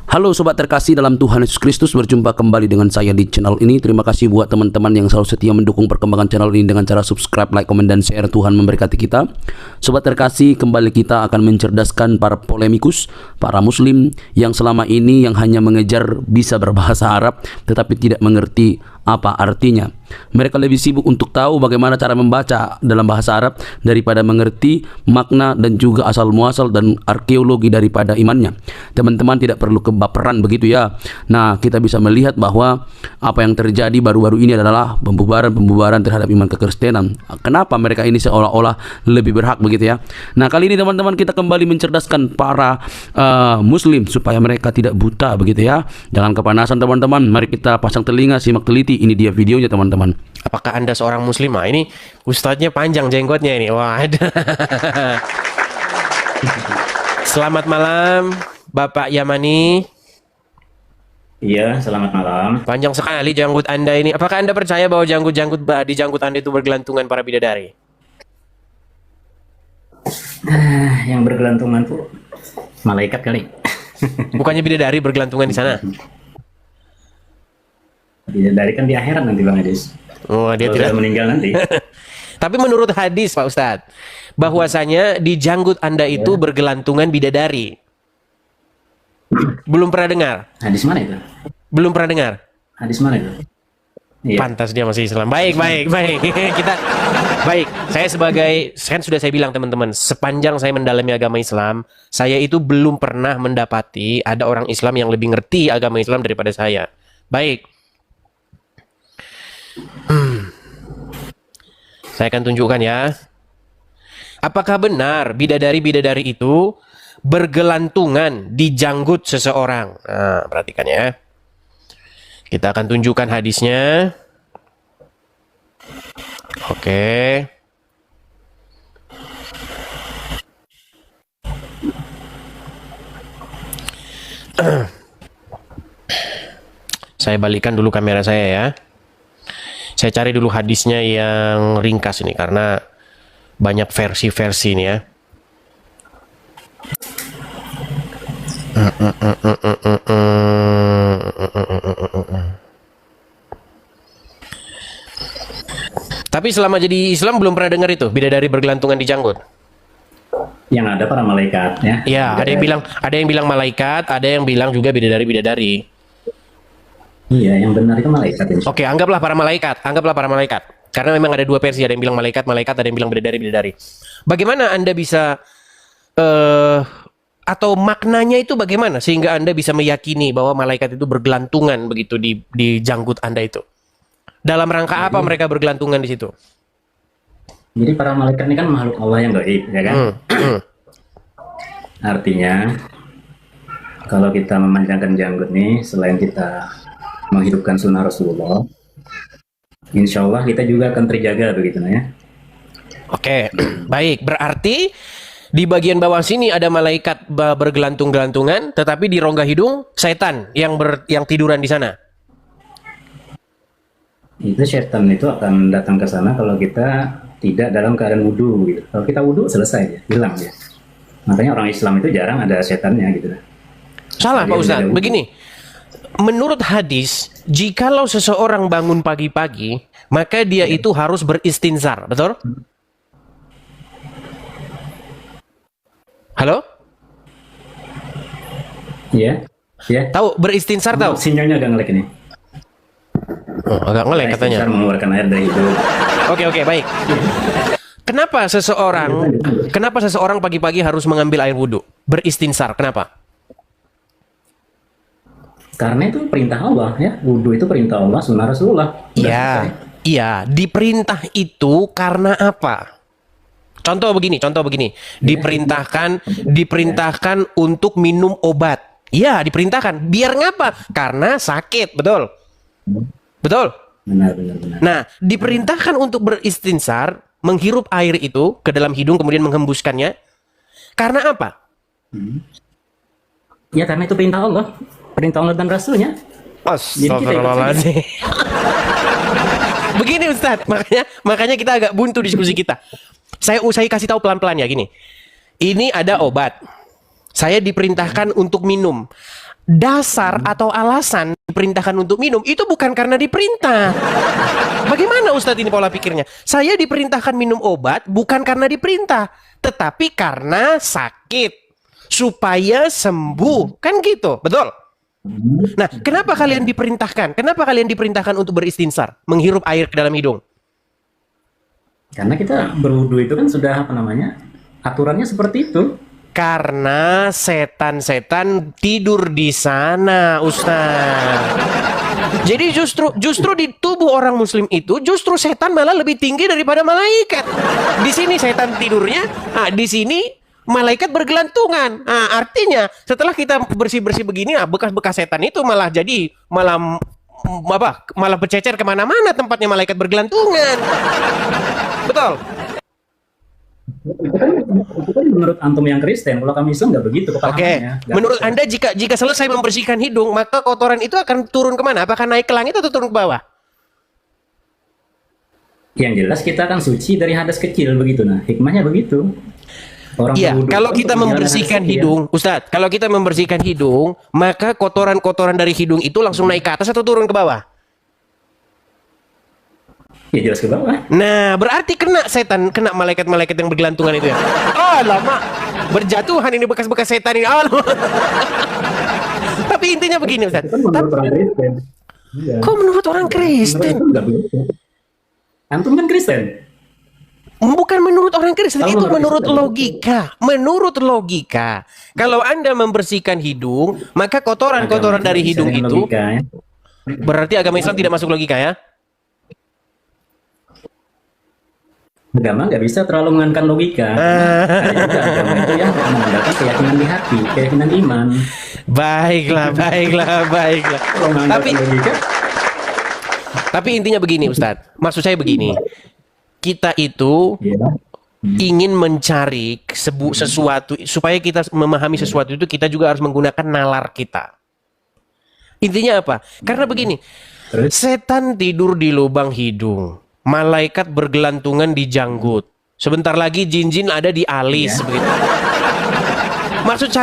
Halo sobat terkasih dalam Tuhan Yesus Kristus, berjumpa kembali dengan saya di channel ini. Terima kasih buat teman-teman yang selalu setia mendukung perkembangan channel ini dengan cara subscribe, like, komen, dan share. Tuhan memberkati kita. Sobat terkasih, kembali kita akan mencerdaskan para polemikus, para muslim yang selama ini yang hanya mengejar bisa berbahasa Arab tetapi tidak mengerti apa artinya. Mereka lebih sibuk untuk tahu bagaimana cara membaca dalam bahasa Arab daripada mengerti makna dan juga asal muasal dan arkeologi daripada imannya. Teman-teman tidak perlu kebaperan begitu ya. Nah, kita bisa melihat bahwa apa yang terjadi baru-baru ini adalah pembubaran terhadap iman kekristenan. Kenapa mereka ini seolah-olah lebih berhak begitu ya. Nah, kali ini teman-teman kita kembali mencerdaskan para muslim supaya mereka tidak buta begitu ya. Jangan kepanasan teman-teman. Mari kita pasang telinga, simak teliti. Ini dia videonya teman-teman. Apakah Anda seorang muslimah? Ini ustadznya panjang jenggotnya ini. Wah, ada. Selamat malam, Bapak Yamani. Iya, selamat malam. Panjang sekali janggut Anda ini. Apakah Anda percaya bahwa di janggut Anda itu bergelantungan para bidadari? Yang bergelantungan tuh malaikat kali. Bukannya bidadari bergelantungan di sana? Bidadari kan di akhirat nanti Bang Adis. Oh, dia kalau tidak meninggal nanti. Tapi menurut hadis Pak Ustadz, bahwasanya di janggut Anda itu bergelantungan bidadari. Belum pernah dengar? Hadis mana itu? Belum pernah dengar? Hadis mana itu? Iya. Pantas dia masih Islam. Baik. Kita baik. Kan sudah saya bilang teman-teman, sepanjang saya mendalami agama Islam, saya itu belum pernah mendapati ada orang Islam yang lebih ngerti agama Islam daripada saya. Baik. Saya akan tunjukkan ya. Apakah benar bidadari-bidadari itu bergelantungan di janggut seseorang? Nah, perhatikan ya. Kita akan tunjukkan hadisnya. Oke. Saya balikkan dulu kamera saya ya. Saya cari dulu hadisnya yang ringkas ini karena banyak versi-versi ini ya. Tapi selama jadi Islam belum pernah dengar itu bidadari bergelantungan di janggut. Yang ada para malaikat ya. Iya, ada yang bilang malaikat, ada yang bilang juga bidadari-bidadari. Iya, yang benar itu malaikat. Oke, anggaplah para malaikat. Karena memang ada dua versi, ada yang bilang malaikat, ada yang bilang bidadari. Bagaimana Anda bisa atau maknanya itu bagaimana sehingga Anda bisa meyakini bahwa malaikat itu bergelantungan begitu di janggut Anda itu? Dalam rangka apa mereka bergelantungan di situ? Jadi para malaikat ini kan makhluk Allah yang gaib, ya kan? Artinya kalau kita memanjangkan janggut nih, selain kita menghidupkan sunnah Rasulullah, insya Allah kita juga akan terjaga begitu ya. Oke, baik. Berarti di bagian bawah sini ada malaikat bergelantung-gelantungan, tetapi di rongga hidung setan yang tiduran di sana. Itu setan itu akan datang ke sana kalau kita tidak dalam keadaan wudhu gitu. Kalau kita wudhu selesai ya, hilang ya. Makanya orang Islam itu jarang ada setannya gitu. Salah Pak Ustadz, begini. Menurut hadis, jikalau seseorang bangun pagi-pagi, maka dia itu harus beristinsar, betul? Halo? Iya, ya. Tahu beristinsar tahu? Sinyalnya agak ngelek ini. Oh, agak ngelek katanya. Istinsar mengeluarkan air dari hidung. Oke, baik. Kenapa seseorang pagi-pagi harus mengambil air wudhu? Beristinsar, kenapa? Karena itu perintah Allah ya. Wudhu itu perintah Allah, sunnah Rasulullah. Iya. Diperintah itu karena apa? Contoh begini. Diperintahkan untuk minum obat. Iya, diperintahkan. Biar ngapa? Karena sakit, betul? Betul? Benar. Nah, diperintahkan untuk beristinsar, menghirup air itu ke dalam hidung kemudian menghembuskannya. Karena apa? Ya karena itu perintah Allah dan Rasulnya. Astagfirullahaladzim. Begini Ustadz, makanya kita agak buntu diskusi kita. Saya kasih tahu pelan-pelan ya gini. Ini ada obat. Saya diperintahkan untuk minum. Dasar atau alasan diperintahkan untuk minum itu bukan karena diperintah. Bagaimana Ustadz ini pola pikirnya? Saya diperintahkan minum obat bukan karena diperintah, tetapi karena sakit supaya sembuh. Kan gitu, betul? Nah, kenapa kalian diperintahkan? Kenapa kalian diperintahkan untuk beristinsar, menghirup air ke dalam hidung? Karena kita berwudu itu kan sudah aturannya seperti itu. Karena setan-setan tidur di sana, Ustaz. Jadi justru di tubuh orang muslim itu justru setan malah lebih tinggi daripada malaikat. Di sini setan tidurnya, di sini malaikat bergelantungan. Artinya setelah kita bersih-bersih begini, bekas-bekas setan itu malah bercecer kemana-mana tempatnya malaikat bergelantungan. Betul. Itu kan menurut antum yang Kristen, kalau kami Islam nggak begitu Oke. kepahamannya. Menurut Anda jika selesai membersihkan hidung, maka kotoran itu akan turun kemana? Apakah naik ke langit atau turun ke bawah? Yang jelas kita akan suci dari hadas kecil begitu. Nah, hikmahnya begitu. Iya, kalau kita membersihkan hidung, Ustadz, kalau kita membersihkan hidung, maka kotoran-kotoran dari hidung itu langsung naik ke atas atau turun ke bawah? Ya jelas ke bawah. Nah, berarti kena setan, kena malaikat-malaikat yang bergelantungan itu ya. Oh, lama berjatuhan ini bekas-bekas setan ini. Oh, tapi intinya begini, Ustaz. Itu kan menurut orang Kristen. Iya. Kok menurut orang Kristen? Antum kan Kristen. Bukan menurut orang Kristen, itu menurut Kristen. logika. Menurut logika, kalau Anda membersihkan hidung, maka kotoran-kotoran dari hidung itu Logika, ya. berarti agama Islam tidak masuk logika ya? Agama nggak bisa terlalu mengenakan logika. Ada juga agama itu yang mengandalkan keyakinan di hati, keyakinan iman. Baiklah. Kalau mengandalkan logika, Tapi intinya begini, Ustadz. Maksud saya begini. Kita itu ya. ingin mencari sesuatu, supaya kita memahami sesuatu itu kita juga harus menggunakan nalar kita. Intinya apa? Karena begini, Terus? setan tidur di lubang hidung, malaikat bergelantungan di janggut, sebentar lagi jin-jin ada di alis, begitu. Maksud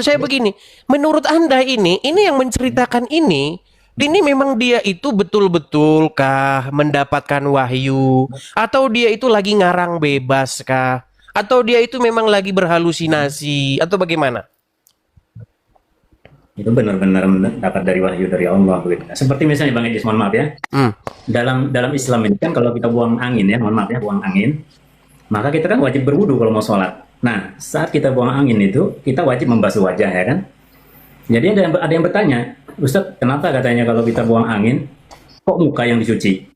saya begini, menurut Anda ini yang menceritakan ini memang dia itu betul-betulkah mendapatkan wahyu, atau dia itu lagi ngarang bebas kah, atau dia itu memang lagi berhalusinasi, atau bagaimana? Itu benar-benar mendapat dari wahyu dari Allah begitu. Seperti misalnya Bang Edis, mohon maaf ya. Dalam Islam ini kan kalau kita buang angin ya, mohon maaf ya, buang angin, maka kita kan wajib berwudu kalau mau sholat. Nah, saat kita buang angin itu kita wajib membasuh wajah ya kan. Jadi ada yang bertanya, Ustaz, kenapa katanya kalau kita buang angin kok muka yang dicuci?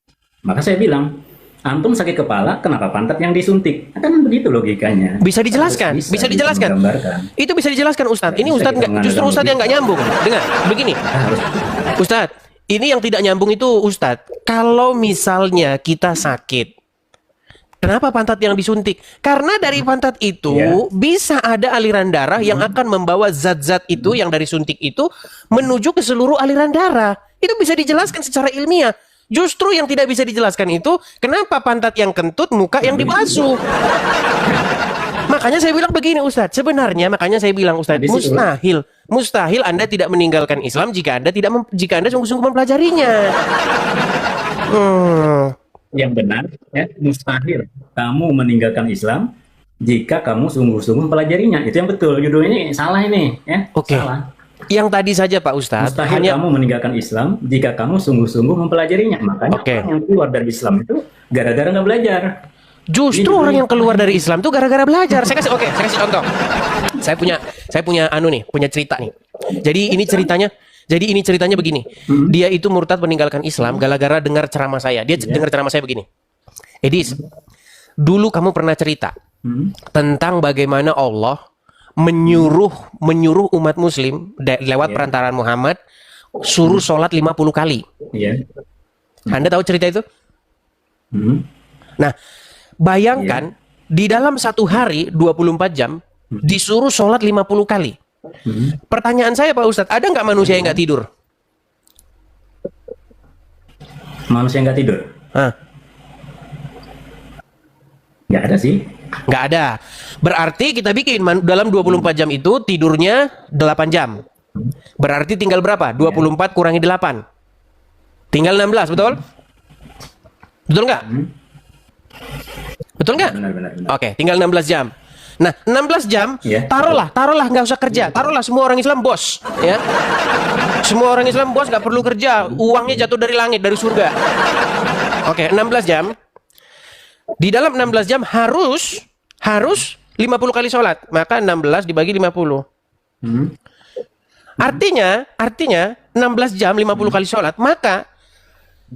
Maka saya bilang, antum sakit kepala, kenapa pantat yang disuntik? Kan begitu logikanya. Bisa dijelaskan, bisa dijelaskan. Itu bisa dijelaskan, Ustadz. Ini Ustadz justru Ustadz yang nggak nyambung. Dengar, begini, Ustadz. Ini yang tidak nyambung itu, Ustadz. Kalau misalnya kita sakit, kenapa pantat yang disuntik? Karena dari pantat itu bisa ada aliran darah yang akan membawa zat-zat itu yang dari suntik itu menuju ke seluruh aliran darah. Itu bisa dijelaskan secara ilmiah. Justru yang tidak bisa dijelaskan itu kenapa pantat yang kentut, muka yang dibasuh. Makanya saya bilang begini, Ustadz. Sebenarnya makanya saya bilang, Ustadz, mustahil Anda tidak meninggalkan Islam jika Anda sungguh-sungguh mempelajarinya. Yang benar, ya, mustahil kamu meninggalkan Islam jika kamu sungguh-sungguh mempelajarinya. Itu yang betul. Judul ini salah ini, ya. Oke. Salah. Yang tadi saja Pak Ustadz. Mustahil kamu meninggalkan Islam jika kamu sungguh-sungguh mempelajarinya. Makanya orang yang keluar dari Islam itu gara-gara nggak belajar. Justru orang yang keluar dari Islam itu gara-gara belajar. Saya kasih contoh. Saya punya punya cerita nih. Jadi ini ceritanya begini. Dia itu murtad meninggalkan Islam gara-gara dengar ceramah saya. Dia dengar ceramah saya begini. Edis, dulu kamu pernah cerita tentang bagaimana Allah menyuruh umat muslim lewat perantaraan Muhammad suruh sholat 50 kali. Anda tahu cerita itu? Nah, bayangkan di dalam satu hari 24 jam disuruh sholat 50 kali. Pertanyaan saya Pak Ustadz, ada nggak manusia yang nggak tidur? Manusia nggak tidur? Hah? Nggak ada sih. Nggak ada. Berarti kita bikin dalam 24 jam itu tidurnya 8 jam. Berarti tinggal berapa? 24 kurangi 8. Tinggal 16, betul? Betul nggak? Betul nggak? Benar. Oke, tinggal 16 jam. Nah, 16 jam, Iya. taruhlah nggak usah kerja. Taruhlah semua orang Islam bos, ya. Semua orang Islam bos nggak perlu kerja, uangnya jatuh dari langit, dari surga. Oke, 16 jam. Di dalam 16 jam harus 50 kali sholat. Maka 16 dibagi 50. Artinya 16 jam 50 kali sholat, maka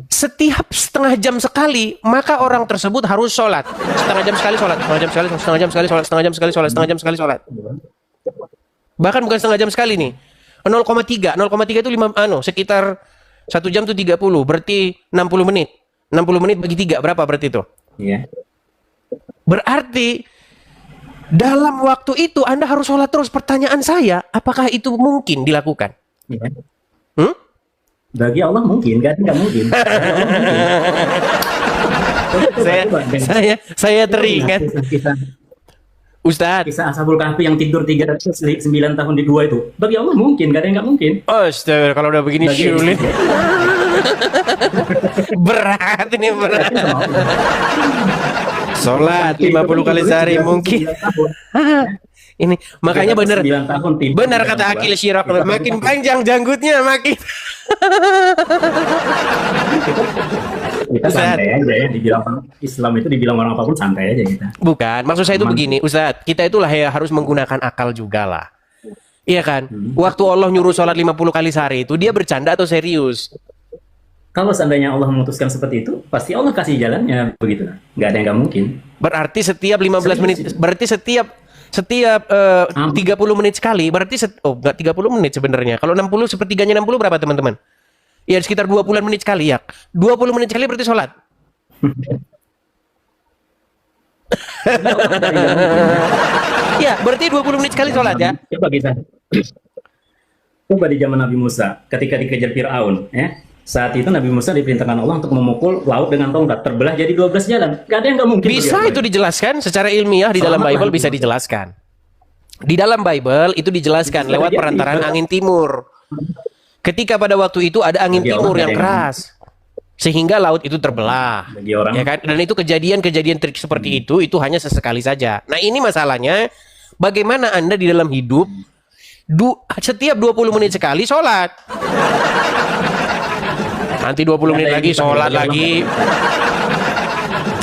setiap setengah jam sekali, maka orang tersebut harus sholat. Setengah jam sekali sholat, setengah jam sekali sholat, setengah jam sekali sholat, setengah jam sekali sholat, setengah jam sekali sholat. Bahkan bukan setengah jam sekali nih. 0,3 itu sekitar 1 jam itu 30, berarti 60 menit. 60 menit bagi 3, berapa berarti itu? Iya. Berarti dalam waktu itu Anda harus sholat terus. Pertanyaan saya, apakah itu mungkin dilakukan? Iya. Hmm? Bagi Allah mungkin, kan nggak mungkin. Saya teringat Ustadz. Kisah Ashabul Kahfi yang tidur 309 tahun di gua itu. Bagi Allah mungkin, gak ada yang nggak mungkin. Astaga, kalau udah begini sulit. Berat ini, berat. Sholat 50 kali sehari mungkin. Ini makanya benar kata Akil Syiraq, makin panjang janggutnya makin. Kita santai aja ya, dibilang Islam itu dibilang orang apapun santai aja kita. Bukan, maksud saya itu begini, Ustadz, kita itulah ya harus menggunakan akal juga lah. Iya kan? Waktu Allah nyuruh sholat 50 kali sehari itu, dia bercanda atau serius? Kalau seandainya Allah memutuskan seperti itu, pasti Allah kasih jalannya begitu. Nggak ada yang nggak mungkin. Berarti setiap 15 menit, berarti setiap 30 menit sekali, berarti enggak 30 menit sebenarnya. Kalau 60 sepertiganya 60 berapa teman-teman? Ya sekitar 20 menit sekali ya. 20 menit sekali berarti sholat. Ya, berarti 20 menit sekali sholat ya. Coba di zaman Nabi Musa, ketika dikejar Fir'aun, ya. Saat itu Nabi Musa diperintahkan Allah untuk memukul laut dengan tongkat, terbelah jadi 12 jalan. Gak ada yang nggak mungkin. Bisa itu dijelaskan secara ilmiah di dalam Bible, bisa dijelaskan. Di dalam Bible itu dijelaskan lewat perantaraan angin timur. Ketika pada waktu itu ada angin timur yang keras, sehingga laut itu terbelah. Ya kan? Dan itu kejadian trik seperti itu hanya sesekali saja. Nah ini masalahnya, bagaimana Anda di dalam hidup setiap 20 menit sekali sholat. Nanti 20 menit lagi sholat lagi.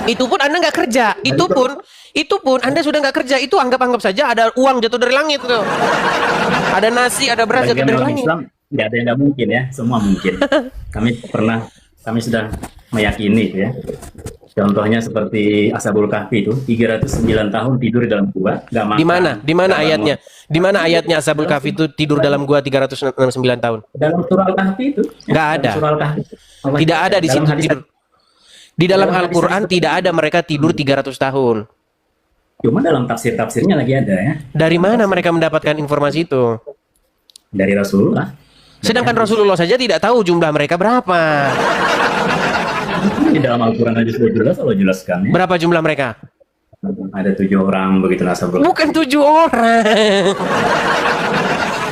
Itu pun Anda nggak kerja. Itu pun Anda sudah nggak kerja. Itu anggap saja ada uang jatuh dari langit tuh. Ada nasi, ada beras jatuh dari langit. Islam nggak ada yang nggak mungkin ya. Semua mungkin. Kami sudah meyakini ya. Contohnya seperti Ashabul Kahfi itu 309 tahun tidur di dalam gua, nggak makan. Di mana ayatnya? Di mana ayatnya Ashabul Kahfi itu tidur dalam gua 369 tahun? Dalam surah Al-Kahfi itu. Nggak ada. Surah Al-Kahfi. Tidak ada di situ tidur. Di dalam Al-Quran tidak ada mereka tidur 300 tahun. Cuma dalam tafsir-tafsirnya lagi ada ya. Dari mana mereka mendapatkan informasi itu? Dari Rasulullah. Sedangkan Rasulullah saja tidak tahu jumlah mereka berapa. Di dalam Al-Quran aja sudah jelas, Allah jelaskan ya. Berapa jumlah mereka? Ada 7 orang begitu Ashabul Kahfi. Bukan 7 orang.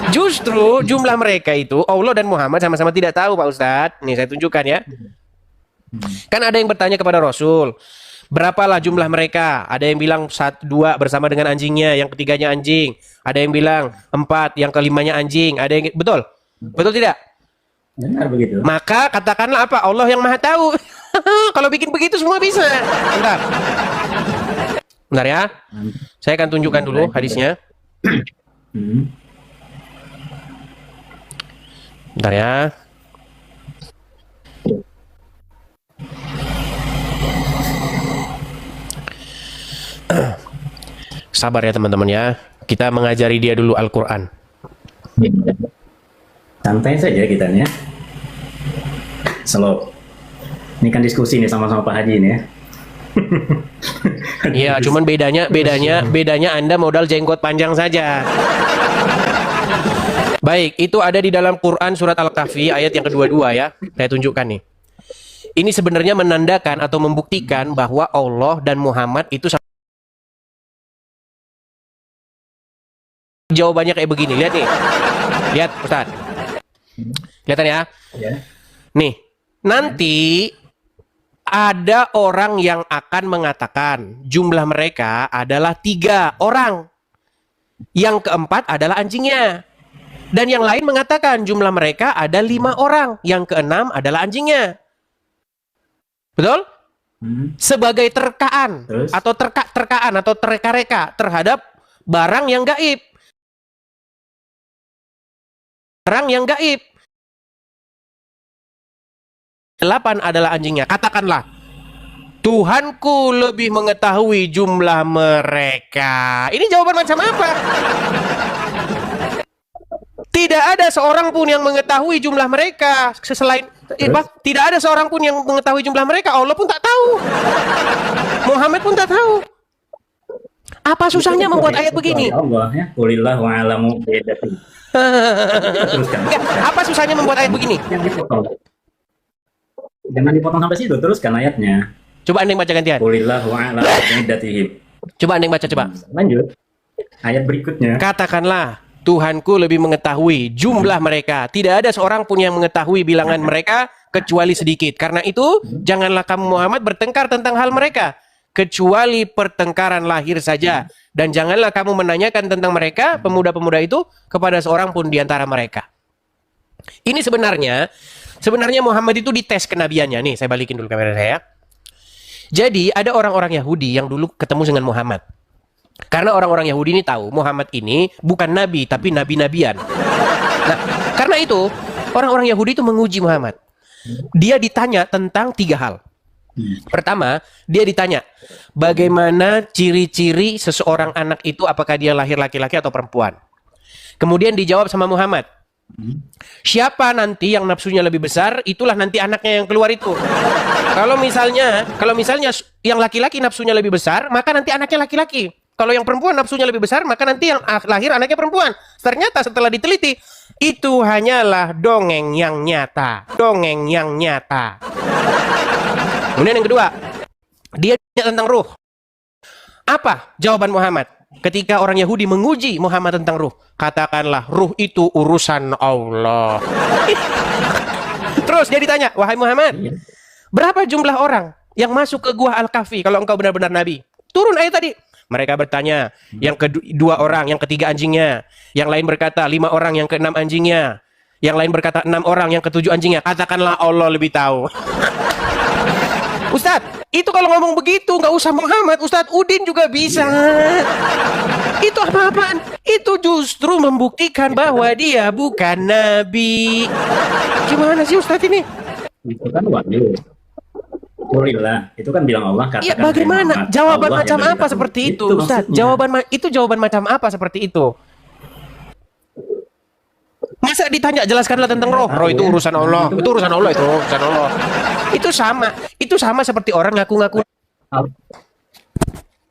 Justru jumlah mereka itu Allah dan Muhammad sama-sama tidak tahu, Pak Ustadz. Nih saya tunjukkan ya. Kan ada yang bertanya kepada Rasul, berapalah jumlah mereka? Ada yang bilang 1, 2 bersama dengan anjingnya, yang ketiganya anjing. Ada yang bilang 4, yang kelimanya anjing. Ada yang betul? Betul tidak? Benar begitu. Maka katakanlah apa? Allah yang Maha tahu. Kalau bikin begitu semua bisa. Bentar ya. Saya akan tunjukkan dulu hadisnya. Bentar ya. Sabar ya teman-teman ya. Kita mengajari dia dulu Al-Quran. Santai saja kita nih ya. Slow. Ini kan diskusi nih sama-sama Pak Haji ini ya. Iya, cuman bedanya Anda modal jenggot panjang saja. Baik, itu ada di dalam Quran surat Al-Kahfi ayat yang kedua-dua ya. Saya tunjukkan nih. Ini sebenarnya menandakan atau membuktikan bahwa Allah dan Muhammad itu jawabannya kayak begini. Lihat nih. Lihat Ustaz. Kelihatan ya? Ya. Nih, nanti ada orang yang akan mengatakan jumlah mereka adalah 3 orang. Yang keempat adalah anjingnya. Dan yang lain mengatakan jumlah mereka ada 5 orang. Yang keenam adalah anjingnya. Betul? Sebagai terkaan. Terus? Atau terkaan atau tereka-reka terhadap barang yang gaib. Barang yang gaib. 8 adalah anjingnya. Katakanlah, Tuhanku lebih mengetahui jumlah mereka. Ini jawaban macam apa? Tidak ada seorang pun yang mengetahui jumlah mereka. Selain tidak ada seorang pun yang mengetahui jumlah mereka. Allah pun tak tahu. Muhammad pun tak tahu. Apa susahnya membuat ayat begini? Allah ya. Qulillahu a'lamu bi'iddatihi. Teruskan. Apa susahnya membuat ayat begini? Jangan dipotong sampai situ, teruskan ayatnya. Coba Anda yang baca gantian. Qulillahu a'lamu bi'iddatihi. Coba Anda yang baca coba. Lanjut. Ayat berikutnya. Katakanlah, Tuhanku lebih mengetahui jumlah mereka. Tidak ada seorang pun yang mengetahui bilangan mereka kecuali sedikit. Karena itu, janganlah kamu Muhammad bertengkar tentang hal mereka. Kecuali pertengkaran lahir saja. Dan janganlah kamu menanyakan tentang mereka, pemuda-pemuda itu, kepada seorang pun di antara mereka. Ini sebenarnya Muhammad itu dites kenabiannya. Nih, saya balikin dulu kamera saya. Jadi, ada orang-orang Yahudi yang dulu ketemu dengan Muhammad. Karena orang-orang Yahudi ini tahu Muhammad ini bukan nabi, tapi nabi-nabian. Nah, karena itu, orang-orang Yahudi itu menguji Muhammad. Dia ditanya tentang 3 hal. Pertama, dia ditanya, bagaimana ciri-ciri seseorang anak itu, apakah dia lahir laki-laki atau perempuan? Kemudian dijawab sama Muhammad, siapa nanti yang nafsunya lebih besar, itulah nanti anaknya yang keluar itu. Kalau misalnya yang laki-laki nafsunya lebih besar, maka nanti anaknya laki-laki. Kalau yang perempuan nafsunya lebih besar, maka nanti yang lahir anaknya perempuan. Ternyata setelah diteliti, itu hanyalah dongeng yang nyata. Dongeng yang nyata. Kemudian yang kedua, dia tanya tentang ruh. Apa jawaban Muhammad? Ketika orang Yahudi menguji Muhammad tentang ruh, katakanlah ruh itu urusan Allah. Terus dia ditanya, wahai Muhammad, berapa jumlah orang yang masuk ke gua Al-Kahfi kalau engkau benar-benar nabi? Turun ayat tadi. Mereka bertanya, yang kedua orang, yang ketiga anjingnya. Yang lain berkata 5 orang, yang keenam anjingnya. Yang lain berkata 6 orang, yang ketujuh anjingnya. Katakanlah Allah lebih tahu. Ustadz, itu kalau ngomong begitu nggak usah Muhammad, Ustadz Udin juga bisa. Itu apa-apaan? Itu justru membuktikan bahwa dia bukan nabi. Gimana sih Ustadz ini? Itu kan wahyu. Qulillah, itu kan bilang Allah, katakan. Iya, bagaimana? Jawaban Allah macam apa seperti itu, Ustadz? Jawaban macam apa seperti itu? Masa ditanya jelaskanlah tentang roh? Roh itu urusan Allah. Itu urusan Allah itu, urusan Allah. Itu sama seperti orang ngaku-ngaku.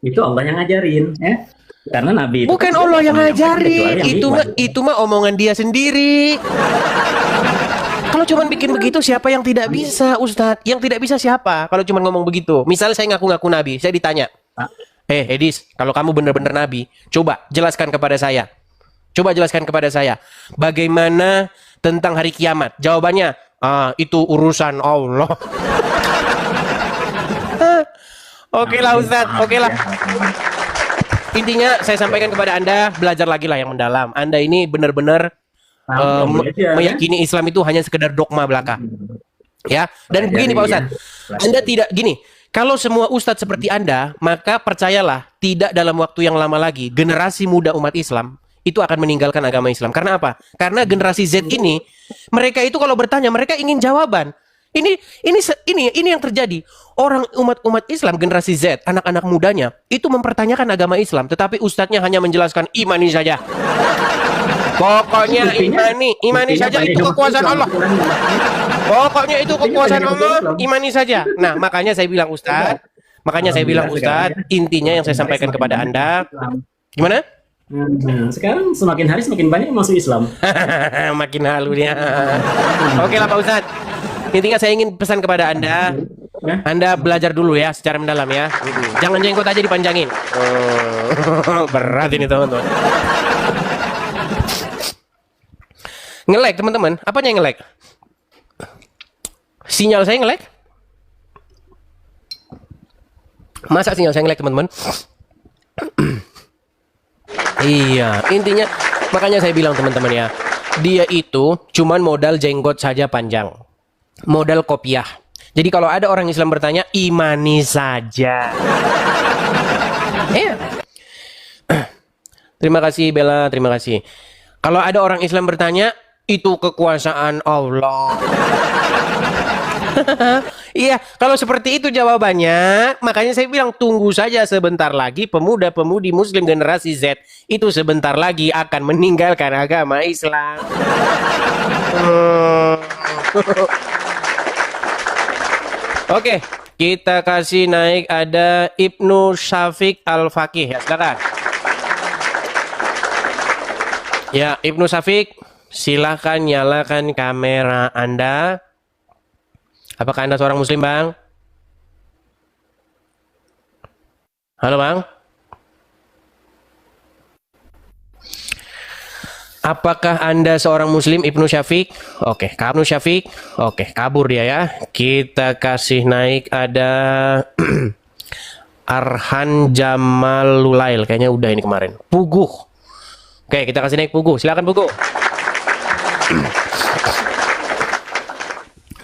Itu Allah yang ngajarin, ya. Karena Nabi itu bukan kan Allah yang ngajarin. ngajarin. Itu mah omongan dia sendiri. Kalau cuma bikin begitu, siapa yang tidak bisa, Ustadz? Yang tidak bisa siapa? Kalau cuma ngomong begitu. Misalnya saya ngaku-ngaku nabi, saya ditanya, Edis, kalau kamu benar-benar nabi, coba jelaskan kepada saya. Coba jelaskan kepada saya, bagaimana tentang hari kiamat? Jawabannya, itu urusan Allah. Oke lah Ustadz, oke lah. Intinya saya sampaikan kepada Anda, belajar lagi lah yang mendalam. Anda ini benar-benar meyakini Islam itu hanya sekedar dogma belaka. Ya, dan begini Pak Ustadz, Anda tidak gini. Kalau semua ustadz seperti Anda, maka percayalah, tidak dalam waktu yang lama lagi generasi muda umat Islam itu akan meninggalkan agama Islam. Karena apa? Karena generasi Z ini, mereka itu kalau bertanya, mereka ingin jawaban. Ini yang terjadi. Orang umat Islam generasi Z, anak-anak mudanya itu mempertanyakan agama Islam, tetapi ustadznya hanya menjelaskan imani saja. Pokoknya imani saja, itu kekuasaan Allah. Pokoknya itu kekuasaan Allah, imani saja. Nah, makanya saya bilang Ustadz, intinya yang saya sampaikan kepada Anda, gimana? Sekarang semakin hari semakin banyak yang masuk Islam. Makin halu dia. Oke lah Pak Ustadz. Intinya saya ingin pesan kepada Anda, Anda belajar dulu ya secara mendalam ya. Jangan jenggot aja dipanjangin. Berat ini teman-teman. Nge-lag teman-teman. Apanya yang nge-lag? Sinyal saya nge-lag? Masa sinyal saya nge-lag teman-teman? Iya, intinya makanya saya bilang teman-teman ya, dia itu cuman modal jenggot saja panjang, modal kopiah. Jadi kalau ada orang Islam bertanya, imani saja. Iya. Terima kasih Bella, terima kasih. Kalau ada orang Islam bertanya, itu kekuasaan Allah. Iya, kalau seperti itu jawabannya, makanya saya bilang tunggu saja sebentar lagi pemuda-pemudi Muslim generasi Z itu sebentar lagi akan meninggalkan agama Islam. Oke, kita kasih naik ada Ibnu Syafiq Al-Faqih ya, silakan. Ya, Ibnu Syafiq, silakan nyalakan kamera Anda. Apakah Anda seorang Muslim, Bang? Halo, Bang. Apakah Anda seorang Muslim, Ibnu Syafiq? Oke, Ibnu Syafiq. Oke, kabur dia ya. Kita kasih naik ada Arhan Jamalulail. Kayaknya udah ini kemarin. Puguh. Oke, kita kasih naik Puguh. Silakan Puguh.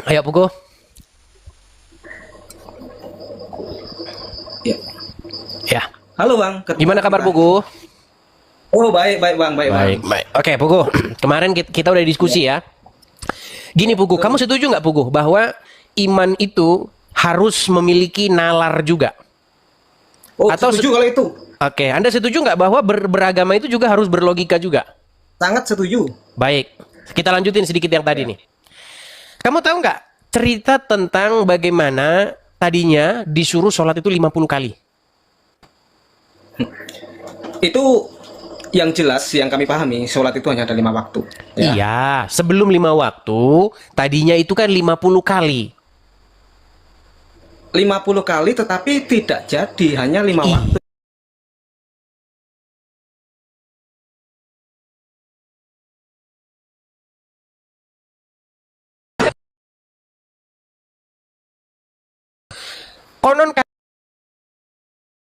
Ayo Puguh. Ya. Halo Bang. Gimana kabar Pugu? Oh baik Bang, baik. Oke Pugu, kemarin kita udah diskusi ya. Gini Pugu, kamu setuju nggak Pugu bahwa iman itu harus memiliki nalar juga? Oh setuju kalau itu. Oke, Anda setuju nggak bahwa beragama itu juga harus berlogika juga? Sangat setuju. Baik, kita lanjutin sedikit yang tadi nih. Kamu tahu nggak cerita tentang bagaimana tadinya disuruh sholat itu 50 kali? Itu yang jelas yang kami pahami, sholat itu hanya ada 5 waktu. Ya. Iya, sebelum 5 waktu, tadinya itu kan 50 kali. 50 kali tetapi tidak jadi, hanya 5 waktu. Konon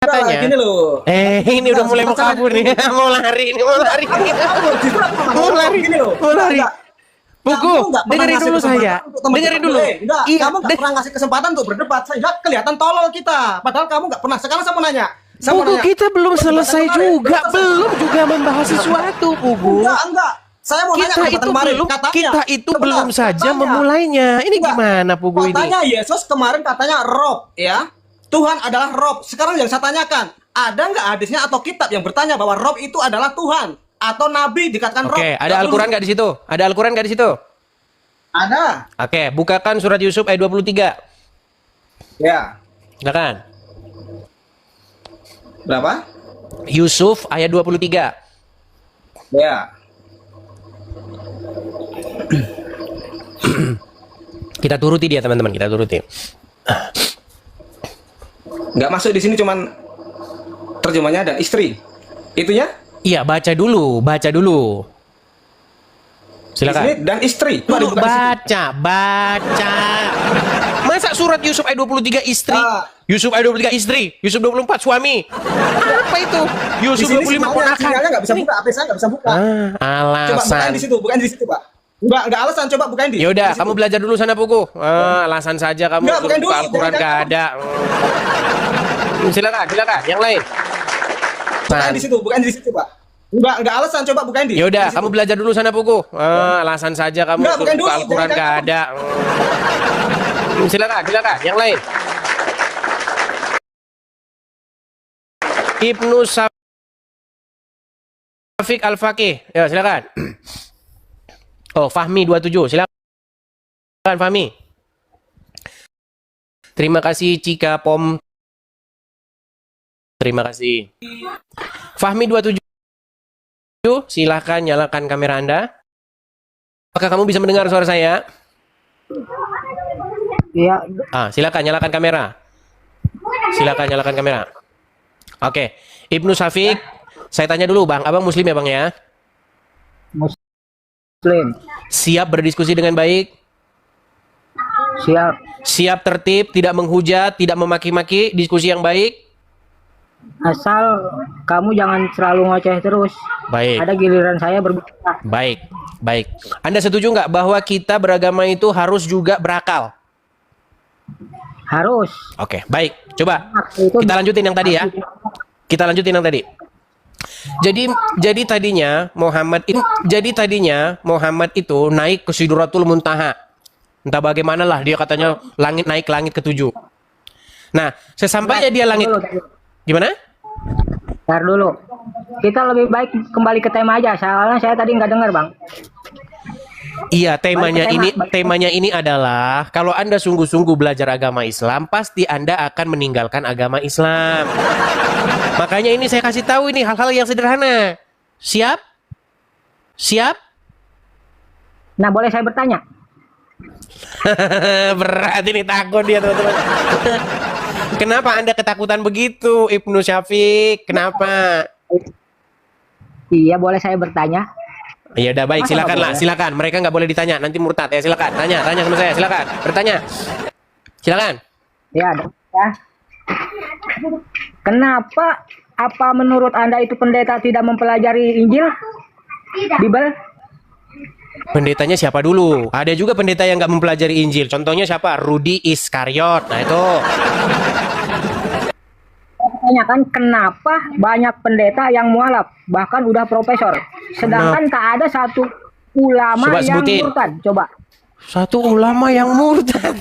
katanya Gini loh. ini udah mulai mau kabur nih. Mau lari ini, mau lari. Mau lari. Pugu, dengerin dulu saya. Dengerin dulu. Kamu nggak pernah ngasih kesempatan untuk berdebat. Saya kelihatan tolol kita. Padahal kamu nggak pernah. Sekarang saya mau nanya. Pugu, kita belum selesai juga. Belum juga membahas sesuatu, Pugu. Enggak. Saya mau nanya kita itu belum saja memulainya. Ini gimana Pugu ini? Katanya Yesus kemarin katanya Rob, ya. Tuhan adalah Rob. Sekarang yang saya tanyakan, ada nggak hadisnya atau kitab yang bertanya bahwa Rob itu adalah Tuhan atau Nabi dikatakan Rob? Oke, ada Al-Quran nggak di situ? Ada Al-Quran nggak di situ? Ada. Oke, bukakan surat Yusuf ayat 23. Ya. Silakan. Berapa? Yusuf ayat 23. Ya. Kita turuti dia teman-teman, kita turuti. Nggak masuk di sini cuman terjemahnya dan istri. Itunya? Iya, baca dulu, baca dulu. Silakan. Istri dan istri. Dulu baca. Masa surat Yusuf ayat 23 istri? Yusuf ayat 23 istri, Yusuf 24 suami. Apa itu? Yusuf 25 ponakan. Sinyalnya nggak bisa buka, HP saya nggak bisa buka. Alasan. Coba bukain di situ, Pak. Enggak alasan, coba bukain di. Yaudah, kamu belajar dulu sana Pugu. Alasan saja kamu buka Al-Quran nggak ada. Silakan, yang lain. Bukain di situ, Pak. Enggak alasan, coba bukain di. Yaudah, kamu belajar dulu sana Pugu. Alasan saja kamu buka Al-Quran nggak ada. Silakan, yang lain. Ibnu Syafiq Al-Faqih. Ya, silakan. Oh, Fahmi 27. Silakan Fahmi. Terima kasih Cika Pom. Terima kasih. Fahmi 27. Silakan nyalakan kamera Anda. Apakah kamu bisa mendengar suara saya? Iya, Silakan nyalakan kamera. Silakan nyalakan kamera. Oke, Ibnu Syafiq, saya tanya dulu Bang, Abang Muslim ya Bang ya? Muslim. Siap berdiskusi dengan baik? Siap. Siap tertib, tidak menghujat, tidak memaki-maki, diskusi yang baik? Asal kamu jangan selalu ngoceh terus. Baik. Ada giliran saya berbicara. Baik, baik. Anda setuju nggak bahwa kita beragama itu harus juga berakal? Harus. Oke, baik. Coba Itu kita lanjutin yang tadi ya. Kita lanjutin yang tadi. Jadi tadinya Muhammad itu naik ke Sidratul Muntaha. Entah bagaimana lah dia katanya naik langit ke-7. Nah, sesampainya dia langit. Gimana? Ntar dulu. Kita lebih baik kembali ke tema aja. Soalnya saya tadi nggak dengar, Bang. Iya, temanya ini adalah kalau Anda sungguh-sungguh belajar agama Islam, pasti Anda akan meninggalkan agama Islam. Makanya ini saya kasih tahu ini hal-hal yang sederhana. Siap? Siap? Nah, boleh saya bertanya? Berat ini, takut dia teman-teman. Kenapa Anda ketakutan begitu, Ibnu Syafiq? Kenapa? Iya, boleh saya bertanya? Ya udah baik, silakan lah, silakan. Mereka nggak boleh ditanya, nanti murtad ya. Silakan, tanya sama saya, silakan, bertanya. Silakan. Ya, ya. Kenapa? Apa menurut Anda itu pendeta tidak mempelajari Injil? Bible? Pendetanya siapa dulu? Ada juga pendeta yang nggak mempelajari Injil. Contohnya siapa? Rudi Iskariot. Nah itu. Tanyakan kenapa banyak pendeta yang mualaf, bahkan udah profesor, sedangkan tak ada satu ulama Coba yang sebutin. murtad. Coba. Satu ulama yang murtad.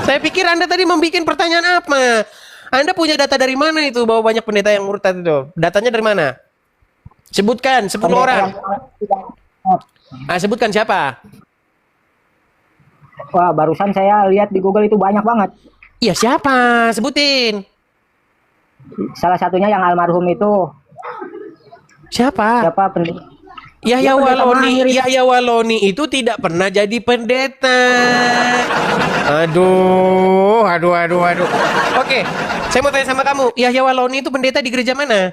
Saya pikir Anda tadi membuat pertanyaan apa? Anda punya data dari mana itu bahwa banyak pendeta yang murtad itu? Datanya dari mana? Sebutkan 10 orang. Sebutkan siapa? Wah, barusan saya lihat di Google itu banyak banget. Iya, siapa? Sebutin. Salah satunya yang almarhum itu. Siapa? Siapa pendeta? Yahya pendeta Waloni. Mahir. Yahya Waloni itu tidak pernah jadi pendeta. Aduh. Oke, saya mau tanya sama kamu. Yahya Waloni itu pendeta di gereja mana?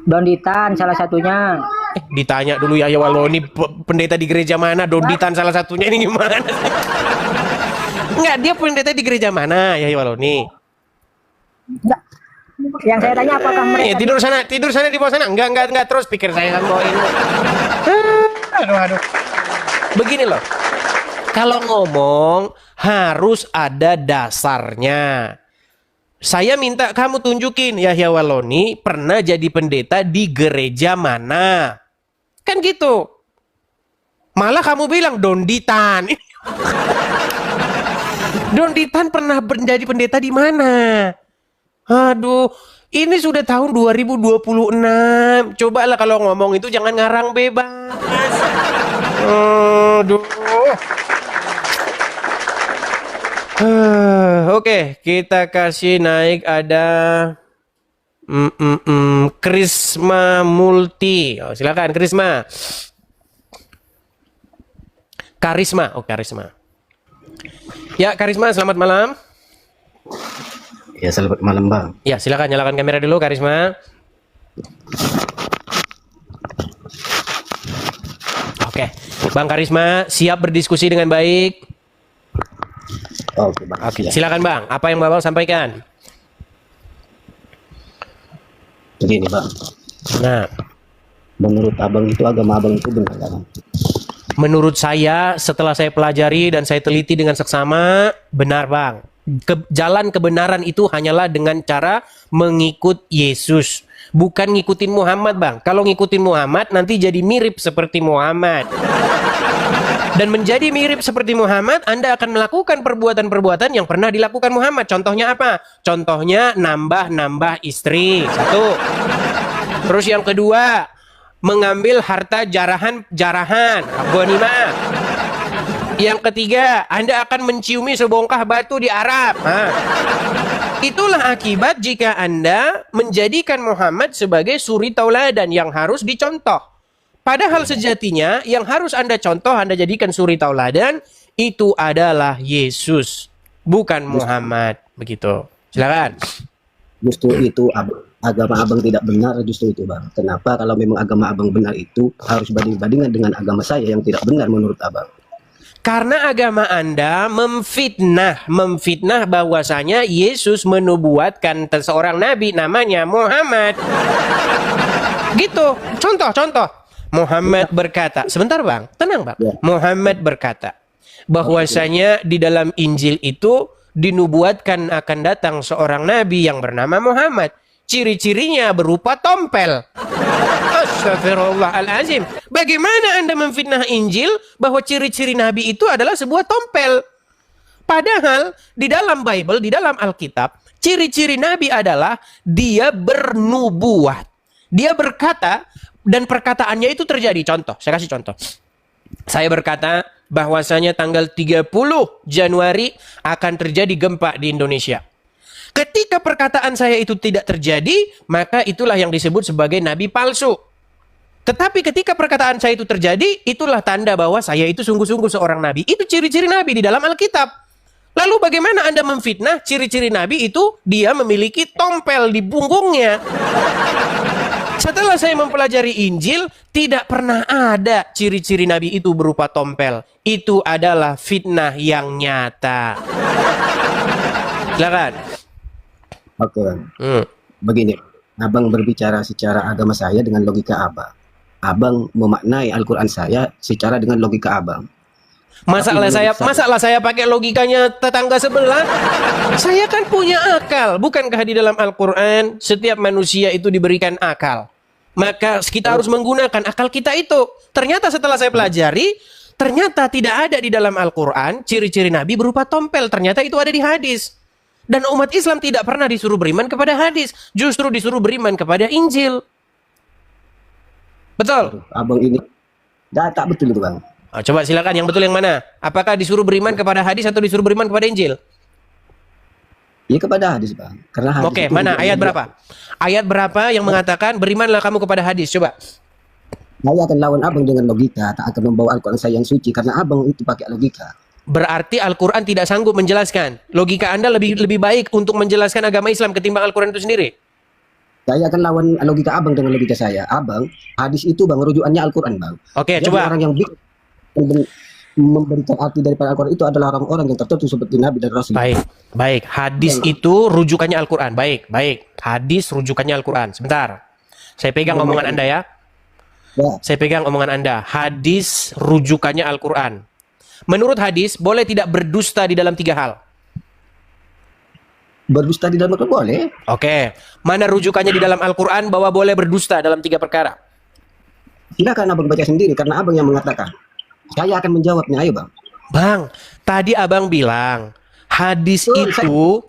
Donditan salah satunya. Ditanya dulu Yahya Waloni pendeta di gereja mana? Donditan salah satunya, ini gimana? Enggak, dia pendeta di gereja mana, Yahya Waloni? Enggak. Yang saya tanya apakah mereka tidur sana di bawah sana. Enggak, terus pikir saya kan mau ini. Aduh. Begini loh. Kalau ngomong harus ada dasarnya. Saya minta kamu tunjukin Yahya Waloni pernah jadi pendeta di gereja mana. Kan gitu. Malah kamu bilang Donditan. Donditan pernah menjadi pendeta di mana? Aduh, ini sudah tahun 2026. Cobalah kalau ngomong itu jangan ngarang bebas. Aduh. Oke, kita kasih naik ada Krisma Multi. Oh, silakan Krisma. Karisma. Karisma. Ya, Karisma, selamat malam. Ya, selamat malam Bang. Ya, silakan nyalakan kamera dulu, Karisma. Oke, Bang Karisma, siap berdiskusi dengan baik? Oke Bang. Oke, silakan Bang. Apa yang Bang sampaikan? Begini Bang. Nah, Menurut Abang itu agama Abang itu benar Bang? menurut saya setelah saya pelajari dan saya teliti dengan seksama, benar Bang. Jalan kebenaran itu hanyalah dengan cara mengikut Yesus, bukan ngikutin Muhammad Bang. Kalau ngikutin Muhammad nanti jadi mirip seperti Muhammad. Dan menjadi mirip seperti Muhammad, Anda akan melakukan perbuatan-perbuatan yang pernah dilakukan Muhammad. Contohnya apa? Contohnya nambah-nambah istri. Satu. Terus yang kedua, mengambil harta jarahan, ghanimah. Yang ketiga, Anda akan menciumi sebongkah batu di Arab. Itulah akibat jika Anda menjadikan Muhammad sebagai suri tauladan yang harus dicontoh. Padahal sejatinya yang harus Anda contoh, Anda jadikan suri tauladan itu adalah Yesus, bukan Muhammad. Begitu. Silakan. Justru itu agama abang tidak benar, justru itu bang. Kenapa kalau memang agama abang benar itu harus banding-bandingan dengan agama saya yang tidak benar menurut abang? Karena agama Anda memfitnah bahwasanya Yesus menubuatkan seorang nabi namanya Muhammad. Gitu. Contoh. Muhammad berkata, sebentar bang, tenang bang. Ya. Muhammad berkata bahwasanya di dalam Injil itu dinubuatkan akan datang seorang nabi yang bernama Muhammad. Ciri-cirinya berupa tompel. Astagfirullahalazim. Bagaimana Anda memfitnah Injil bahwa ciri-ciri nabi itu adalah sebuah tompel? Padahal di dalam Bible, di dalam Alkitab, ciri-ciri nabi adalah dia bernubuat. Dia berkata dan perkataannya itu terjadi. Contoh, saya kasih contoh. Saya berkata bahwasanya tanggal 30 Januari akan terjadi gempa di Indonesia. Ketika perkataan saya itu tidak terjadi, maka itulah yang disebut sebagai nabi palsu. Tetapi ketika perkataan saya itu terjadi, itulah tanda bahwa saya itu sungguh-sungguh seorang nabi. Itu ciri-ciri nabi di dalam Alkitab. Lalu bagaimana Anda memfitnah ciri-ciri nabi itu dia memiliki tompel di punggungnya? Setelah saya mempelajari Injil, tidak pernah ada ciri-ciri nabi itu berupa tompel. Itu adalah fitnah yang nyata. Silakan. Oke bang. Begini, abang berbicara secara agama saya dengan logika abang. Abang memaknai Al-Quran saya secara dengan logika abang. Masalah saya pakai logikanya tetangga sebelah. Saya kan punya akal. Bukankah di dalam Al-Quran setiap manusia itu diberikan akal? Maka kita harus menggunakan akal kita itu. Ternyata setelah saya pelajari, ternyata tidak ada di dalam Al-Quran ciri-ciri nabi berupa tompel. Ternyata itu ada di hadis. Dan umat Islam tidak pernah disuruh beriman kepada hadis. Justru disuruh beriman kepada Injil. Betul? Abang ini tak betul itu bang. Coba silakan yang betul yang mana? Apakah disuruh beriman kepada hadis atau disuruh beriman kepada Injil? Iya kepada hadis bang. Karena hadis Oke, itu mana ayat berapa? Ayat berapa yang mengatakan berimanlah kamu kepada hadis? Coba. Saya akan lawan abang dengan logika, tak akan membawa Al-Quran saya yang suci karena abang itu pakai logika. Berarti Al-Quran tidak sanggup menjelaskan. Logika Anda lebih baik untuk menjelaskan agama Islam ketimbang Al-Quran itu sendiri. Saya akan lawan logika abang dengan logika saya. Abang, hadis itu bang, rujukannya Al-Quran bang. Oke, jadi coba. orang yang memberikan arti daripada Al-Quran itu adalah orang-orang yang tertentu seperti Nabi dan Rasul. Baik. Hadis itu rujukannya Al-Quran. Baik. Hadis rujukannya Al-Quran. Sebentar. Saya pegang omongan Anda ya. Saya pegang omongan Anda. Hadis rujukannya Al-Quran. Menurut hadis, boleh tidak berdusta di dalam 3 hal? Berdusta di dalam Al-Quran boleh. Oke. Mana rujukannya di dalam Al-Quran bahwa boleh berdusta dalam 3 perkara? Silakan abang baca sendiri karena abang yang mengatakan. Saya akan menjawabnya, ayo bang. Bang, tadi abang bilang hadis itu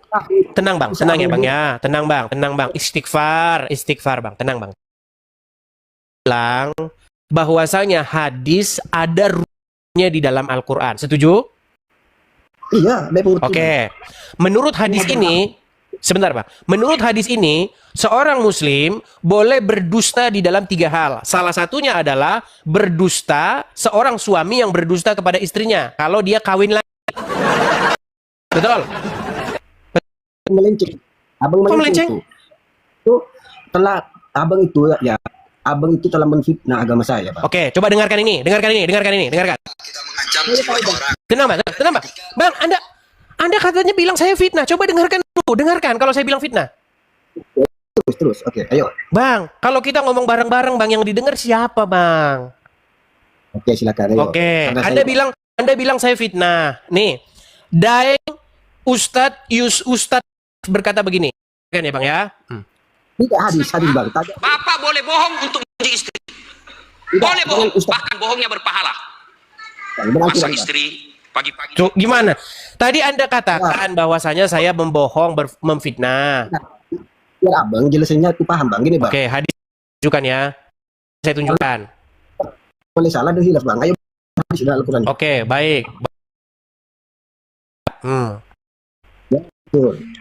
tenang bang, tenang ya bang ya, tenang bang, istighfar bang, tenang bang. Bilang bahwasanya hadis ada rujukannya di dalam Al-Quran, setuju? Iya, Oke. Menurut hadis ini, sebentar bang, menurut hadis ini seorang muslim boleh berdusta di dalam 3 hal. Salah satunya adalah berdusta, seorang suami yang berdusta kepada istrinya kalau dia kawin lagi. Betul? Melenceng. Abang melenceng? Itu telah abang itu ya, abang itu telah menfitnah agama saya, Pak. Oke, coba dengarkan ini. Tenang bang. Bang, Anda katanya bilang saya fitnah. Coba dengarkan kalau saya bilang fitnah. Terus. Oke, ayo. Bang, kalau kita ngomong bareng-bareng bang, yang didengar siapa bang? Oke, silakan. Ayo. Oke, Anda bilang saya fitnah. Nih, Daeng Ustadz berkata begini. Kan ya bang ya? Tidak hadis bang. Bapak boleh bohong untuk menjadi istri. Boleh bohong, bahkan bohongnya berpahala. Masa istri pagi-pagi. Gimana? Tadi Anda katakan bahwasanya saya membohong, memfitnah. Ya abang, jelasannya itu paham bang. Gini bang. Oke, hadis tunjukkan ya. Saya tunjukkan. Boleh salah dan hilaf bang. Ayo hadis dalam Al-Quran. Oke, baik.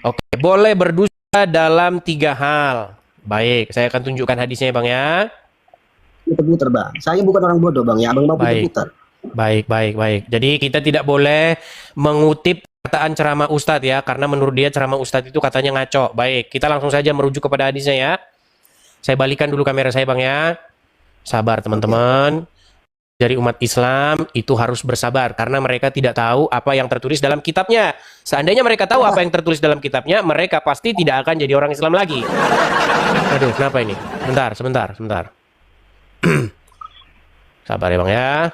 Oke, boleh berdusta dalam 3 hal. Baik, saya akan tunjukkan hadisnya bang ya. putar-putar bang. Saya bukan orang bodoh bang, ya abang mau putar-putar. Baik. Jadi kita tidak boleh mengutip perkataan ceramah Ustadz ya, karena menurut dia ceramah Ustadz itu katanya ngaco. Baik, kita langsung saja merujuk kepada hadisnya ya. Saya balikan dulu kamera saya bang ya. Sabar teman-teman. Dari umat Islam itu harus bersabar karena mereka tidak tahu apa yang tertulis dalam kitabnya. Seandainya mereka tahu apa yang tertulis dalam kitabnya, mereka pasti tidak akan jadi orang Islam lagi. Aduh, kenapa ini? Sebentar. Sabar ya bang ya.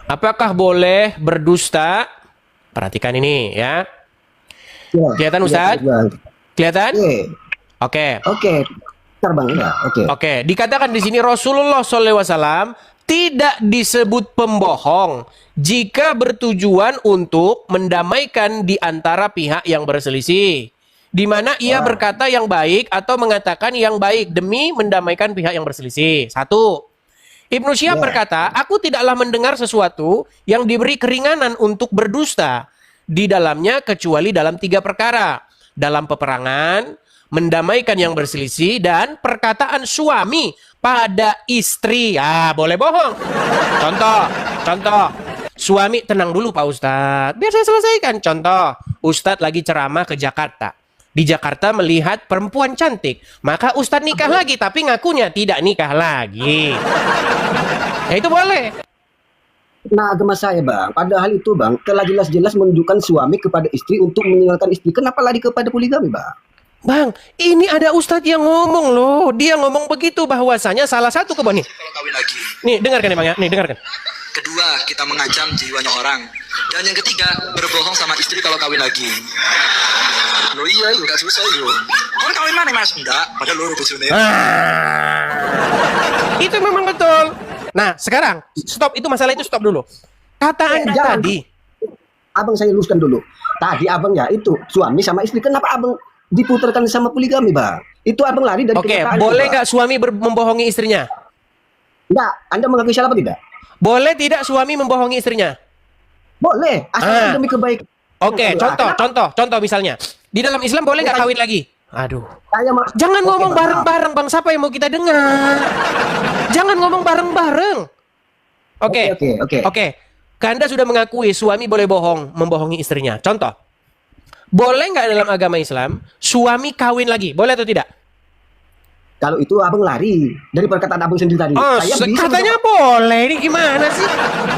Apakah boleh berdusta? Perhatikan ini ya. Kelihatan Ustaz? Kelihatan? Oke. Bang, ya. Oke, dikatakan di sini Rasulullah SAW tidak disebut pembohong jika bertujuan untuk mendamaikan di antara pihak yang berselisih. Di mana ia berkata yang baik atau mengatakan yang baik demi mendamaikan pihak yang berselisih. 1. Ibnu Syihab berkata, aku tidaklah mendengar sesuatu yang diberi keringanan untuk berdusta di dalamnya kecuali dalam 3 perkara. Dalam peperangan, mendamaikan yang berselisih, dan perkataan suami pada istri. Boleh bohong. Contoh. Suami, tenang dulu Pak Ustadz, biar saya selesaikan. Contoh, Ustadz lagi ceramah ke Jakarta. Di Jakarta melihat perempuan cantik, maka Ustadz nikah lagi, tapi ngakunya tidak nikah lagi. Ya itu boleh. Nah agama saya bang, padahal itu bang telah jelas-jelas menunjukkan suami kepada istri untuk meninggalkan istri. Kenapa lari kepada poligami bang? Bang, ini ada ustadz yang ngomong loh. Dia ngomong begitu bahwasanya salah satu nih. Kalau kawin lagi. Nih, dengarkan ya Bang ya. Nih, dengarkan. Kedua, kita mengancam jiwanya orang. Dan yang ketiga, berbohong sama istri kalau kawin lagi. Loh iya, itu gak susah itu. Orang kawin mana Mas? Enggak, padahal lu bojone. Itu memang betul. Nah, sekarang stop, itu masalah itu stop dulu. Kata Anda tadi. Abang saya luruskan dulu. Tadi abang ya itu suami sama istri. Kenapa abang diputarkan sama poligami bang? Itu abang lari dari kenyataan. Oke, boleh nggak suami membohongi istrinya? Enggak, Anda mengakui salah apa tidak? Boleh tidak suami membohongi istrinya? Boleh, asal demi kebaikan. Oke, contoh misalnya. Di dalam Islam boleh nggak kawin lagi? Aduh. Jangan ngomong bareng-bareng bang, siapa yang mau kita dengar? Jangan ngomong bareng-bareng. Oke. Anda sudah mengakui suami boleh membohongi istrinya. Contoh. Boleh nggak dalam agama Islam suami kawin lagi? Boleh atau tidak? Kalau itu abang lari dari perkataan abang sendiri tadi. Katanya boleh. Ini gimana sih?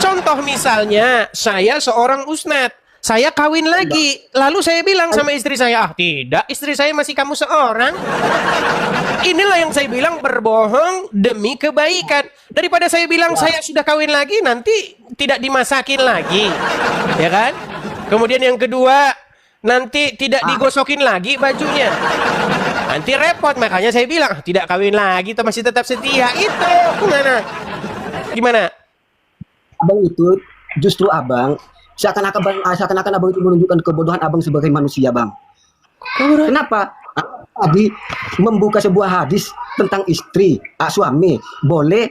Contoh misalnya, saya seorang ustadz. Saya kawin lagi. Lalu saya bilang sama istri saya, tidak, istri saya masih kamu seorang. Inilah yang saya bilang berbohong demi kebaikan. Daripada saya bilang saya sudah kawin lagi, nanti tidak dimasakin lagi. Ya kan? Kemudian yang kedua, nanti tidak digosokin lagi bajunya. Nanti repot, makanya saya bilang tidak kawin lagi, masih tetap setia. Itu gimana? Abang itu justru abang seakan-akan abang itu menunjukkan kebodohan abang sebagai manusia bang. Kenapa? Tadi membuka sebuah hadis tentang istri, suami boleh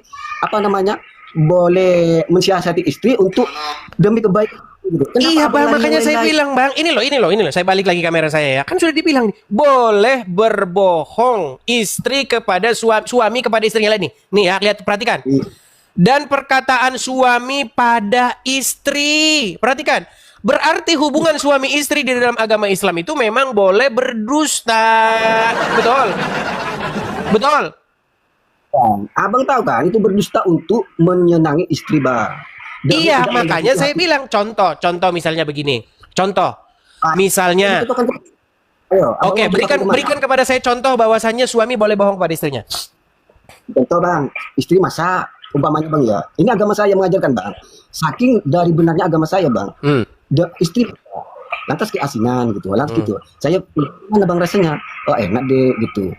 boleh mensiasati istri untuk demi kebaikan. Iya bang, makanya saya bilang bang, ini loh, saya balik lagi kamera saya ya, kan sudah dibilang nih, boleh berbohong istri kepada suami kepada istrinya lain nih ya, lihat, perhatikan. Dan perkataan suami pada istri, perhatikan, berarti hubungan suami istri di dalam agama Islam itu memang boleh berdusta, betul. Abang tahu kan itu berdusta untuk menyenangi istri bang. Iya, makanya saya bilang contoh misalnya begini. Misalnya oke, berikan kepada saya contoh bahwasannya suami boleh bohong pada istrinya. Contoh bang, istri masak umpamanya bang ya. Ini agama saya mengajarkan bang. Saking dari benarnya agama saya bang. Istri lantas keasinan gitu. Gitu. Saya mana bang rasanya? Oh enak deh gitu.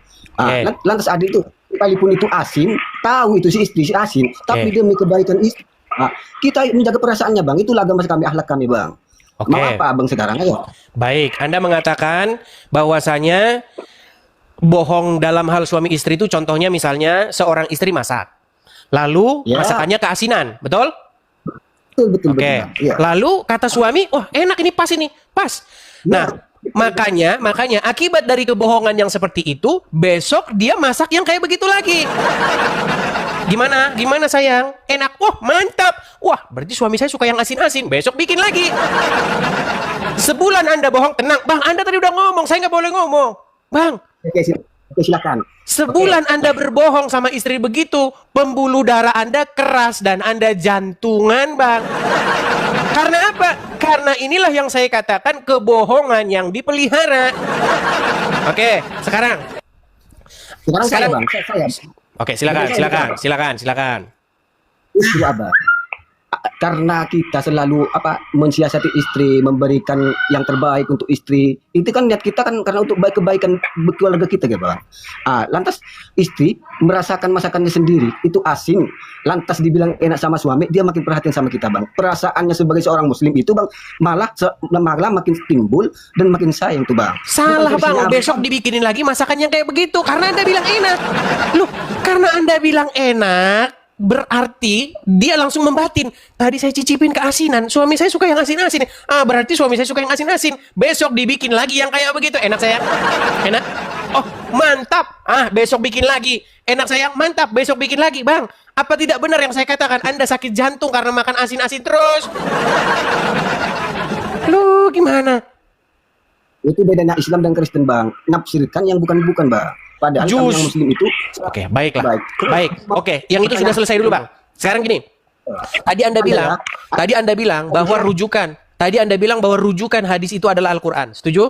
Lantas adik itu sekalipun itu asin, tahu itu si istri si asin, tapi demi kebaikan istri. Kita menjaga perasaannya bang, itulah agama kami, akhlak kami bang. Mau apa abang sekarang? Ayo. Baik, Anda mengatakan bahwasanya bohong dalam hal suami istri itu contohnya misalnya seorang istri masak, lalu masakannya keasinan, betul? Betul. Lalu kata suami, wah enak ini, pas. Nah, Makanya akibat dari kebohongan yang seperti itu, besok dia masak yang kayak begitu lagi. Gimana sayang? Enak? Wah, mantap. Wah, berarti suami saya suka yang asin-asin. Besok bikin lagi. Sebulan Anda bohong, tenang. Bang, Anda tadi udah ngomong, saya nggak boleh ngomong. Bang. Oke, silakan. Sebulan Anda berbohong sama istri begitu, pembuluh darah Anda keras dan Anda jantungan, Bang. Karena apa? Karena inilah yang saya katakan kebohongan yang dipelihara. Oke, sekarang Saya, Bang. Saya. Oke, silakan. Istri Abang. Karena kita selalu mensiasati istri, memberikan yang terbaik untuk istri. Itu kan niat kita kan karena untuk kebaikan keluarga kita, ya Bang. Lantas istri merasakan masakannya sendiri, itu asin. Lantas dibilang enak sama suami, dia makin perhatian sama kita, Bang. Perasaannya sebagai seorang muslim itu, Bang, malah makin timbul dan makin sayang tuh, Bang. Salah, Bang. Besok dibikinin lagi masakan yang kayak begitu karena Anda bilang enak. Loh, karena Anda bilang enak, berarti dia langsung membatin. Tadi saya cicipin keasinan, suami saya suka yang asin-asin. Berarti suami saya suka yang asin-asin. Besok dibikin lagi yang kayak begitu. Enak sayang? Enak? Oh, mantap. Besok bikin lagi. Enak sayang? Mantap. Besok bikin lagi. Bang, apa tidak benar yang saya katakan? Anda sakit jantung karena makan asin-asin terus. Lu gimana? Itu bedanya Islam dan Kristen, Bang. Nafsirkan yang bukan-bukan, Bang. Padahal yang muslim itu. Oke, baiklah. Baik. Oke, yang itu sudah selesai dulu, Bang. Sekarang gini. Tadi Anda bilang bahwa rujukan hadis itu adalah Al-Qur'an. Setuju?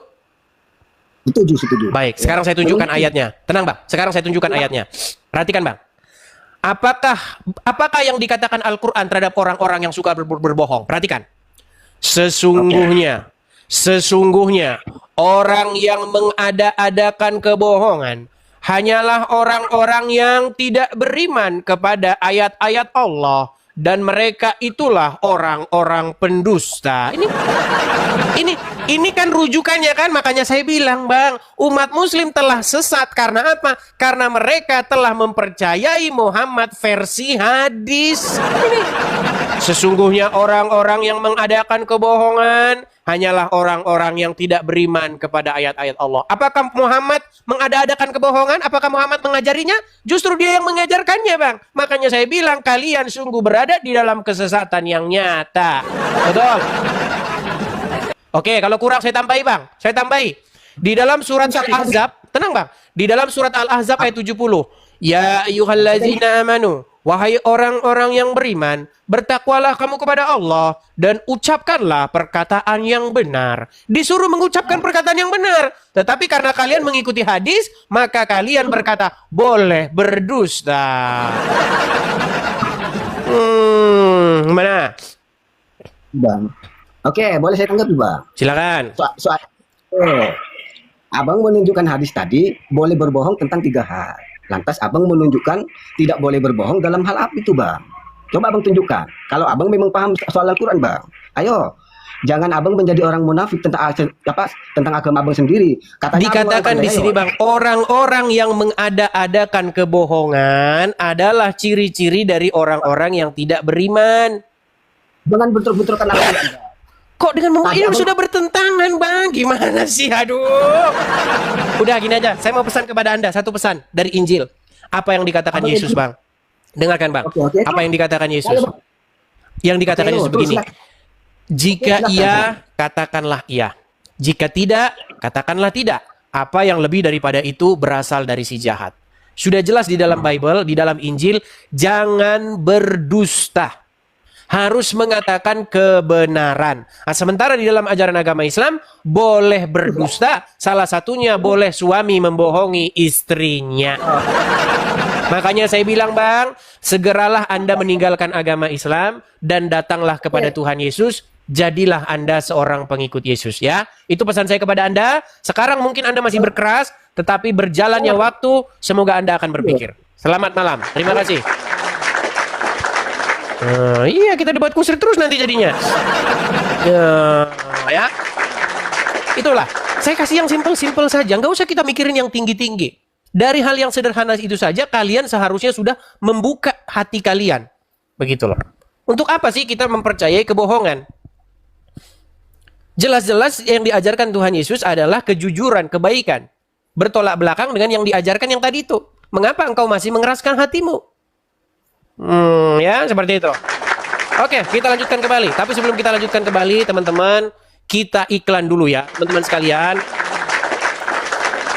Setuju. Baik, sekarang saya tunjukkan ayatnya. Tenang, Bang. Sekarang saya tunjukkan ayatnya. Perhatikan, Bang. Apakah yang dikatakan Al-Qur'an terhadap orang-orang yang suka berbohong? Perhatikan. Sesungguhnya orang yang mengada-adakan kebohongan hanyalah orang-orang yang tidak beriman kepada ayat-ayat Allah, dan mereka itulah orang-orang pendusta. Ini kan rujukannya kan, makanya saya bilang, Bang, umat muslim telah sesat karena apa? Karena mereka telah mempercayai Muhammad versi hadis. Sesungguhnya orang-orang yang mengadakan kebohongan hanyalah orang-orang yang tidak beriman kepada ayat-ayat Allah. Apakah Muhammad mengada-adakan kebohongan? Apakah Muhammad mengajarinya? Justru dia yang mengajarkannya, Bang. Makanya saya bilang kalian sungguh berada di dalam kesesatan yang nyata. Betul? Oke, kalau kurang saya tambahi, Bang. Saya tambahi. Di dalam surat Al-Ahzab, tenang, Bang. Di dalam surat Al-Ahzab ayat 70. Ya ayyuhallazina amanu, wahai orang-orang yang beriman, bertakwalah kamu kepada Allah dan ucapkanlah perkataan yang benar. Disuruh mengucapkan perkataan yang benar. Tetapi karena kalian mengikuti hadis, maka kalian berkata, boleh berdusta. Mana? Bang. Oke, boleh saya tanggapi, Bang? Silakan. Abang menunjukkan hadis tadi, boleh berbohong tentang 3 hal. Lantas abang menunjukkan tidak boleh berbohong dalam hal apa itu, Bang? Coba abang tunjukkan. Kalau abang memang paham soal Al-Quran, Bang. Ayo, jangan abang menjadi orang munafik tentang agama abang sendiri. Dikatakan di sini, Bang, orang-orang yang mengada-adakan kebohongan adalah ciri-ciri dari orang-orang yang tidak beriman. Jangan bentur-benturkan Al-Quran. Kok dengan ini sudah bertentangan, Bang? Gimana sih? Aduh. Udah gini aja, saya mau pesan kepada Anda satu pesan dari Injil. Apa yang dikatakan Yesus, Bang? Dengarkan, Bang. Apa yang dikatakan Yesus? Yang dikatakan Yesus begini. Jika iya, katakanlah iya. Jika tidak, katakanlah tidak. Apa yang lebih daripada itu berasal dari si jahat. Sudah jelas di dalam Bible, di dalam Injil, jangan berdusta. Harus mengatakan kebenaran. Sementara di dalam ajaran agama Islam boleh berdusta, salah satunya boleh suami membohongi istrinya. Makanya saya bilang, Bang, segeralah Anda meninggalkan agama Islam dan datanglah kepada Tuhan Yesus. Jadilah Anda seorang pengikut Yesus, ya. Itu pesan saya kepada Anda. Sekarang mungkin Anda masih berkeras, tetapi berjalannya waktu, semoga Anda akan berpikir. Selamat malam. Terima kasih. Iya, kita debat kusir terus nanti jadinya. Ya. Itulah. Saya kasih yang simpel-simpel saja. Nggak usah kita mikirin yang tinggi-tinggi. Dari hal yang sederhana itu saja, kalian seharusnya sudah membuka hati kalian. Begitu loh. Untuk apa sih kita mempercayai kebohongan? Jelas-jelas yang diajarkan Tuhan Yesus adalah kejujuran, kebaikan. Bertolak belakang dengan yang diajarkan yang tadi itu. Mengapa engkau masih mengeraskan hatimu? Ya, seperti itu. Oke, kita lanjutkan kembali. Tapi sebelum kita lanjutkan kembali, teman-teman, kita iklan dulu ya, teman-teman sekalian.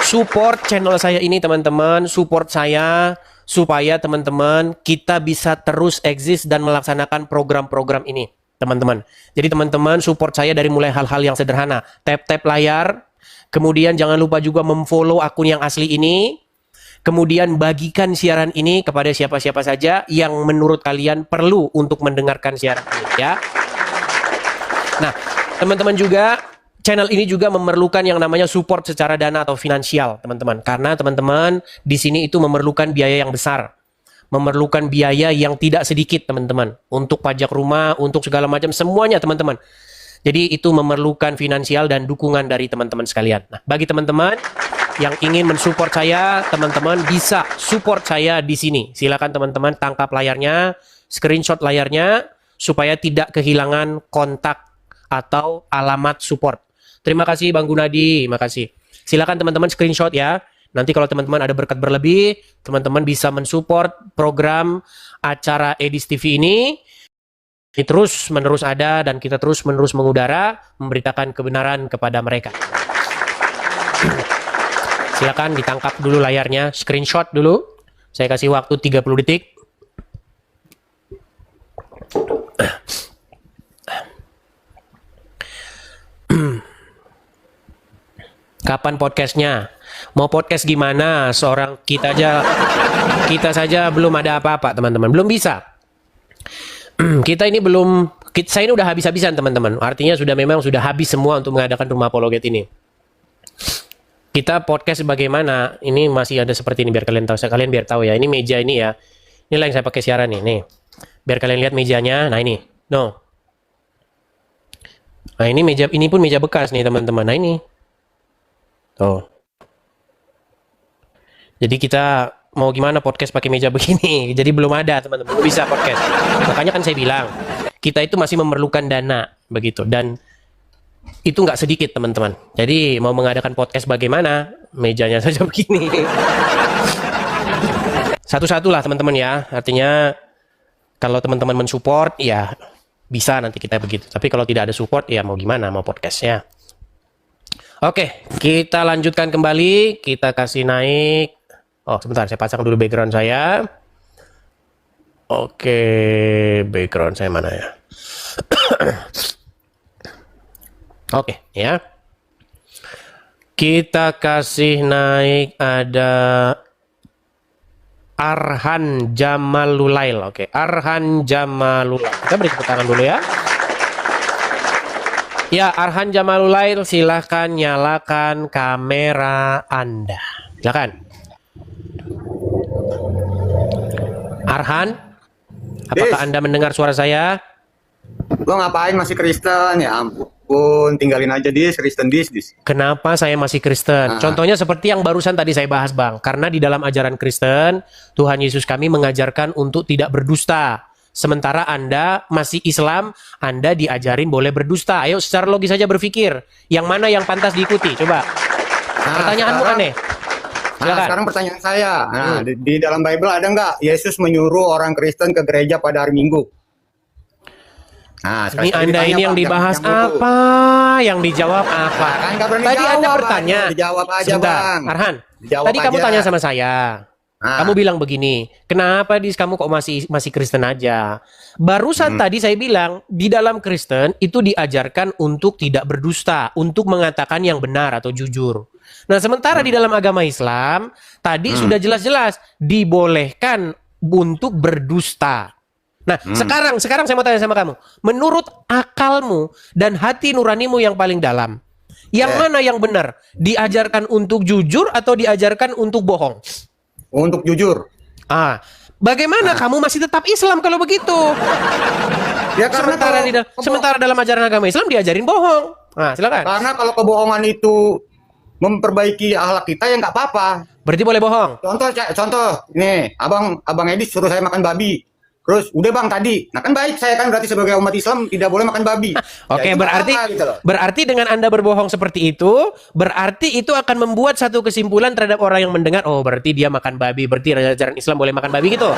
Support channel saya ini, teman-teman. Support saya supaya teman-teman kita bisa terus eksis dan melaksanakan program-program ini, teman-teman. Jadi teman-teman support saya dari mulai hal-hal yang sederhana. Tap-tap layar. Kemudian jangan lupa juga memfollow akun yang asli ini. Kemudian bagikan siaran ini kepada siapa-siapa saja yang menurut kalian perlu untuk mendengarkan siaran ini ya. Nah, teman-teman juga channel ini juga memerlukan yang namanya support secara dana atau finansial, teman-teman. Karena teman-teman di sini itu memerlukan biaya yang besar. Memerlukan biaya yang tidak sedikit, teman-teman. Untuk pajak rumah, untuk segala macam semuanya, teman-teman. Jadi itu memerlukan finansial dan dukungan dari teman-teman sekalian. Nah, bagi teman-teman yang ingin mensupport saya, teman-teman bisa support saya di sini. Silakan teman-teman tangkap layarnya, screenshot layarnya, supaya tidak kehilangan kontak atau alamat support. Terima kasih Bang Gunadi, makasih. Silakan teman-teman screenshot ya. Nanti kalau teman-teman ada berkat berlebih, teman-teman bisa mensupport program acara Edis TV ini. Terus menerus ada dan kita terus menerus mengudara, memberitakan kebenaran kepada mereka. Silakan ditangkap dulu layarnya, screenshot dulu. Saya kasih waktu 30 detik. Kapan podcastnya? Mau podcast gimana? Seorang kita saja belum ada apa-apa, teman-teman. Belum bisa. Kita ini belum, saya ini udah habis-habisan, teman-teman. Artinya memang sudah habis semua untuk mengadakan rumah apologet ini. Kita podcast bagaimana? Ini masih ada seperti ini biar kalian tahu. Kalian biar tahu ya. Ini meja ini ya. Inilah yang saya pakai siaran nih. Nih. Biar kalian lihat mejanya. Nah ini. No. Nah ini meja, ini pun meja bekas nih, teman-teman. Nah ini. Tuh. Jadi kita mau gimana podcast pakai meja begini? Jadi belum ada, teman-teman. Belum bisa podcast. Makanya kan saya bilang, kita itu masih memerlukan dana begitu, dan itu nggak sedikit, teman-teman. Jadi mau mengadakan podcast bagaimana? Mejanya saja begini. Satu-satu lah, teman-teman ya. Artinya kalau teman-teman mensupport, ya bisa nanti kita begitu. Tapi kalau tidak ada support, ya mau gimana? Mau podcastnya. Oke, kita lanjutkan kembali. Kita kasih naik. Oh, sebentar, saya pasang dulu background saya. Oke, background saya mana ya? Oke, ya. Kita kasih naik ada Arhan Jamalulail. Oke, Arhan Jamalulail. Kita beri tepuk tangan dulu ya. Ya, Arhan Jamalulail, silahkan nyalakan kamera Anda. Silakan. Arhan, apakah Anda mendengar suara saya? Lo ngapain masih Kristen? Ya ampun, tinggalin aja Kristen dis. Kenapa saya masih Kristen? Contohnya seperti yang barusan tadi saya bahas, Bang. Karena di dalam ajaran Kristen, Tuhan Yesus kami mengajarkan untuk tidak berdusta. Sementara Anda masih Islam, Anda diajarin boleh berdusta. Ayo secara logis saja berpikir, yang mana yang pantas diikuti? Coba. Pertanyaanmu aneh. Sekarang pertanyaan saya, di dalam Bible ada nggak Yesus menyuruh orang Kristen ke gereja pada hari Minggu? Nah, ini Anda ini yang dibahas apa? Yang dijawab apa? Kan nggak berani tadi jawab, Anda bertanya. Dijawab aja, sebentar, Bang. Arhan. Dijawab Tadi kamu aja. tanya sama saya. Kamu bilang begini, kenapa kamu kok masih Kristen aja? Barusan tadi saya bilang, di dalam Kristen itu diajarkan untuk tidak berdusta, untuk mengatakan yang benar atau jujur. Nah, sementara di dalam agama Islam, tadi sudah jelas-jelas dibolehkan untuk berdusta. Nah, sekarang saya mau tanya sama kamu. Menurut akalmu dan hati nuranimu yang paling dalam, yang mana yang benar? Diajarkan untuk jujur atau diajarkan untuk bohong? Untuk jujur. Bagaimana kamu masih tetap Islam kalau begitu? Ya karena sementara dalam ajaran agama Islam diajarin bohong. Nah, silakan. Karena kalau kebohongan itu memperbaiki akhlak kita, ya nggak apa-apa. Berarti boleh bohong. Contoh, nih, abang Edi suruh saya makan babi. Terus udah bang tadi, nah kan baik saya kan berarti sebagai umat Islam tidak boleh makan babi. Oke, Ya, itu berarti apa gitu loh. berarti dengan Anda berbohong seperti itu, berarti itu akan membuat satu kesimpulan terhadap orang yang mendengar, oh berarti dia makan babi, berarti ajaran Islam boleh makan babi gitu.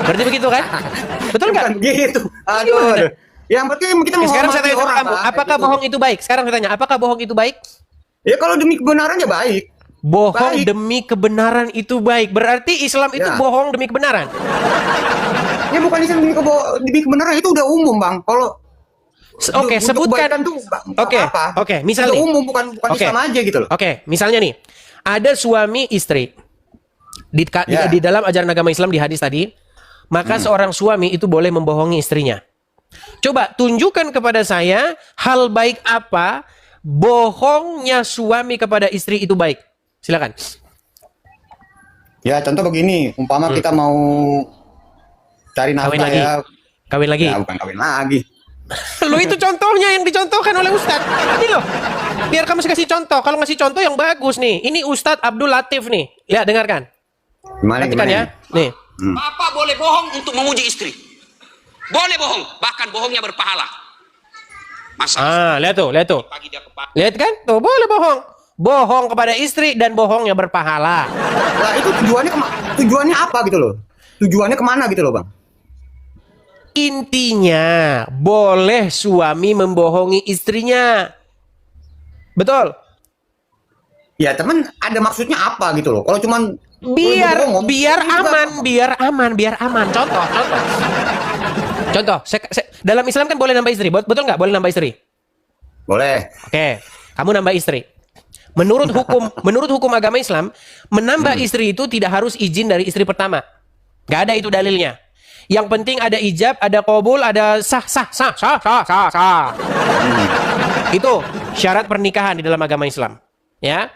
Berarti begitu kan? Betul nggak? Bukan gitu. Aduh. Yang penting kita Sekarang saya menghormati tanya sama orang. kamu, Pak. apakah Gitu. bohong itu baik? Sekarang saya tanya, apakah bohong itu baik? Ya kalau demi kebenaran ya baik. Bohong Baik. demi kebenaran itu baik. Berarti Islam itu Ya. bohong demi kebenaran. Ya bukan Islam demi kebenaran itu udah umum bang. Kalau Oke, untuk sebutkan. kebaikan tuh nggak Oke, apa-apa. oke, misal Udah nih. umum bukan Oke. Islam aja gitu loh. Oke, misalnya nih, ada suami istri Ya. di dalam ajaran agama Islam di hadis tadi, maka seorang suami itu boleh membohongi istrinya. Coba tunjukkan kepada saya hal baik apa bohongnya suami kepada istri itu baik. Silakan. Ya contoh begini, umpama kita mau cari Kawin nafkah lagi. ya. Kawin lagi. Ya bukan kawin lagi. Lo itu contohnya yang dicontohkan oleh Ustadz. Ini loh. Biar kamu kasih contoh. Kalau ngasih contoh yang bagus nih. Ini Ustadz Abdul Latif nih. Lihat, dengarkan. Gimana Perhatikan ya. Nih. Bapak boleh bohong untuk memuji istri. Boleh bohong, bahkan bohongnya berpahala. Masa Lihat tuh, lihat tuh. pagi dia ke pasar. Lihat kan? Tuh, boleh bohong. Bohong kepada istri dan bohongnya berpahala. Nah itu tujuannya apa gitu loh? Tujuannya kemana gitu loh bang? Intinya, boleh suami membohongi istrinya. Betul? Ya teman ada maksudnya apa gitu loh? Kalau cuman Biar bohong, biar ini juga aman, apa? biar aman. Contoh. Dalam Islam kan boleh nambah istri. Betul nggak? Boleh nambah istri. Boleh. Oke, kamu nambah istri. Menurut hukum agama Islam, menambah istri itu tidak harus izin dari istri pertama. Gak ada itu dalilnya. Yang penting ada ijab, ada qabul, ada sah. Itu syarat pernikahan di dalam agama Islam. Ya.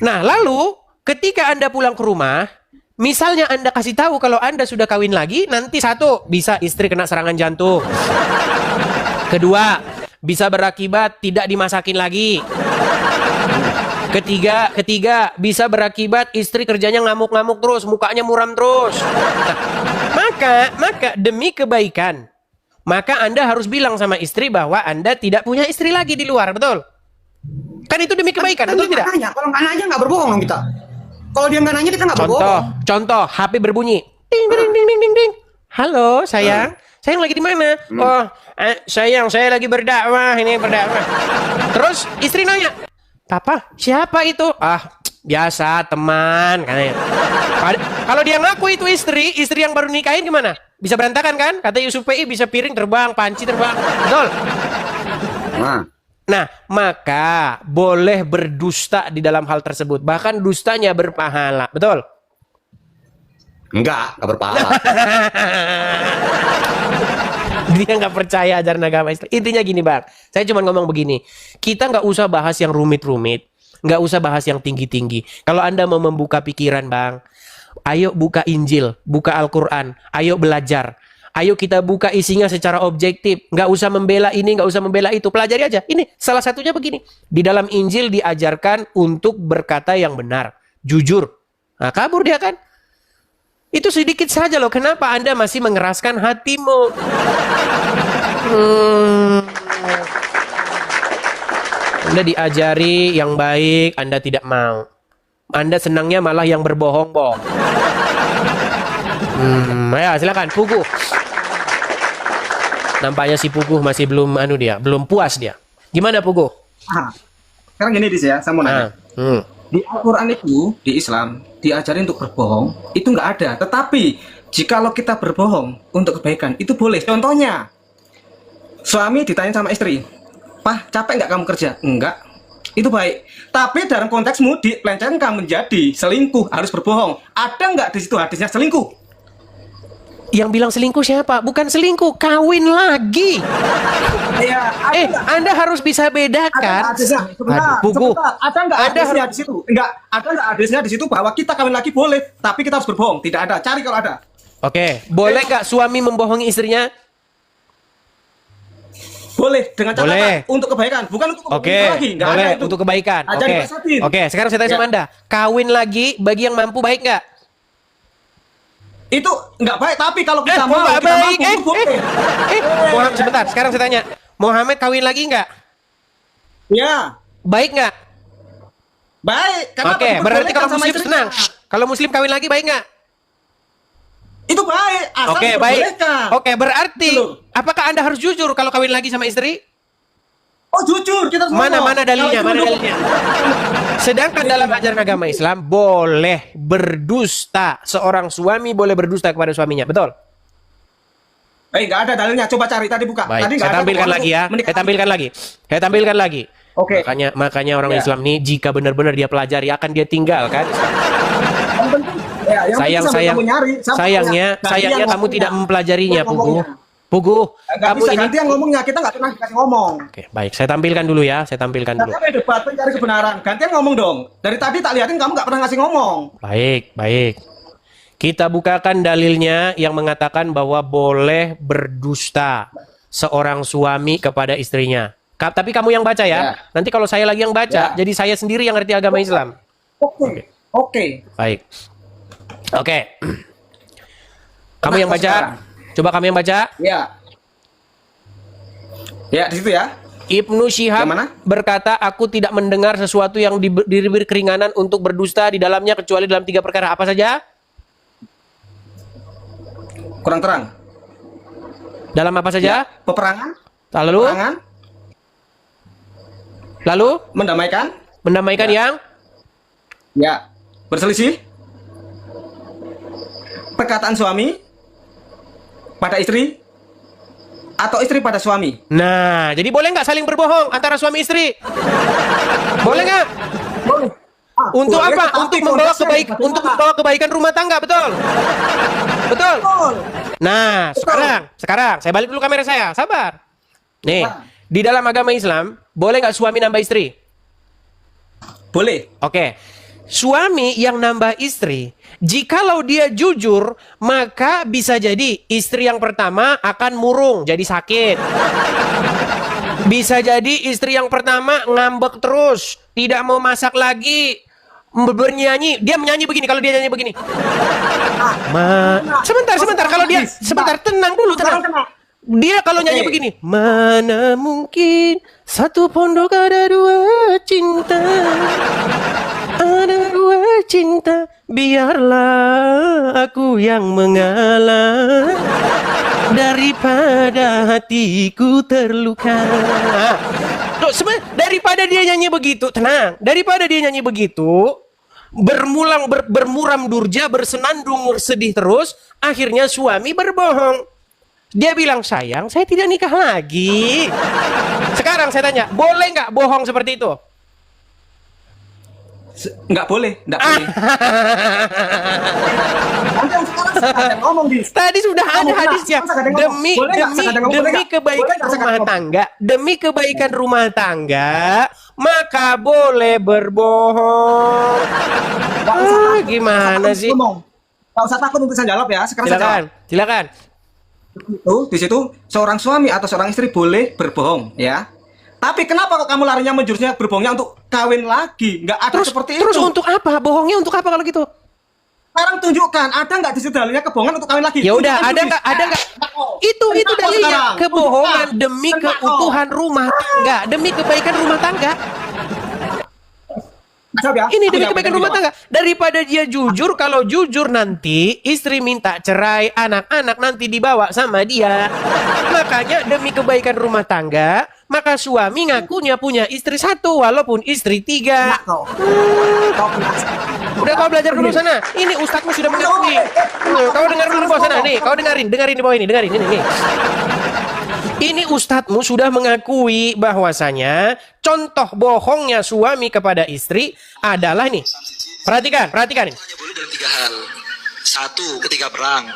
Nah, lalu ketika Anda pulang ke rumah, misalnya Anda kasih tahu kalau Anda sudah kawin lagi, nanti satu, bisa istri kena serangan jantung. Kedua, bisa berakibat tidak dimasakin lagi. Ketiga, bisa berakibat istri kerjanya ngamuk-ngamuk terus, mukanya muram terus. Nah, maka demi kebaikan, maka Anda harus bilang sama istri bahwa Anda tidak punya istri lagi di luar, betul? Kan itu demi kebaikan, betul tidak? Nanya. Kalau nggak nanya nggak berbohong dong kita. Kalau dia nggak nanya kita nggak berbohong. Contoh, HP berbunyi. Ding, ding, ding, ding, ding, ding. Halo, sayang. Sayang lagi di mana? Oh, sayang, saya lagi berdakwah. Terus istri nanya, Papa, siapa itu? Biasa, teman. Katanya. Kalau dia ngaku itu istri yang baru nikahin gimana? Bisa berantakan kan? Kata Yusuf PI bisa piring terbang, panci terbang. Betul? Nah, maka boleh berdusta di dalam hal tersebut. Bahkan dustanya berpahala. Betul? Nggak berpahala. Dia nggak percaya ajaran agama Islam. Intinya gini bang, saya cuma ngomong begini. Kita nggak usah bahas yang rumit-rumit. Nggak usah bahas yang tinggi-tinggi. Kalau Anda mau membuka pikiran bang, ayo buka Injil, buka Al-Quran. Ayo belajar. Ayo kita buka isinya secara objektif. Nggak usah membela ini, nggak usah membela itu. Pelajari aja. Ini salah satunya begini. Di dalam Injil diajarkan untuk berkata yang benar. Jujur. Nah, kabur dia kan. Itu sedikit saja loh. Kenapa Anda masih mengeraskan hatimu? Anda diajari yang baik, Anda tidak mau. Anda senangnya malah yang berbohong-bohong. Ya, silakan Puguh. Nampaknya si Puguh masih belum belum puas dia. Gimana Puguh? Sekarang gini Dis ya, saya mau nanya. Di Al-Quran itu, di Islam, diajarin untuk berbohong, itu nggak ada. Tetapi, jikalau kita berbohong untuk kebaikan, itu boleh. Contohnya, suami ditanya sama istri, Pah, capek nggak kamu kerja? Enggak. Itu baik. Tapi dalam konteksmu, dipelencengkan menjadi selingkuh, harus berbohong. Ada nggak di situ hadisnya selingkuh? Yang bilang selingkuh siapa? Bukan selingkuh, kawin lagi. Ya, Anda harus bisa bedakan. Puguh. Ada nggak hadisnya di situ? Enggak, ada nggak hadisnya di situ bahwa kita kawin lagi boleh, tapi kita harus berbohong. Tidak ada. Cari kalau ada. Oke, boleh nggak suami membohongi istrinya? Boleh, dengan catatan untuk kebaikan, bukan untuk lagi. Nggak boleh ada itu. untuk kebaikan. Oke, sekarang saya tanya sama Anda, kawin lagi bagi yang mampu baik nggak? Itu nggak baik, tapi kalau kita kok mau, nggak kita baik? mampu, itu boleh. Muhammad, sebentar, sekarang saya tanya, Muhammad kawin lagi nggak? Ya, Baik nggak? baik. Karena Oke, berarti kalau sama muslim istrinya. senang. Kalau muslim kawin lagi baik nggak? Itu baik, asal Oke, baik. diperbolehkan. Oke, berarti Betul. apakah Anda harus jujur kalau kawin lagi sama istri? Oh jujur, kita harus Mana ngomong. dalilnya? Kalau Mana itu dalilnya? Sedangkan dalam ajaran agama Islam boleh berdusta. Seorang suami boleh berdusta kepada suaminya, betul? nggak ada dalilnya. Coba cari tadi buka. Baik, Tadi nggak saya ada tampilkan kok. lagi ya. Menikah. Saya tampilkan lagi. Oke. Makanya orang Ya. Islam nih jika benar-benar dia pelajari akan dia tinggalkan. Yang penting, ya, yang penting sampai kamu nyari. Sampai sayangnya yang kamu tidak mempelajarinya, Yang Pugu. ngomongnya. Pugu, Nggak kamu bisa ini. ganti yang ngomongnya. Kita nggak pernah dikasih ngomong. Oke, baik. Saya tampilkan dulu ya. Saya tampilkan dulu. Tapi debat mencari kebenaran. Gantian ngomong dong. Dari tadi tak liatin kamu nggak pernah ngasih ngomong. Baik, baik. Kita bukakan dalilnya yang mengatakan bahwa boleh berdusta seorang suami kepada istrinya. Tapi kamu yang baca ya. Nanti kalau saya lagi yang baca, jadi saya sendiri yang ngerti agama Islam. Oke. Baik. Oke. Kamu yang baca. Coba kamu yang baca. Ya. Ya, di situ ya. Ibnu Syihab Yang mana? berkata, aku tidak mendengar sesuatu yang diberi keringanan untuk berdusta di dalamnya kecuali dalam 3 perkara. Apa saja? Kurang terang. Dalam apa saja? Peperangan. Lalu? Peperangan. Lalu? Mendamaikan. Mendamaikan yang? Ya. Berselisih. Perkataan suami pada istri atau istri pada suami. Nah, jadi boleh nggak saling berbohong antara suami istri? Boleh nggak? Boleh. Untuk Boleh, apa? tetapi Untuk membawa kebaikan rumah tangga, betul? Betul? Nah, sekarang saya balik dulu kamera saya, sabar. Nih, di dalam agama Islam, boleh nggak suami nambah istri? Boleh. Oke. Suami yang nambah istri, jikalau dia jujur, maka bisa jadi istri yang pertama akan murung, jadi sakit. Bisa jadi istri yang pertama ngambek terus, tidak mau masak lagi, bernyanyi. Dia menyanyi begini, kalau dia nyanyi begini. Sebentar, kalau dia tenang dulu, tenang. Dia kalau nyanyi begini, mana mungkin satu pondok ada 2 cinta. Ada 2 cinta, biarlah aku yang mengalah daripada hatiku terluka. Loh, daripada dia nyanyi begitu, tenang. Daripada dia nyanyi begitu, bermuram durja, bersenandung sedih terus, akhirnya suami berbohong. Dia bilang, sayang, saya tidak nikah lagi. Sekarang saya tanya, boleh nggak bohong seperti itu? Nggak boleh. Tadi sudah ada hadisnya. Demi kebaikan rumah tangga, demi kebaikan rumah tangga, maka boleh berbohong. Gimana sih? Nggak usah takut untuk saya jawab ya. Sekarang silakan. Di situ seorang suami atau seorang istri boleh berbohong, ya. Tapi kenapa kok kamu larinya menjurusnya berbohongnya untuk kawin lagi? Nggak ada seperti itu. Terus untuk apa? Bohongnya untuk apa kalau gitu? Sekarang tunjukkan, ada nggak di situ dalilnya kebohongan untuk kawin lagi? Ya udah, ada nggak? Itu dalilnya, kebohongan demi keutuhan rumah tangga, demi kebaikan rumah tangga. Ini demi kebaikan rumah tangga. Daripada dia jujur, kalau jujur nanti istri minta cerai, anak-anak nanti dibawa sama dia. Makanya demi kebaikan rumah tangga, maka suami ngakunya punya istri 1 walaupun istri 3. Udah kau belajar dulu sana. Ini ustadzmu sudah mengakui. Kau dengar dulu bawah sana. Nih, kau dengerin di bawah ini. Dengerin ini. Ini ustadzmu sudah mengakui bahwasanya contoh bohongnya suami kepada istri adalah nih. Perhatikan ini. Hanya boleh dalam 3 hal. 1, ketika perang.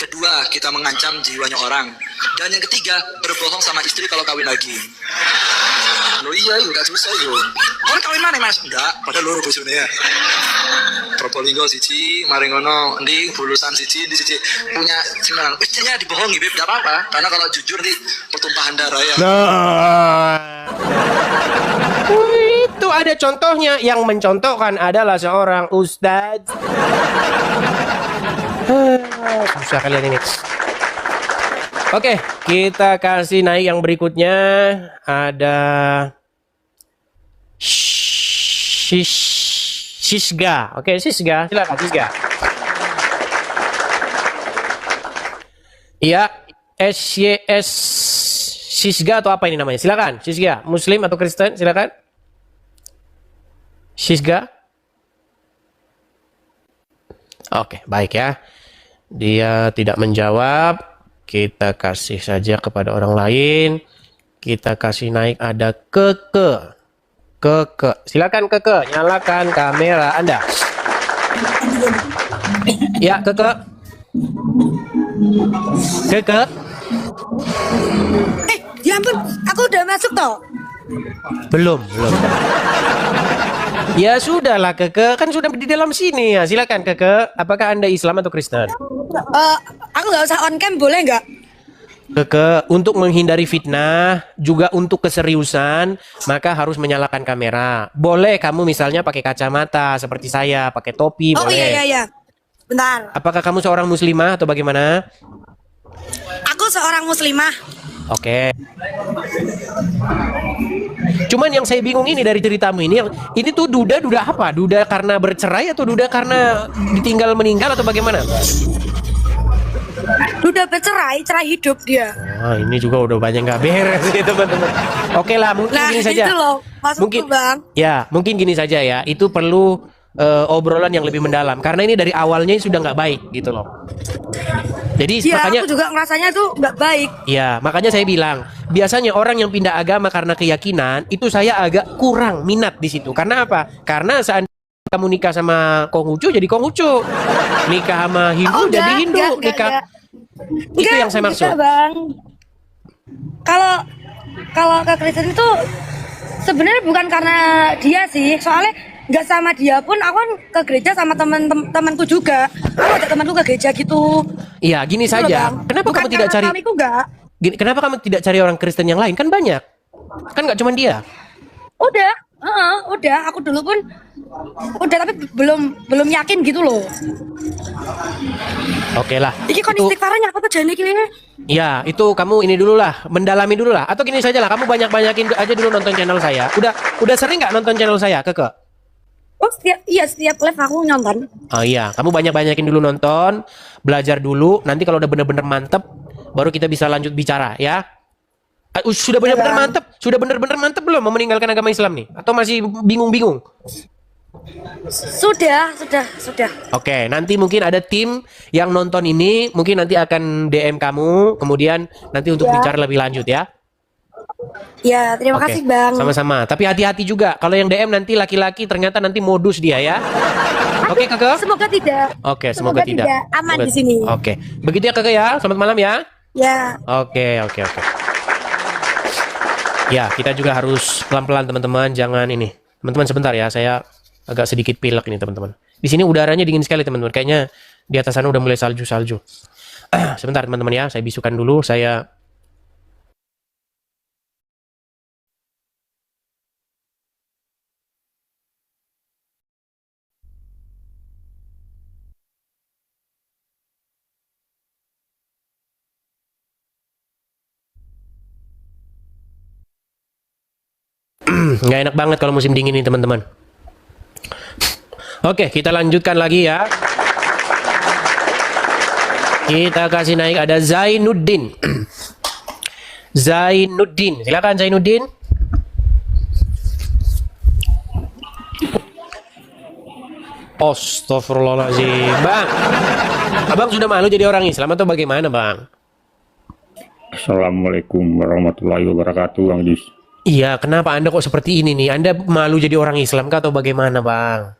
2, kita mengancam jiwanya orang. Dan yang ketiga, berbohong sama istri kalau kawin lagi. Loh iya, gak susah yo. Orang kawin mana mas? Enggak, pada loro bosone ya. Probolinggo siji, Maringono, endi Bulusan siji, di siji punya sembilan. Istrinya dibohongi, beb, gak apa-apa. Karena kalau jujur nih pertumpahan darah ya. Itu ada contohnya. Yang mencontohkan adalah seorang ustadz. susah kalian ini. Oke, kita kasih naik yang berikutnya. Ada Sisga. Oke, Sisga, silakan Sisga. Iya, SYS Sisga atau apa ini namanya? Silakan, Sisga. Muslim atau Kristen? Silakan. Sisga. Oke, baik ya. Dia tidak menjawab. Kita kasih saja kepada orang lain. Kita kasih naik ada Keke. Silakan Keke, nyalakan kamera Anda. Ya, Keke. Ya ampun, aku udah masuk toh. Belum. Ya sudahlah Keke, kan sudah di dalam sini ya. Silakan Keke, apakah Anda Islam atau Kristen? Aku nggak usah on cam boleh nggak? Keke, untuk menghindari fitnah, juga untuk keseriusan, maka harus menyalakan kamera. Boleh kamu misalnya pakai kacamata seperti saya, pakai topi, Oh boleh. iya. Bentar. Apakah kamu seorang muslimah atau bagaimana? Aku seorang muslimah. Oke. Cuman yang saya bingung ini dari ceritamu ini tuh duda apa? Duda karena bercerai atau duda karena ditinggal meninggal atau bagaimana? Udah bercerai, cerai hidup dia. Wah, ini juga udah banyak nggak beres ya teman-teman. Oke lah, mungkin gini saja. Itu loh, maksudku, Bang. Ya, mungkin gini saja ya. Itu perlu obrolan yang lebih mendalam karena ini dari awalnya sudah nggak baik gitu loh. Jadi Ya, makanya aku juga ngerasanya tuh nggak baik. ya, makanya saya bilang, biasanya orang yang pindah agama karena keyakinan, itu saya agak kurang minat di situ. Karena apa? Karena saat kamu nikah sama Konghucu jadi Konghucu. Nikah sama Hindu jadi Hindu. Nikah. Itu yang saya maksud. Enggak, Bang. Kalau ke Kristen itu sebenarnya bukan karena dia sih. Soalnya nggak sama dia pun aku kan ke gereja sama teman-temanku juga. Aku ajak temanku ke gereja gitu. Iya, gini Gitu loh, saja. Bang. Kenapa Bukan kamu tidak karena cari? suamiku enggak. Kenapa kamu tidak cari orang Kristen yang lain? Kan banyak. Kan nggak cuma dia. Udah. Aku dulu pun udah tapi belum yakin gitu loh. Oke lah. Iki kon istighfarannya apa tuh jane iki? Ya, itu kamu ini dulu lah, mendalami dulu lah. Atau gini saja lah, kamu banyakin aja dulu nonton channel saya. Udah sering nggak nonton channel saya, Keke? Oh, setiap live aku nonton. Oh iya, kamu banyakin dulu nonton, belajar dulu. Nanti kalau udah bener-bener mantep, baru kita bisa lanjut bicara ya. Sudah bener-bener mantep? Sudah bener-bener mantep belum mau meninggalkan agama Islam nih? Atau masih bingung-bingung? Sudah. Oke, nanti mungkin ada tim yang nonton ini, mungkin nanti akan DM kamu, kemudian nanti untuk bicara lebih lanjut ya. Ya, terima Oke, kasih Bang. sama-sama. Tapi hati-hati juga, kalau yang DM nanti laki-laki ternyata nanti modus dia ya. Oke, Kakak? Semoga tidak. Oke, semoga tidak. Aman Semoga- di sini. Oke, begitu ya Kakak ya. Selamat malam ya. Ya. Oke. Ya, kita juga harus pelan-pelan teman-teman, jangan ini. Teman-teman sebentar ya, saya agak sedikit pilek ini teman-teman. Di sini udaranya dingin sekali teman-teman. Kayaknya di atas sana udah mulai salju-salju. Sebentar teman-teman ya, saya bisukan dulu. Saya nggak enak banget kalau musim dingin ini teman-teman. Oke, kita lanjutkan lagi ya. Kita kasih naik ada Zainuddin. Zainuddin, silakan Zainuddin. Astagfirullahaladzim. Bang, abang sudah malu jadi orang Islam atau bagaimana bang? Assalamualaikum warahmatullahi wabarakatuh, Bang Jus. Iya, kenapa Anda kok seperti ini nih? Anda malu jadi orang Islam kah atau bagaimana, Bang?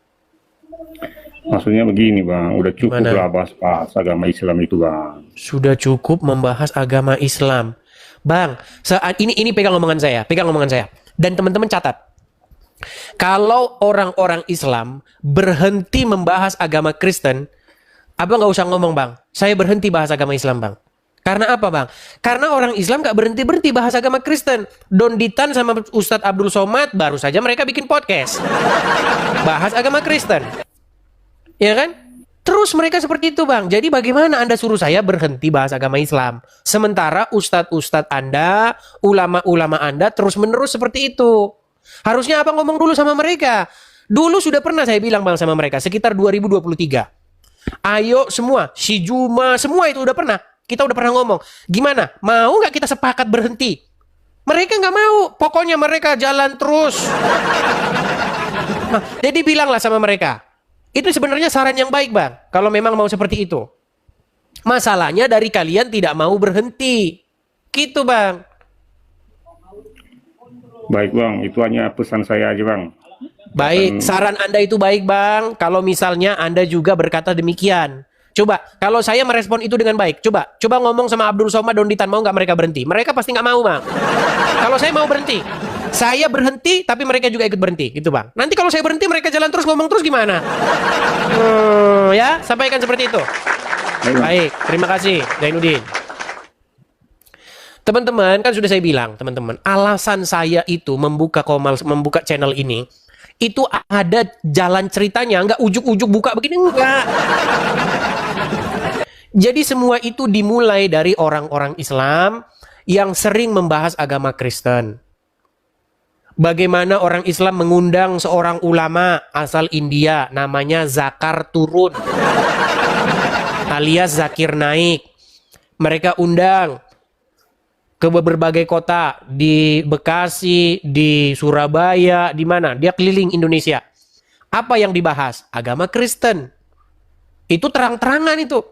Maksudnya begini, Bang. Udah cukup Gimana? lah bahas agama Islam itu, Bang. Sudah cukup membahas agama Islam. Bang, saat ini pegang omongan saya. Dan teman-teman catat. Kalau orang-orang Islam berhenti membahas agama Kristen, Abang nggak usah ngomong, Bang. Saya berhenti bahas agama Islam, Bang. Karena apa bang? Karena orang Islam gak berhenti-berhenti bahas agama Kristen. Don Ditan sama Ustadz Abdul Somad baru saja mereka bikin podcast bahas agama Kristen. Ya kan? Terus mereka seperti itu, Bang. Jadi bagaimana Anda suruh saya berhenti bahas agama Islam? Sementara ustadz-ustadz Anda, ulama-ulama Anda terus-menerus seperti itu. Harusnya Abang ngomong dulu sama mereka. Dulu sudah pernah saya bilang, Bang, sama mereka. Sekitar 2023. Ayo semua, si Juma, semua itu udah pernah. Kita udah pernah ngomong. Gimana? Mau nggak kita sepakat berhenti? Mereka nggak mau. Pokoknya mereka jalan terus. Nah, jadi bilanglah sama mereka. Itu sebenarnya saran yang baik, Bang. Kalau memang mau seperti itu. Masalahnya dari kalian tidak mau berhenti. Gitu, Bang. Baik, Bang. Itu hanya pesan saya aja, Bang. Baik, saran Anda itu baik, Bang. Kalau misalnya Anda juga berkata demikian. Coba, kalau saya merespon itu dengan baik. Coba ngomong sama Abdul Somad, Donditan, mau nggak mereka berhenti? Mereka pasti nggak mau, Bang. Kalau saya mau berhenti. Saya berhenti, tapi mereka juga ikut berhenti, gitu, Bang. Nanti kalau saya berhenti, mereka jalan terus, ngomong terus gimana? Ya, sampaikan seperti itu. Baik, terima kasih, Zainuddin. Teman-teman, kan sudah saya bilang, teman-teman, alasan saya itu membuka channel ini, itu ada jalan ceritanya, nggak ujuk-ujuk buka begini, enggak. Jadi semua itu dimulai dari orang-orang Islam yang sering membahas agama Kristen. Bagaimana orang Islam mengundang seorang ulama asal India, namanya Zakar Turun, alias Zakir Naik. Mereka undang ke berbagai kota, di Bekasi, di Surabaya, di mana? Dia keliling Indonesia. Apa yang dibahas? Agama Kristen. Itu terang-terangan itu.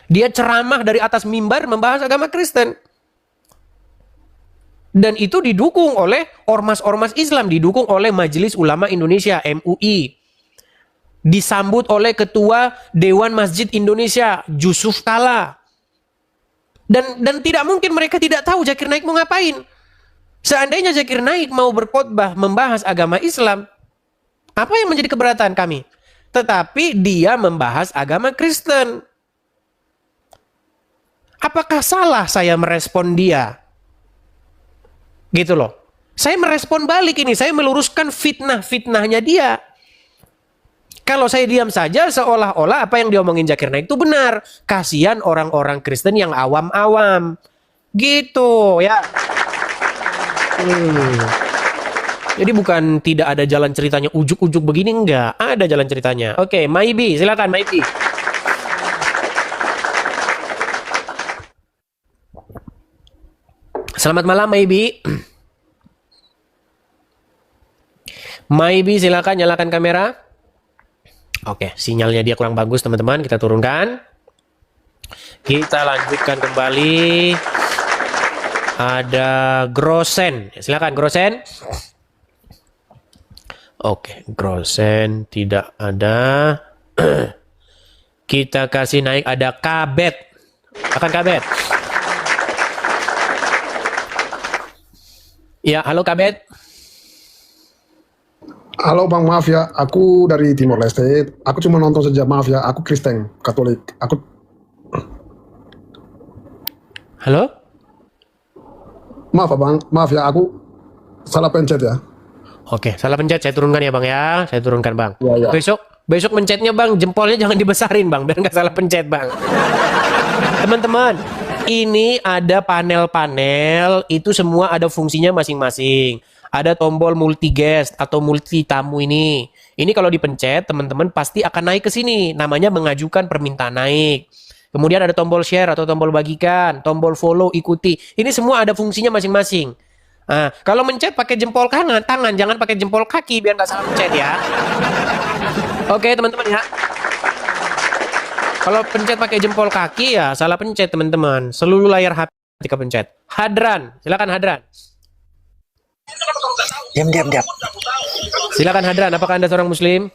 Dia ceramah dari atas mimbar membahas agama Kristen. Dan itu didukung oleh ormas-ormas Islam, didukung oleh Majelis Ulama Indonesia, MUI. Disambut oleh Ketua Dewan Masjid Indonesia, Yusuf Kala. Dan tidak mungkin mereka tidak tahu Zakir Naik mau ngapain. Seandainya Zakir Naik mau berkhotbah membahas agama Islam, apa yang menjadi keberatan kami? Tetapi dia membahas agama Kristen. Apakah salah saya merespon dia? Gitu loh. Saya merespon balik ini, saya meluruskan fitnah-fitnahnya dia. Kalau saya diam saja seolah-olah apa yang diomongin Zakir Naik itu benar. Kasihan orang-orang Kristen yang awam-awam. Gitu ya. Jadi bukan tidak ada jalan ceritanya ujuk-ujuk begini, enggak. Ada jalan ceritanya. Oke, Maibi, silakan Maibi. Selamat malam Maibi. Maibi silakan nyalakan kamera. Oke, sinyalnya dia kurang bagus teman-teman, kita turunkan. Kita lanjutkan kembali. Ada Grosen, silakan Grosen. Oke, Grosen tidak ada. Kita kasih naik, ada Kabet. Akan Kabet. Ya, halo Kabet. Halo Bang, maaf ya, aku dari Timor Leste. Aku cuma nonton saja, maaf ya, aku Kristen, Katolik. Halo? Maaf Bang, maaf ya, aku salah pencet ya. Oke, salah pencet, saya turunkan ya Bang ya. Saya turunkan Bang. Ya. Besok mencetnya Bang, jempolnya jangan dibesarin Bang, biar nggak salah pencet Bang. Teman-teman, ini ada panel-panel, itu semua ada fungsinya masing-masing. Ada tombol multi guest atau multi tamu ini. Ini kalau dipencet, teman-teman pasti akan naik ke sini. Namanya mengajukan permintaan naik. Kemudian ada tombol share atau tombol bagikan, tombol follow, ikuti. Ini semua ada fungsinya masing-masing. Nah, kalau mencet pakai jempol tangan, jangan pakai jempol kaki biar nggak salah mencet ya. Oke, teman-teman ya. Kalau pencet pakai jempol kaki ya salah pencet teman-teman. Seluruh layar HP ketika pencet. Hadran, silakan Hadran. Diam. Silakan Hadran, apakah Anda seorang muslim?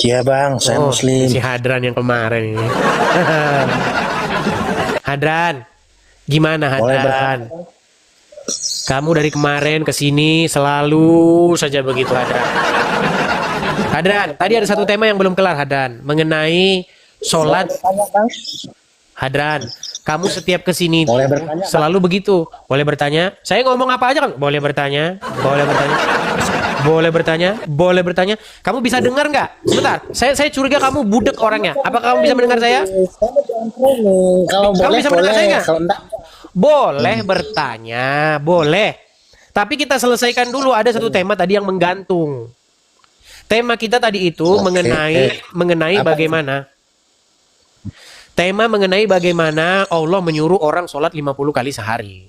Iya Bang, saya muslim. Si Hadran yang kemarin ini. Hadran, gimana Hadran? Kamu dari kemarin ke sini selalu saja begitu Hadran. Hadran, tadi ada satu tema yang belum kelar Hadran, mengenai sholat. Hadran, kamu setiap kesini selalu begitu. Boleh bertanya? Saya ngomong apa aja kan? Boleh bertanya. Boleh bertanya? Boleh bertanya? Kamu bisa dengar nggak? Sebentar, saya curiga kamu budek orangnya. Apakah kamu bisa mendengar saya? Kalau Kamu boleh, bisa mendengar saya boleh. nggak? Kalau enggak, Boleh bertanya, boleh. Tapi kita selesaikan dulu, ada satu tema tadi yang menggantung. Tema kita tadi itu mengenai bagaimana. Tema mengenai bagaimana Allah menyuruh orang sholat 50 kali sehari.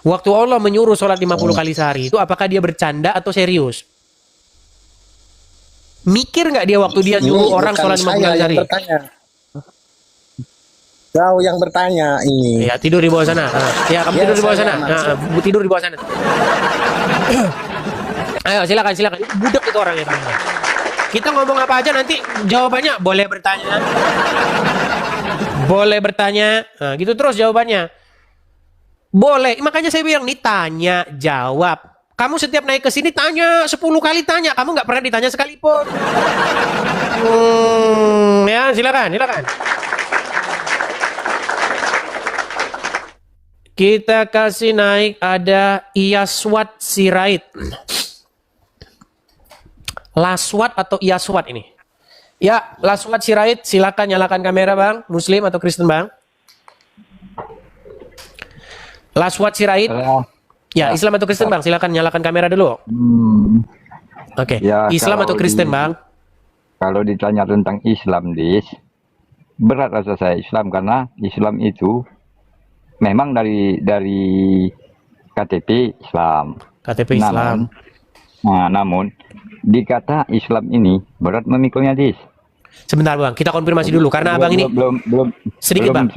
Waktu Allah menyuruh sholat 50 kali sehari itu apakah dia bercanda atau serius? Mikir nggak dia waktu dia nyuruh orang sholat 50 kali sehari? Kau yang bertanya ini. Ya, tidur di bawah sana. Ya, kamu tidur di bawah sana. Tidur di bawah sana. Ayo, silakan. Budak itu orangnya, teman-teman. Kita ngomong apa aja nanti jawabannya boleh bertanya. Boleh bertanya. Nah, gitu terus jawabannya. Boleh. Makanya saya bilang nih, tanya, jawab. Kamu setiap naik ke sini tanya 10 kali tanya. Kamu nggak pernah ditanya sekalipun. Ya, silakan. Kita kasih naik ada Iyaswat Sirait. Laswat atau Iyaswat ini? Ya, Laswat Sirait, silakan nyalakan kamera bang. Muslim atau Kristen bang? Laswat Sirait. Ya, Islam atau Kristen bang? Silakan nyalakan kamera dulu. Oke. Ya, Islam atau Kristen bang? Kalau ditanya tentang Islam, berat rasa saya Islam karena Islam itu memang dari KTP Islam. KTP Islam. Namun dikata Islam ini berat memikulnya, Sebentar bang, kita konfirmasi dulu karena abang ini belum sedikit bang.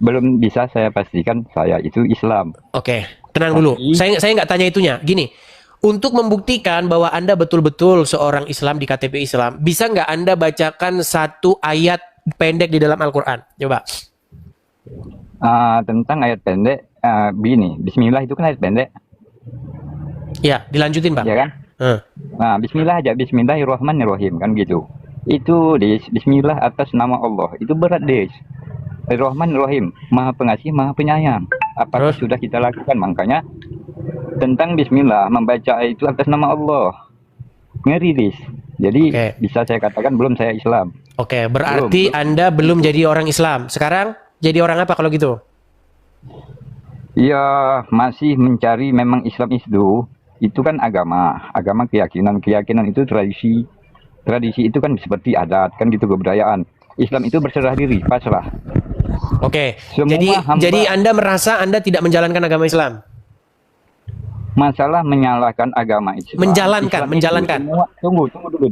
Belum bisa saya pastikan saya itu Islam. Oke, tenang dulu. Saya nggak tanya itunya. Gini, untuk membuktikan bahwa Anda betul-betul seorang Islam di KTP Islam, bisa nggak Anda bacakan satu ayat pendek di dalam Al-Quran? Coba. Tentang ayat pendek, begini, Bismillah itu kan ayat pendek. Ya, dilanjutin bang. Ya kan? Nah, Bismillah aja, Bismillahirrahmanirrahim kan gitu. Itu Bismillah atas nama Allah. Itu berat Rahmanirrahim, Maha Pengasih, Maha Penyayang. Apakah sudah kita lakukan? Makanya tentang Bismillah membaca itu atas nama Allah. Ngeri Jadi bisa saya katakan belum saya Islam. Oke, berarti belum. Anda belum jadi orang Islam. Sekarang jadi orang apa kalau gitu? Ya, masih mencari. Memang Islam itu kan agama keyakinan itu tradisi itu kan seperti adat kan gitu, kebudayaan. Islam itu berserah diri, pasrah. Oke. Jadi Anda merasa Anda tidak menjalankan agama Islam? Masalah menyalahkan agama Islam. Menjalankan. Tunggu dulu,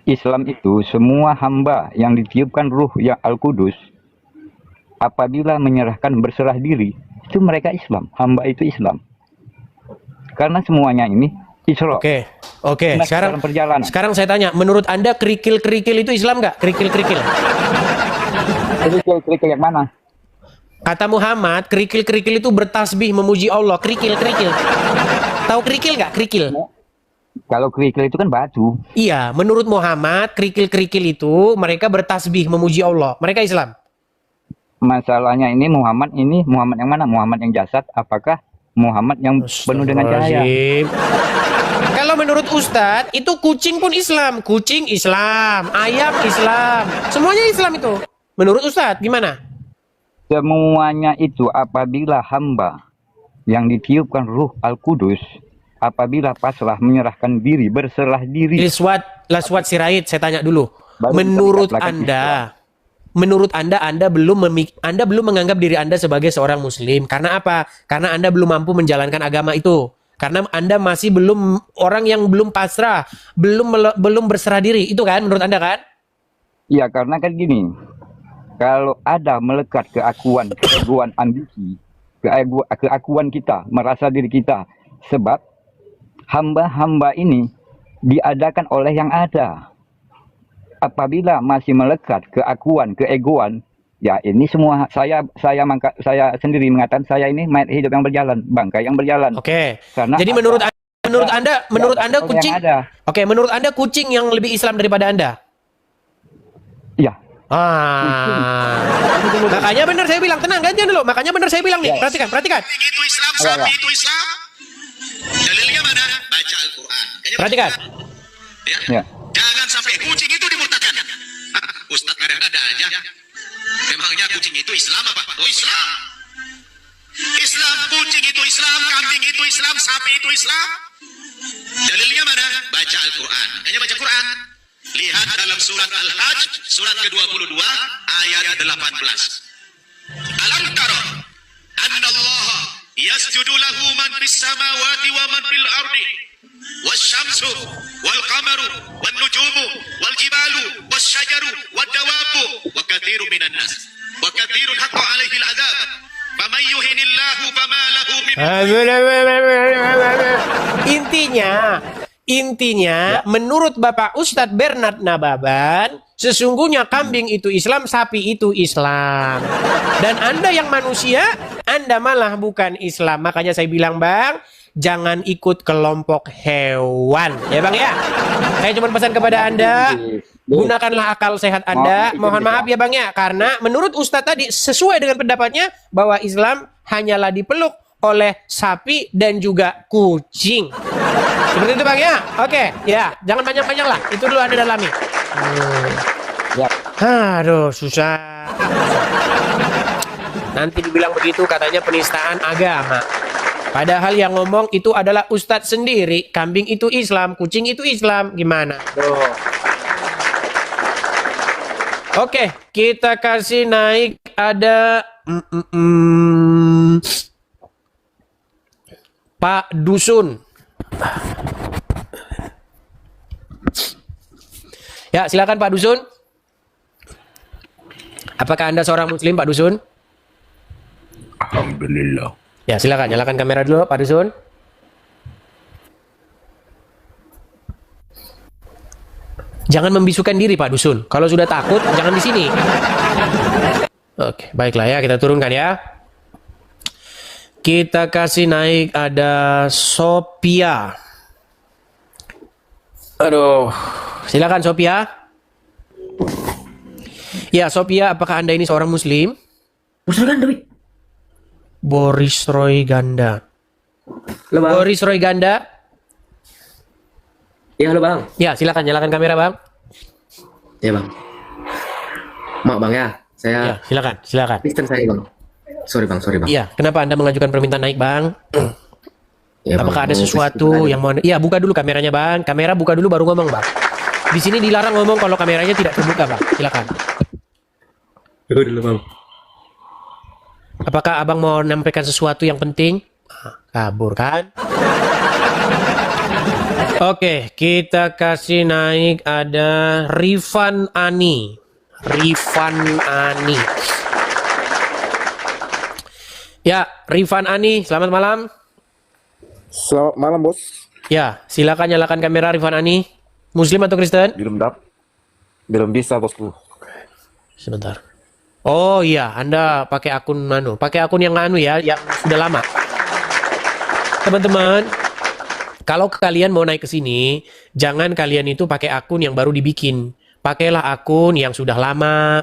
Islam itu semua hamba yang ditiupkan ruh yang Al-Qudus apabila menyerahkan berserah diri, itu mereka Islam. Hamba itu Islam. Karena semuanya ini Isra. Oke. Sekarang saya tanya, menurut Anda kerikil-kerikil itu Islam nggak? Kerikil-kerikil. Kerikil yang mana? Kata Muhammad, kerikil-kerikil itu bertasbih memuji Allah. Kerikil-kerikil. Tahu kerikil nggak? Kerikil. Kalau kerikil itu kan batu. Iya, menurut Muhammad, kerikil-kerikil itu mereka bertasbih memuji Allah. Mereka Islam. Masalahnya ini Muhammad yang mana? Muhammad yang jasad, apakah Muhammad yang penuh dengan cahaya? Kalau menurut Ustadz, itu kucing pun Islam. Kucing Islam, ayam Islam. Semuanya Islam itu. Menurut Ustadz, gimana? Semuanya itu apabila hamba yang ditiupkan ruh Al-Qudus, apabila pasrah menyerahkan diri, berserah diri. Laswat Sirait, saya tanya dulu. Menurut Anda, Anda belum menganggap diri Anda sebagai seorang Muslim. Karena apa? Karena Anda belum mampu menjalankan agama itu. Karena Anda masih belum orang yang belum pasrah, belum berserah diri. Itu kan menurut Anda kan? Iya, karena kan gini. Kalau ada melekat keakuan ambisi, keakuan kita, merasa diri kita. Sebab hamba-hamba ini diadakan oleh yang ada. Apabila masih melekat keakuan, keegoan, ya ini semua saya sendiri mengatakan saya ini mayat hidup yang berjalan, bangkai yang berjalan. Oke. Karena jadi menurut Anda kucing. Oke, menurut Anda kucing yang lebih Islam daripada Anda? Iya. Makanya benar saya bilang, tenang gantian dulu. Makanya benar saya bilang nih, perhatikan. Itu Islam, sapi itu Islam. Dalilnya Perhatikan. Ya. Jangan sampai kucing itu dimurtadkan. Ustadz ada aja. Memangnya kucing itu Islam apa? Oh Islam. Islam, kucing itu Islam, kambing itu Islam, sapi itu Islam. Dalilnya mana? Baca Al-Quran. Makanya baca Quran. Lihat dalam surat Al-Hajj, surat ke-22, ayat 18. Alam tara anna Allah yasjudu lahu man fis samawati wa man fil ardi wasyamsu wal qamaru wan nujumu wal jibalu wasyajaru wad dawabu wa katsirun minan nas wa katsirun haqqa alaihi al-adzab faman yuhinillahu fama lahu min. Intinya, menurut Bapak Ustadz Bernard Nababan, sesungguhnya kambing itu Islam, sapi itu Islam. Dan Anda yang manusia, Anda malah bukan Islam. Makanya saya bilang, Bang, jangan ikut kelompok hewan. Ya Bang ya? Saya cuma pesan kepada Anda, gunakanlah akal sehat Anda. Mohon maaf ya Bang ya, karena menurut Ustadz tadi, sesuai dengan pendapatnya, bahwa Islam hanyalah dipeluk oleh sapi dan juga kucing. Seperti itu Bang ya? Oke, ya. Jangan banyak-banyak lah. Itu dulu Anda dalami. Ya. Aduh, susah. Nanti dibilang begitu katanya penistaan agama. Padahal yang ngomong itu adalah Ustadz sendiri. Kambing itu Islam, kucing itu Islam. Gimana? Tuh. Oke, kita kasih naik ada Pak Dusun. Ya, silakan Pak Dusun. Apakah Anda seorang muslim Pak Dusun? Alhamdulillah. Ya, silakan nyalakan kamera dulu Pak Dusun. Jangan membisukan diri Pak Dusun. Kalau sudah takut jangan di sini. Oke, baiklah ya, kita turunkan ya. Kita kasih naik ada Sophia. Aduh, silakan Sophia. Ya, Sophia, apakah Anda ini seorang muslim? Muslim kan, Dewi? Boris Roy Ganda. Halo, Bang. Boris Roy Ganda. Ya, halo Bang. Ya, silakan nyalakan kamera Bang. Ya Bang. Maaf Bang ya, saya. Ya, silakan. Kristen saya Bang. Sorry Bang. Iya, kenapa Anda mengajukan permintaan naik Bang? Ya, apakah Bang, ada sesuatu yang mau Anda... Iya, buka dulu kameranya Bang. Kamera buka dulu baru ngomong Bang. Di sini dilarang ngomong kalau kameranya tidak terbuka Bang. Silakan. Buka dulu Bang. Apakah Abang mau menyampaikan sesuatu yang penting? Kabur kan? Oke, kita kasih naik ada Rifan Ani. Ya, Rifan Ani, selamat malam. Selamat malam, Bos. Ya, silakan nyalakan kamera Rifan Ani. Muslim atau Kristen? Belum bisa, Bosku. Sebentar. Oh iya, Anda pakai akun yang ya, yang sudah lama. Teman-teman, kalau kalian mau naik ke sini, jangan kalian itu pakai akun yang baru dibikin. Pakailah akun yang sudah lama,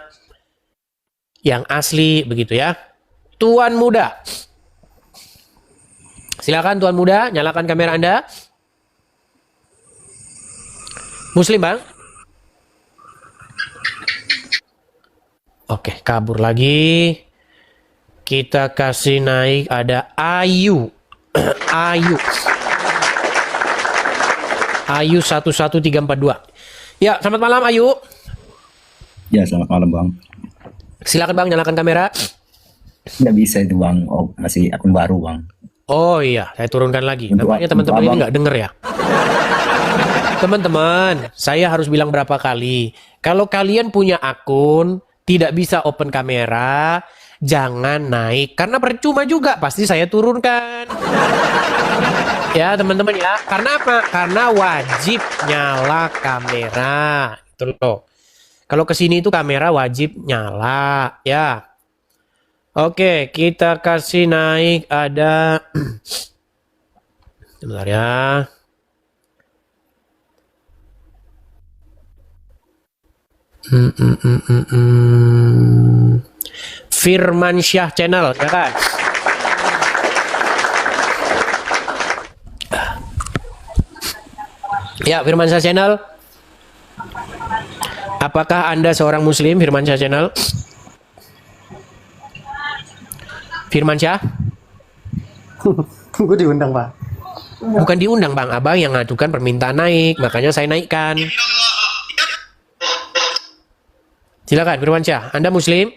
yang asli, begitu ya. Tuan Muda. Silakan Tuan Muda, nyalakan kamera Anda. Muslim, Bang? Oke, kabur lagi. Kita kasih naik ada Ayu. Ayu 11342. Ya, selamat malam Ayu. Ya, selamat malam Bang. Silakan Bang, nyalakan kamera. Nggak bisa itu Bang, masih akun baru Bang. Oh iya, saya turunkan lagi. Nampaknya teman-teman ini nggak denger ya. Teman-teman, saya harus bilang berapa kali. Kalau kalian punya akun, tidak bisa open kamera, jangan naik. Karena percuma juga, pasti saya turunkan. Ya teman-teman ya, karena apa? Karena wajib nyala kamera. Itu loh. Kalau kesini itu kamera wajib nyala, ya. Oke, kita kasih naik ada. Sebentar ya. Firman Syah Channel, ya kan? Ya, Firmansyah Channel. Apakah Anda seorang muslim, Firmansyah Channel? Firmansyah? Gue diundang, Pak. Bukan diundang, Bang. Abang yang ngajukan permintaan naik, makanya saya naikkan. Silakan, Firmansyah. Anda muslim?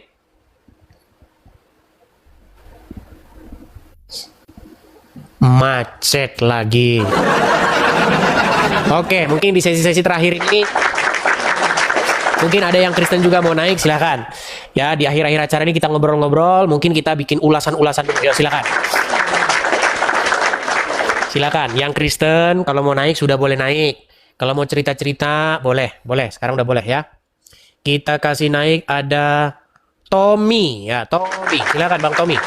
Macet lagi. Oke, mungkin di sesi-sesi terakhir ini mungkin ada yang Kristen juga mau naik, silakan. Ya, di akhir-akhir acara ini kita ngobrol-ngobrol, mungkin kita bikin ulasan-ulasan dulu. Ya, silakan. Silakan, yang Kristen kalau mau naik sudah boleh naik. Kalau mau cerita-cerita boleh, boleh. Sekarang udah boleh ya. Kita kasih naik ada Tommy, ya, Tommy. Silakan Bang Tommy.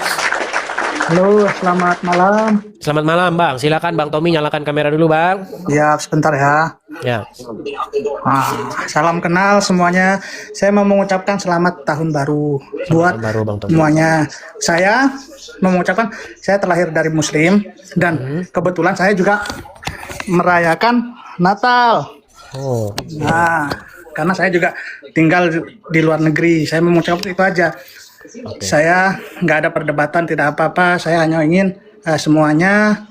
Halo, selamat malam. Selamat malam, Bang. Silakan Bang Tommy, nyalakan kamera dulu, Bang. Ya, sebentar ya. Ya. Salam kenal semuanya. Saya mau mengucapkan selamat tahun baru buat semuanya. Saya mau mengucapkan saya terlahir dari Muslim dan kebetulan saya juga merayakan Natal. Oh. Nah, karena saya juga tinggal di luar negeri. Saya mau mengucapkan itu aja. Saya nggak ada perdebatan, tidak apa-apa. Saya hanya ingin semuanya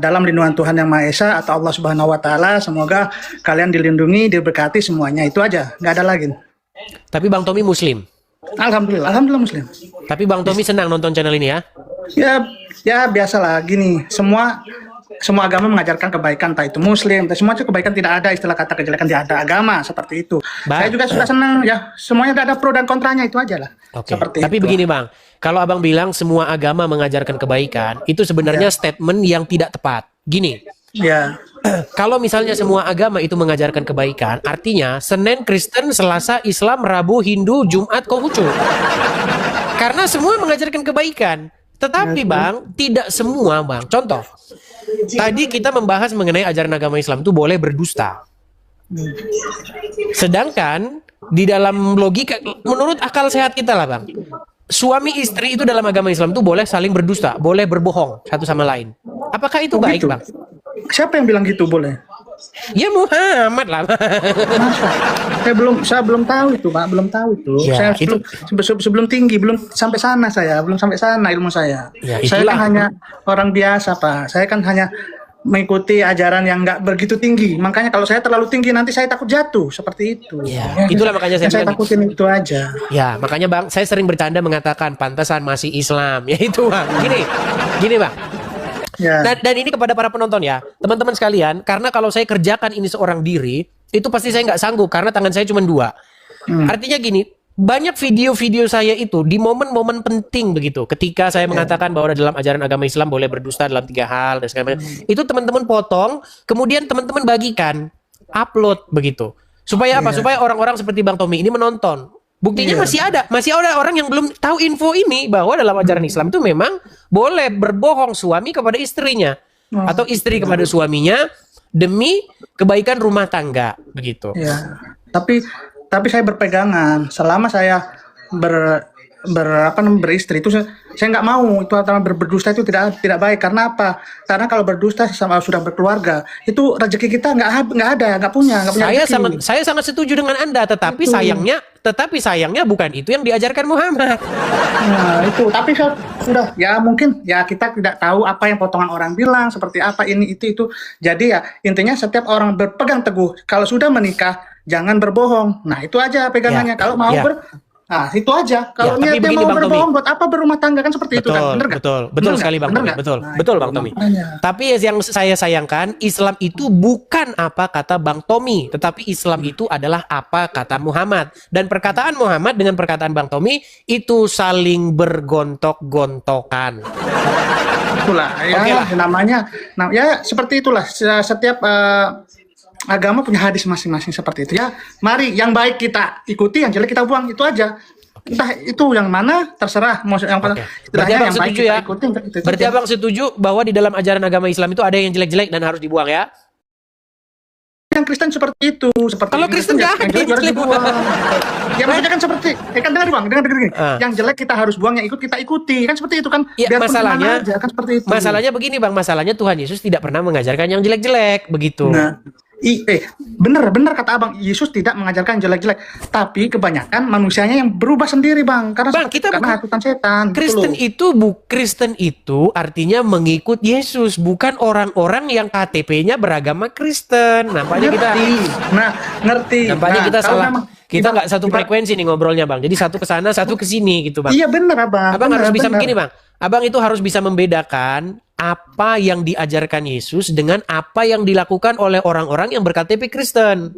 dalam lindungan Tuhan Yang Maha Esa atau Allah Subhanahu Wa Taala. Semoga kalian dilindungi, diberkati semuanya. Itu aja, nggak ada lagi. Tapi Bang Tommy Muslim. Alhamdulillah, alhamdulillah Muslim. Tapi Bang Tommy senang nonton channel ini ya? Ya biasalah gini. Semua agama mengajarkan kebaikan, entah itu Muslim, entah semua itu kebaikan, tidak ada istilah kata kejelekan, tidak ada agama seperti itu. Saya juga sudah senang ya, semuanya ada pro dan kontranya, itu aja lah. Oke. Tapi begini Bang, kalau Abang bilang semua agama mengajarkan kebaikan, itu sebenarnya statement yang tidak tepat. Gini. Ya. Kalau misalnya semua agama itu mengajarkan kebaikan, artinya Senin Kristen, Selasa Islam, Rabu Hindu, Jumat Konghucu. Karena semua mengajarkan kebaikan. Tetapi Bang, tidak semua Bang. Contoh, tadi kita membahas mengenai ajaran agama Islam itu boleh berdusta. Sedangkan di dalam logika, menurut akal sehat kita lah Bang, suami istri itu dalam agama Islam itu boleh saling berdusta, boleh berbohong satu sama lain. Apakah itu baik Bang? Siapa yang bilang gitu boleh? Ya Muhammad lah. Saya belum tahu itu Pak, belum tahu itu. Ya, saya sebelum tinggi, belum sampai sana belum sampai sana ilmu saya. Ya, saya kan hanya orang biasa Pak. Saya kan hanya mengikuti ajaran yang nggak begitu tinggi. Makanya kalau saya terlalu tinggi nanti saya takut jatuh seperti itu. Ya, itulah makanya saya takutin itu aja. Ya, makanya Bang, saya sering bercanda mengatakan pantesan masih Islam. Ya itu Bang. Gini Bang. Ya. Dan ini kepada para penonton ya, teman-teman sekalian, karena kalau saya kerjakan ini seorang diri, itu pasti saya nggak sanggup karena tangan saya cuma 2. Artinya gini, banyak video-video saya itu di momen-momen penting begitu, ketika saya mengatakan bahwa dalam ajaran agama Islam boleh berdusta dalam 3 hal dan segala macam, itu teman-teman potong, kemudian teman-teman bagikan, upload begitu, supaya apa? Supaya orang-orang seperti Bang Tommy ini menonton. Buktinya masih ada orang yang belum tahu info ini, bahwa dalam ajaran Islam itu memang boleh berbohong suami kepada istrinya atau istri kepada suaminya demi kebaikan rumah tangga begitu. Ya. Tapi saya berpegangan selama saya beristri itu saya nggak mau itu berdusta itu tidak baik. Karena apa? Karena kalau berdusta sama sudah berkeluarga itu rezeki kita nggak punya rezeki. Saya sangat setuju dengan Anda, tetapi sayangnya bukan itu yang diajarkan Muhammad. Nah itu, tapi sudah ya mungkin ya kita tidak tahu apa yang potongan orang bilang seperti apa ini itu. Jadi ya intinya setiap orang berpegang teguh kalau sudah menikah jangan berbohong. Nah itu aja pegangannya. Kalau mau nah itu aja. Kalau niatnya mau berbohong buat apa berumah tangga kan seperti itu kan? Bener nggak? Betul sekali Bang Tommy. Betul Bang Tommy. Tapi yang saya sayangkan, Islam itu bukan apa kata Bang Tommy, tetapi Islam itu adalah apa kata Muhammad. Dan perkataan Muhammad dengan perkataan Bang Tommy itu saling bergontok-gontokan. Itulah ya namanya. Nah ya seperti itulah setiap agama punya hadis masing-masing seperti itu ya. Mari yang baik kita ikuti, yang jelek kita buang, itu aja. Entah itu yang mana terserah. Berarti Abang setuju ya? Berarti Abang setuju bahwa di dalam ajaran agama Islam itu ada yang jelek-jelek dan harus dibuang ya? yang Kristen seperti itu. Seperti kalau Kristen yang jelek harus dibuang. Ya maksudnya kan seperti, kan dengar bang, dengar gini. Yang jelek kita harus buang, yang ikut kita ikuti, kan seperti itu kan. Ya, masalahnya, aja, kan seperti itu. Masalahnya begini bang, masalahnya Tuhan Yesus tidak pernah mengajarkan yang jelek-jelek begitu. Nah, bener kata abang, Yesus tidak mengajarkan jelek-jelek, tapi kebanyakan manusianya yang berubah sendiri bang, karena bang, kita karena hasutan setan. Kristen itu artinya mengikut Yesus, bukan orang-orang yang KTP-nya beragama Kristen. Nampaknya kita ngerti. Nampaknya kita salah. Kita nggak satu frekuensi nih ngobrolnya bang. Jadi satu ke sana, satu ke sini gitu bang. Iya bener abang. Abang bener, harus bisa bener. begini bang. Abang itu harus bisa membedakan apa yang diajarkan Yesus dengan apa yang dilakukan oleh orang-orang yang berKTP Kristen.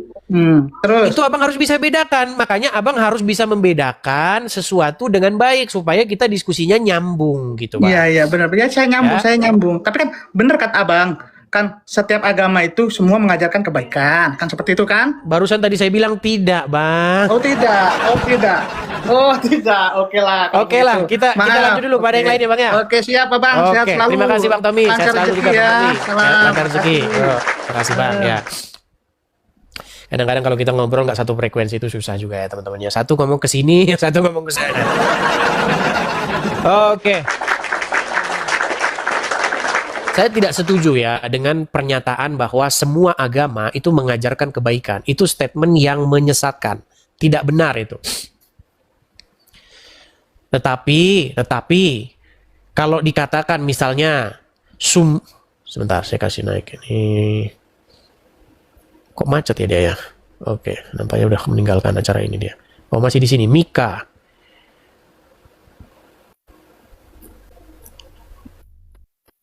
Terus itu abang harus bisa bedakan. Makanya abang harus bisa membedakan sesuatu dengan baik supaya kita diskusinya nyambung gitu bang. Iya benar. Ya saya nyambung. Tapi kan bener kata abang. Kan setiap agama itu semua mengajarkan kebaikan, kan seperti itu kan? Barusan tadi saya bilang tidak, bang. Oh tidak. Oke lah. Oke lah, kita lanjut dulu pada yang lain ya bang ya. Oke siap bang, Oke, sehat selalu. Terima kasih bang Tommy, sehat selalu juga bang Tommy. Lancar rezeki. Terima kasih bang ya. Kadang-kadang kalau kita ngobrol nggak satu frekuensi itu susah juga ya teman-teman ya. Satu ngomong ke sini, satu ngomong ke sana. Oke. Saya tidak setuju ya dengan pernyataan bahwa semua agama itu mengajarkan kebaikan. Itu statement yang menyesatkan. Tidak benar itu. Tetapi kalau dikatakan misalnya sebentar saya kasih naik ini. Kok macet ya dia ya? Oke, nampaknya udah meninggalkan acara ini dia. Oh, masih di sini. Mika.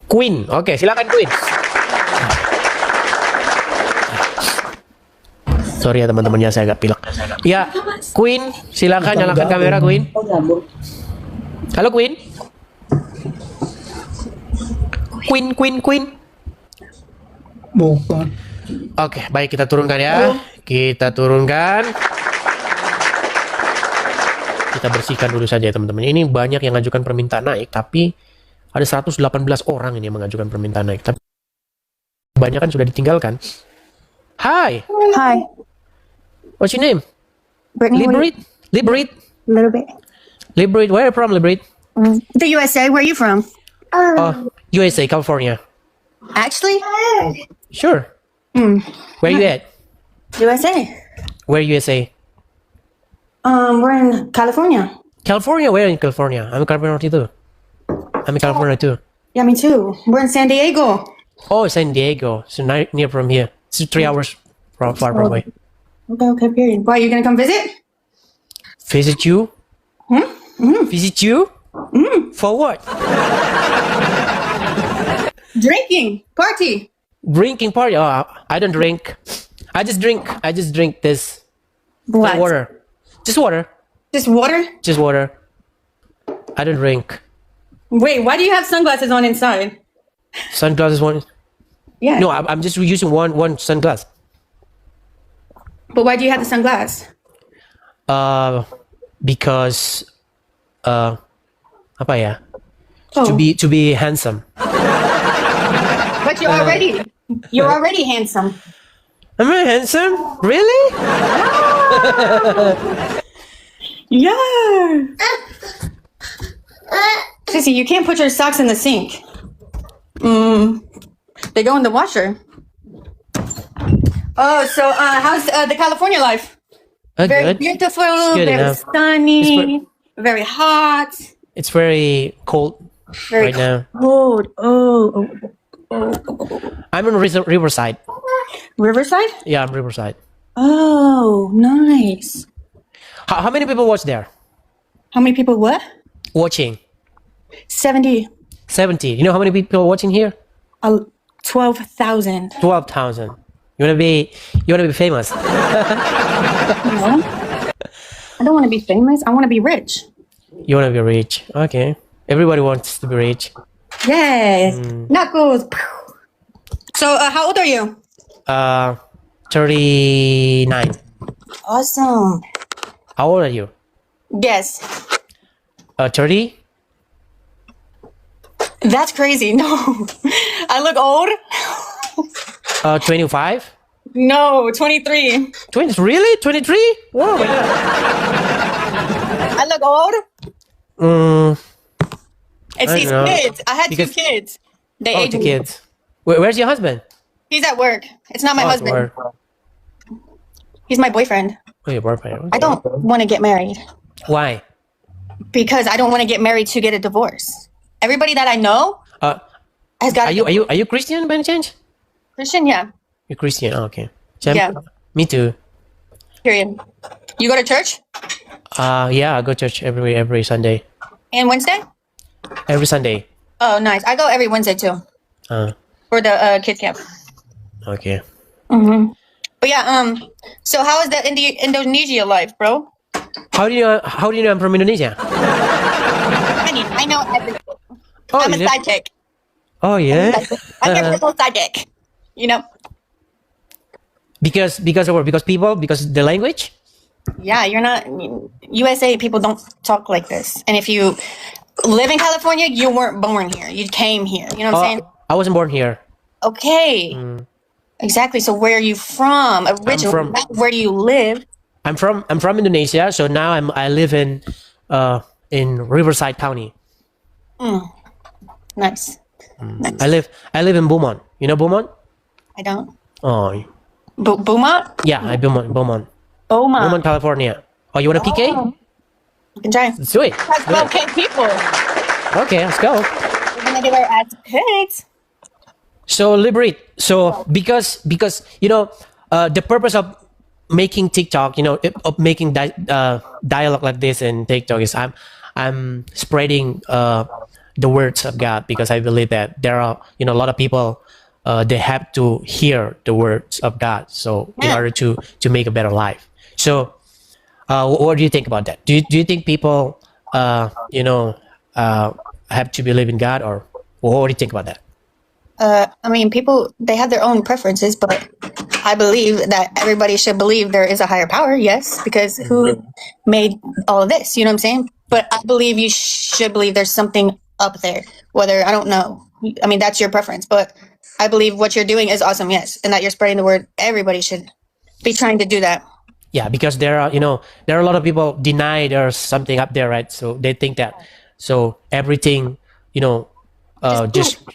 Queen. Oke, silakan Queen. Sorry ya teman-temannya, saya agak pilek. Ya, Queen, silakan nyalakan kamera Queen. Halo Queen. Queen. Bukan. Oke, baik kita turunkan ya. Kita turunkan. Kita bersihkan dulu saja ya teman-teman. Ini banyak yang mengajukan permintaan naik, tapi ada 118 orang ini yang mengajukan permintaan naik. Tapi banyak kan sudah ditinggalkan. Hi. Hi. What's your name? Brittany. Liberate. A little bit. Liberate. Where are you from, Liberate? The USA. Where are you from? USA, California. Actually? Sure. Where you at? USA. Where USA? We're in California. California? Where in California? I'm in California too. I'm in California too. Yeah, me too. We're in San Diego. Oh, San Diego. So near from here. It's 3 hours far away. Okay, period. Why, you gonna come visit? Visit you? Visit you? For what? Drinking party. Drinking party? Oh, I don't drink. I just drink this What? water. Just water. Just water? Just water. I don't drink. Wait, why do you have sunglasses on inside? Sunglasses one? Yeah. No, I'm just using one sunglass. But why do you have the sunglass? Because apa ya? Oh. To be handsome. But you're already handsome. Am I handsome? Really? Yeah. Sissy, you can't put your socks in the sink. They go in the washer. Oh, so how's the California life? Very Good. beautiful, It's good very enough. sunny, very hot. It's very cold Very right now. cold. Oh. I'm in Riverside. Riverside? Yeah, I'm Riverside. Oh, nice. How many people watch there? How many people what? Watching. 70. 70. You know how many people are watching here? 12,000. 12,000. You wanna be famous? No. I don't want to be famous. I want to be rich. You wanna be rich? Okay. Everybody wants to be rich. Yes. Knuckles. So, how old are you? 39. Awesome. How old are you? Guess. 30? That's crazy. No. I look old. 25? No, 23. 20? Really? 23? Whoa. I look old. It's I these don't know. kids. I had Because- 2 kids. They Oh, aged 2 me. kids. Where's your husband? He's at work. It's not my Oh, husband. where- He's my boyfriend. Oh, your boyfriend. I don't want to get married Why? because I don't want to get married to get a divorce. Everybody that I know has got. Are you Christian by any chance? Christian? Yeah. You're Christian. Oh, okay. Sam? Yeah. Me too. Period. You go to church Yeah, I go to church every Sunday. and Wednesday? Every Sunday. Oh, nice. I go every Wednesday too for the kids camp. Okay. Mm-hmm. But yeah, so how is that Indonesia life, bro? How do you know I'm from Indonesia? I know everything. Oh, I'm a you know- sidekick. Oh yeah. I'm your little sidekick. You know? Because of what? Because the language? Yeah, you're not USA people don't talk like this. And if you live in California, you weren't born here. You came here. You know what I'm saying? I wasn't born here. Okay. Exactly. So where are you from? Originally, from- not where do you live? I'm from Indonesia, so now I live in Riverside County. Nice. I live in Beaumont. You know Beaumont? I don't. Oh. Beaumont? Yeah, I Beaumont. Beaumont. Beaumont, California. Oh, you want a PK? You can try. Sweet. Let's go, okay, people. Okay, let's go. We're gonna get our ads picked. So Liberate. So because the purpose of making TikTok, of making dialogue like this in TikTok is I'm spreading the words of God, because I believe that there are a lot of people they have to hear the words of God, so in order to make a better life. So what do you think about that? Do you think people have to believe in God, or what do you think about that? I mean, people, they have their own preferences, but I believe that everybody should believe there is a higher power, yes, because who made all of this, you know what I'm saying? But I believe you should believe there's something up there, whether, I don't know. I mean, that's your preference, but I believe what you're doing is awesome, yes, and that you're spreading the word. Everybody should be trying to do that. Yeah, because there are a lot of people deny there's something up there, right? So they think that, so everything, just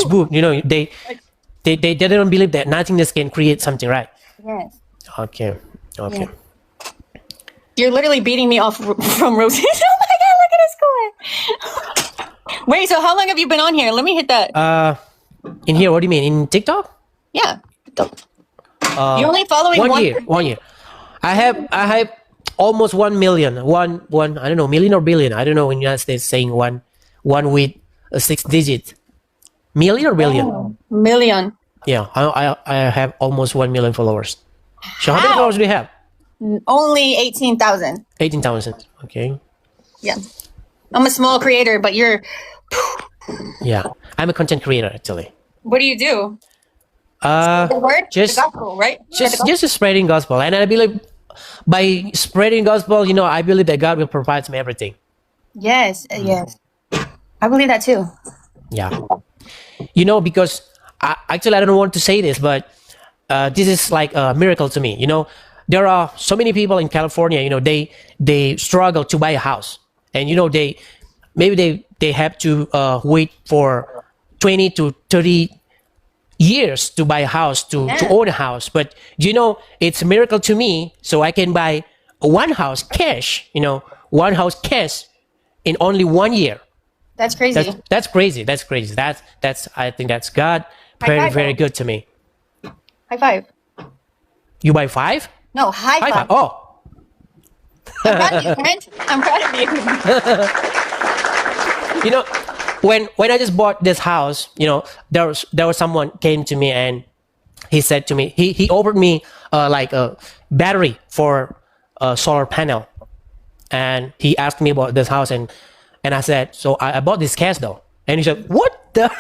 boom. They don't believe that nothingness can create something, right? Yes. Okay. Yeah. You're literally beating me off from roses. Oh my god, look at his score. Wait, so how long have you been on here? Let me hit that. In here, what do you mean? In TikTok? Yeah. You're only following 1 year. 1 year. I have almost 1 million. One I don't know, million or billion. I don't know in the United States saying one with a 6 digit. Million or billion? Oh, million. Yeah, I have almost 1 million followers. So how many followers do you have? Only 18,000. 18,000. Okay. Yeah. I'm a small creator, but you're. Yeah, I'm a content creator actually. What do you do? The word? Just the gospel, right? just spreading gospel, and I believe by spreading gospel, I believe that God will provide me everything. Yes, yes. I believe that too. Yeah. Because I don't want to say this, but this is like a miracle to me. There are so many people in California, they struggle to buy a house, and they have to wait for 20 to 30 years to buy a house, to own a house. But it's a miracle to me, so I can buy one house cash in only 1 year. That's crazy. That's crazy. That's I think that's God. Very, very good to me. High five. You buy 5? No, high five. Oh. I'm proud of you, friend. I'm proud of you. When I just bought this house, there was someone came to me and he said to me, he offered me like a battery for a solar panel, and he asked me about this house, and I said, so I bought this cash though, and he said, what the?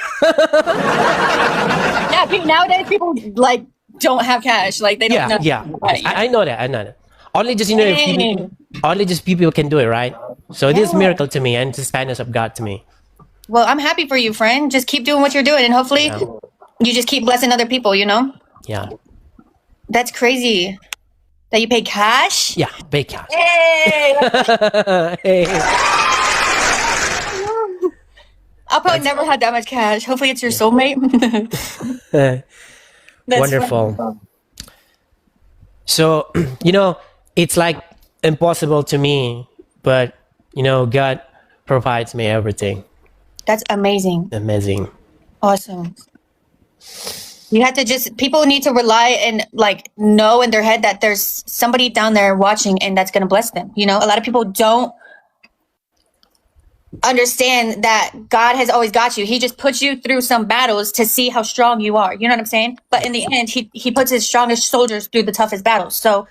Yeah, nowadays people like don't have cash, like they don't know. Yeah. Right, I know that. Only just people can do it, right? So it is a miracle to me, and it's the kindness of God to me. Well, I'm happy for you, friend. Just keep doing what you're doing, and hopefully you just keep blessing other people, Yeah. That's crazy. That you pay cash? Yeah, pay cash. Hey! Hey. I'll probably never have that much cash. Hopefully it's your soulmate. That's Wonderful. funny. So, it's like impossible to me, but, God provides me everything. That's amazing. Amazing. Awesome. You have to people need to rely and like know in their head that there's somebody down there watching and that's going to bless them. A lot of people don't understand that God has always got you. He just puts you through some battles to see how strong you are. You know what I'm saying? But in the end, he puts his strongest soldiers through the toughest battles. So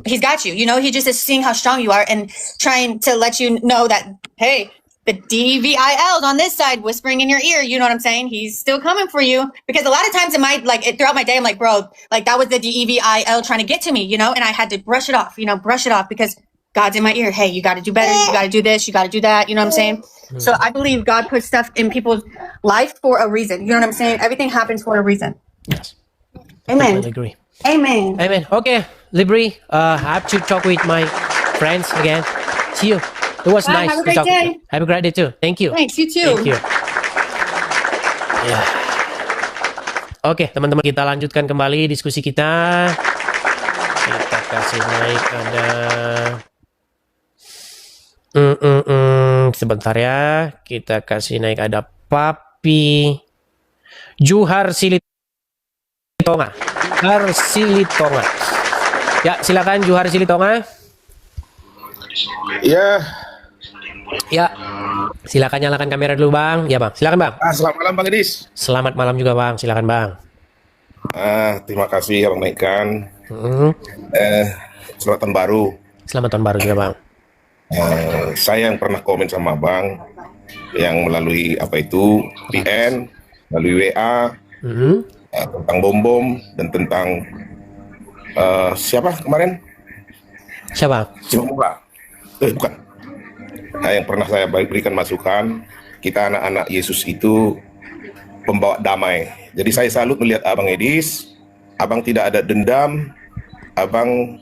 he's got you, he just is seeing how strong you are and trying to let you know that, hey, the DVIL's on this side whispering in your ear. You know what I'm saying? He's still coming for you. Because a lot of times throughout my day, I'm like, bro, like that was the DEVIL trying to get to me, and I had to brush it off because God's in my ear. Hey, you got to do better. You got to do this. You got to do that. You know what I'm saying? So I believe God puts stuff in people's life for a reason. You know what I'm saying? Everything happens for a reason. Yes. Amen. Totally agree. Amen. Amen. Okay, Libri, I have to talk with my friends again. See you. It was Bye, nice have a to great talk. day. Have a great day too. Thank you. Thanks, you too. Thank you. Ya. Oke, teman-teman, kita lanjutkan kembali diskusi kita. Kita kasih naik ada sebentar ya. Kita kasih naik ada Papi Juhar Silitonga. Juhar Silitonga. Ya, silakan Juhar Silitonga. Ya, silakan nyalakan kamera dulu Bang. Ya Bang, silakan Bang. Selamat malam Bang Edis. Selamat malam juga Bang, silakan Bang. Terima kasih Abang naikkan. Selamat tahun baru. Selamat tahun baru juga Bang. Saya yang pernah komen sama Bang, yang melalui PN, melalui WA, tentang bom dan tentang siapa kemarin? Siapa? Mula. Bukan. Yang pernah saya berikan masukan, kita anak-anak Yesus itu pembawa damai. Jadi saya salut melihat Abang Edis, Abang tidak ada dendam, Abang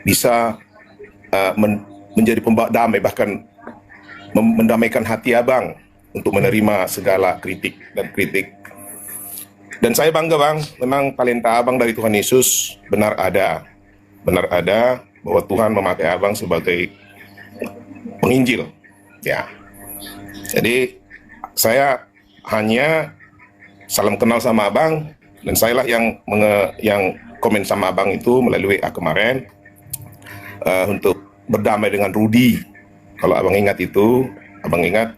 bisa menjadi pembawa damai, bahkan mendamaikan hati Abang untuk menerima segala kritik. Dan saya bangga Bang, memang talenta Abang dari Tuhan Yesus benar ada bahwa Tuhan memakai Abang sebagai penginjil, ya. Jadi saya hanya salam kenal sama Abang, dan sayalah yang komen sama Abang itu melalui WA kemarin untuk berdamai dengan Rudi. Kalau Abang ingat itu, Abang ingat,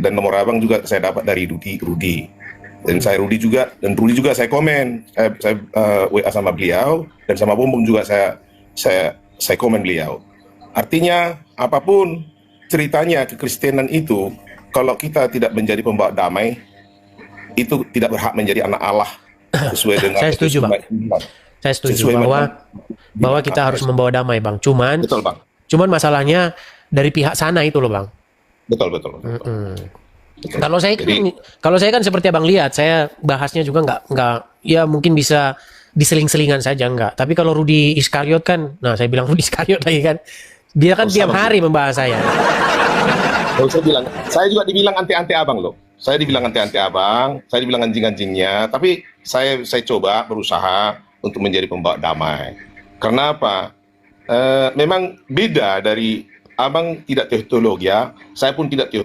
dan nomor Abang juga saya dapat dari Rudi. Dan Rudi juga saya komen, saya WA sama beliau, dan sama Bombong juga saya komen beliau. Artinya apapun ceritanya kekristenan itu, kalau kita tidak menjadi pembawa damai, itu tidak berhak menjadi anak Allah sesuai dengan. Saya setuju Bang. Saya setuju bahwa kita harus membawa damai Bang. Betul Bang. Cuman masalahnya dari pihak sana itu loh Bang. Betul. Kalau saya kan seperti Abang lihat, saya bahasnya juga nggak ya mungkin bisa diseling-selingan saja enggak. Tapi kalau Rudi Iskariot kan, nah saya bilang Rudi Iskariot lagi kan, dia kan tiap hari membahas saya. Saya juga dibilang anti-anti Abang loh. Saya dibilang anti-anti Abang, saya dibilang anjing-anjingnya, tapi saya coba berusaha untuk menjadi pembawa damai. Karena apa? Memang beda dari Abang tidak teologi, saya pun tidak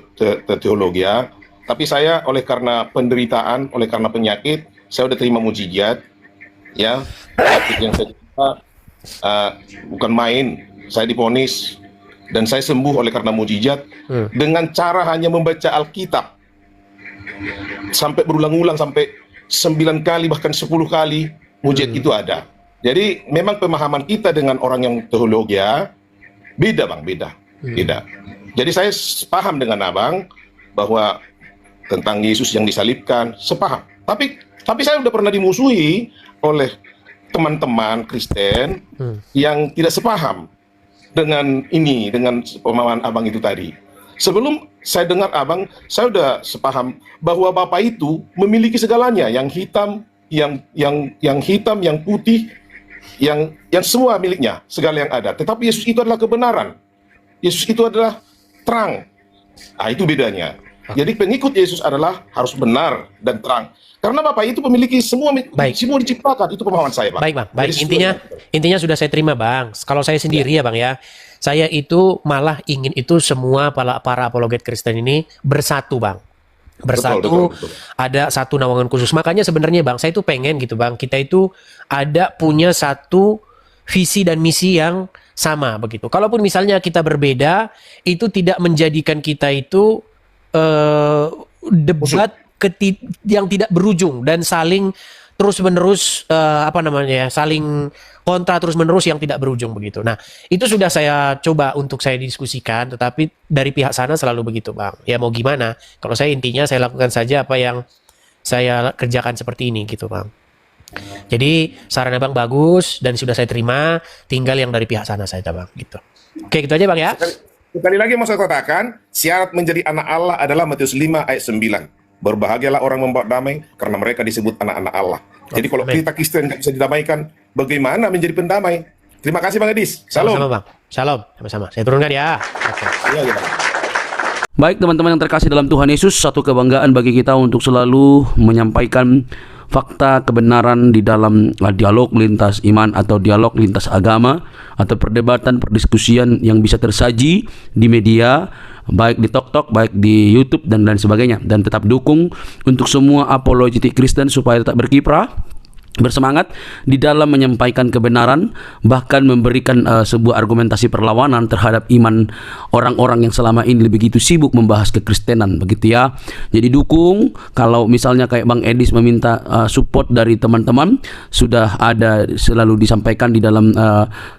teologi, tapi saya oleh karena penderitaan, oleh karena penyakit, saya udah terima mujizat, ya, penyakit yang saya terima, bukan main, saya divonis dan saya sembuh oleh karena mujizat dengan cara hanya membaca Alkitab sampai berulang-ulang sampai 9 kali bahkan 10 kali mujizat itu ada. Jadi memang pemahaman kita dengan orang yang teologi beda Bang, beda. Jadi saya paham dengan Abang bahwa tentang Yesus yang disalibkan, sepaham. Tapi saya udah pernah dimusuhi oleh teman-teman Kristen yang tidak sepaham dengan pemahaman Abang itu tadi. Sebelum saya dengar Abang, saya udah sepaham bahwa Bapak itu memiliki segalanya, yang hitam, yang hitam, yang putih, yang semua miliknya, segala yang ada. Tetapi Yesus itu adalah kebenaran. Yesus itu adalah terang. Ah, itu bedanya. Jadi pengikut Yesus adalah harus benar dan terang. Karena Bapak itu memiliki semua diciptakan. Itu pemahaman saya, Bang. Baik, Bang. Baik, intinya sudah saya terima, Bang. Kalau saya sendiri ya, Bang ya. Saya itu malah ingin itu semua para apologet Kristen ini bersatu, Bang. Bersatu, betul. Ada satu naungan khusus. Makanya sebenarnya, Bang, saya itu pengen gitu, Bang. Kita itu ada punya satu visi dan misi yang sama begitu. Kalaupun misalnya kita berbeda, itu tidak menjadikan kita itu debat yang tidak berujung dan saling terus-menerus saling kontra terus-menerus yang tidak berujung begitu. Nah, itu sudah saya coba untuk saya diskusikan, tetapi dari pihak sana selalu begitu, Bang. Ya mau gimana? Kalau saya intinya saya lakukan saja apa yang saya kerjakan seperti ini gitu, Bang. Jadi saran Bang bagus dan sudah saya terima, tinggal yang dari pihak sana saja, Bang, gitu. Oke, gitu aja, Bang ya. Sekali lagi mau saya katakan, syarat menjadi anak Allah adalah Matius 5 ayat 9. Berbahagialah orang membawa damai karena mereka disebut anak-anak Allah. Jadi kalau kita Kristen nggak bisa didamaikan, bagaimana menjadi pendamai? Terima kasih Bang Edis. Salam. Sama-sama, Bang. Shalom. Sama-sama. Saya turunkan ya. Oke. Iya, Bang. Baik teman-teman yang terkasih dalam Tuhan Yesus, satu kebanggaan bagi kita untuk selalu menyampaikan fakta kebenaran di dalam dialog lintas iman atau dialog lintas agama atau perdebatan perdiskusian yang bisa tersaji di media, baik di TokTok, baik di YouTube dan lain sebagainya. Dan tetap dukung untuk semua apologetik Kristen supaya tetap berkiprah, bersemangat di dalam menyampaikan kebenaran, bahkan memberikan sebuah argumentasi perlawanan terhadap iman orang-orang yang selama ini begitu sibuk membahas kekristenan, begitu ya. Jadi dukung, kalau misalnya kayak Bang Edis meminta support dari teman-teman, sudah ada selalu disampaikan di dalam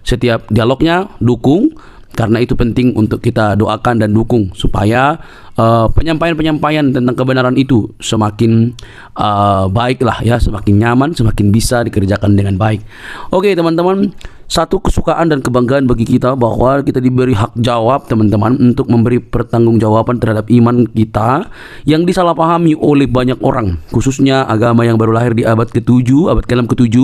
setiap dialognya, dukung. Karena itu penting untuk kita doakan dan dukung supaya penyampaian-penyampaian tentang kebenaran itu semakin baiklah ya, semakin nyaman, semakin bisa dikerjakan dengan baik. Oke teman-teman, satu kesukaan dan kebanggaan bagi kita bahwa kita diberi hak jawab teman-teman untuk memberi pertanggungjawaban terhadap iman kita yang disalahpahami oleh banyak orang, khususnya agama yang baru lahir di abad ke-7, abad ke-6 ke-7,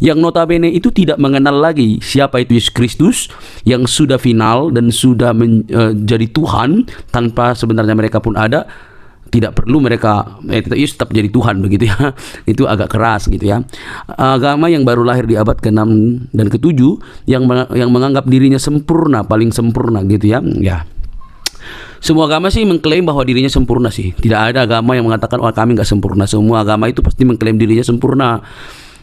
yang notabene itu tidak mengenal lagi siapa itu Yesus Kristus yang sudah final dan sudah menjadi Tuhan tanpa sebenarnya mereka pun ada. Tidak perlu mereka Yesus tetap jadi Tuhan begitu ya. Itu agak keras gitu ya. Agama yang baru lahir di abad ke-6 dan ke-7 yang menganggap dirinya sempurna, paling sempurna gitu ya. Ya. Semua agama sih mengklaim bahwa dirinya sempurna sih. Tidak ada agama yang mengatakan kami nggak sempurna. Semua agama itu pasti mengklaim dirinya sempurna.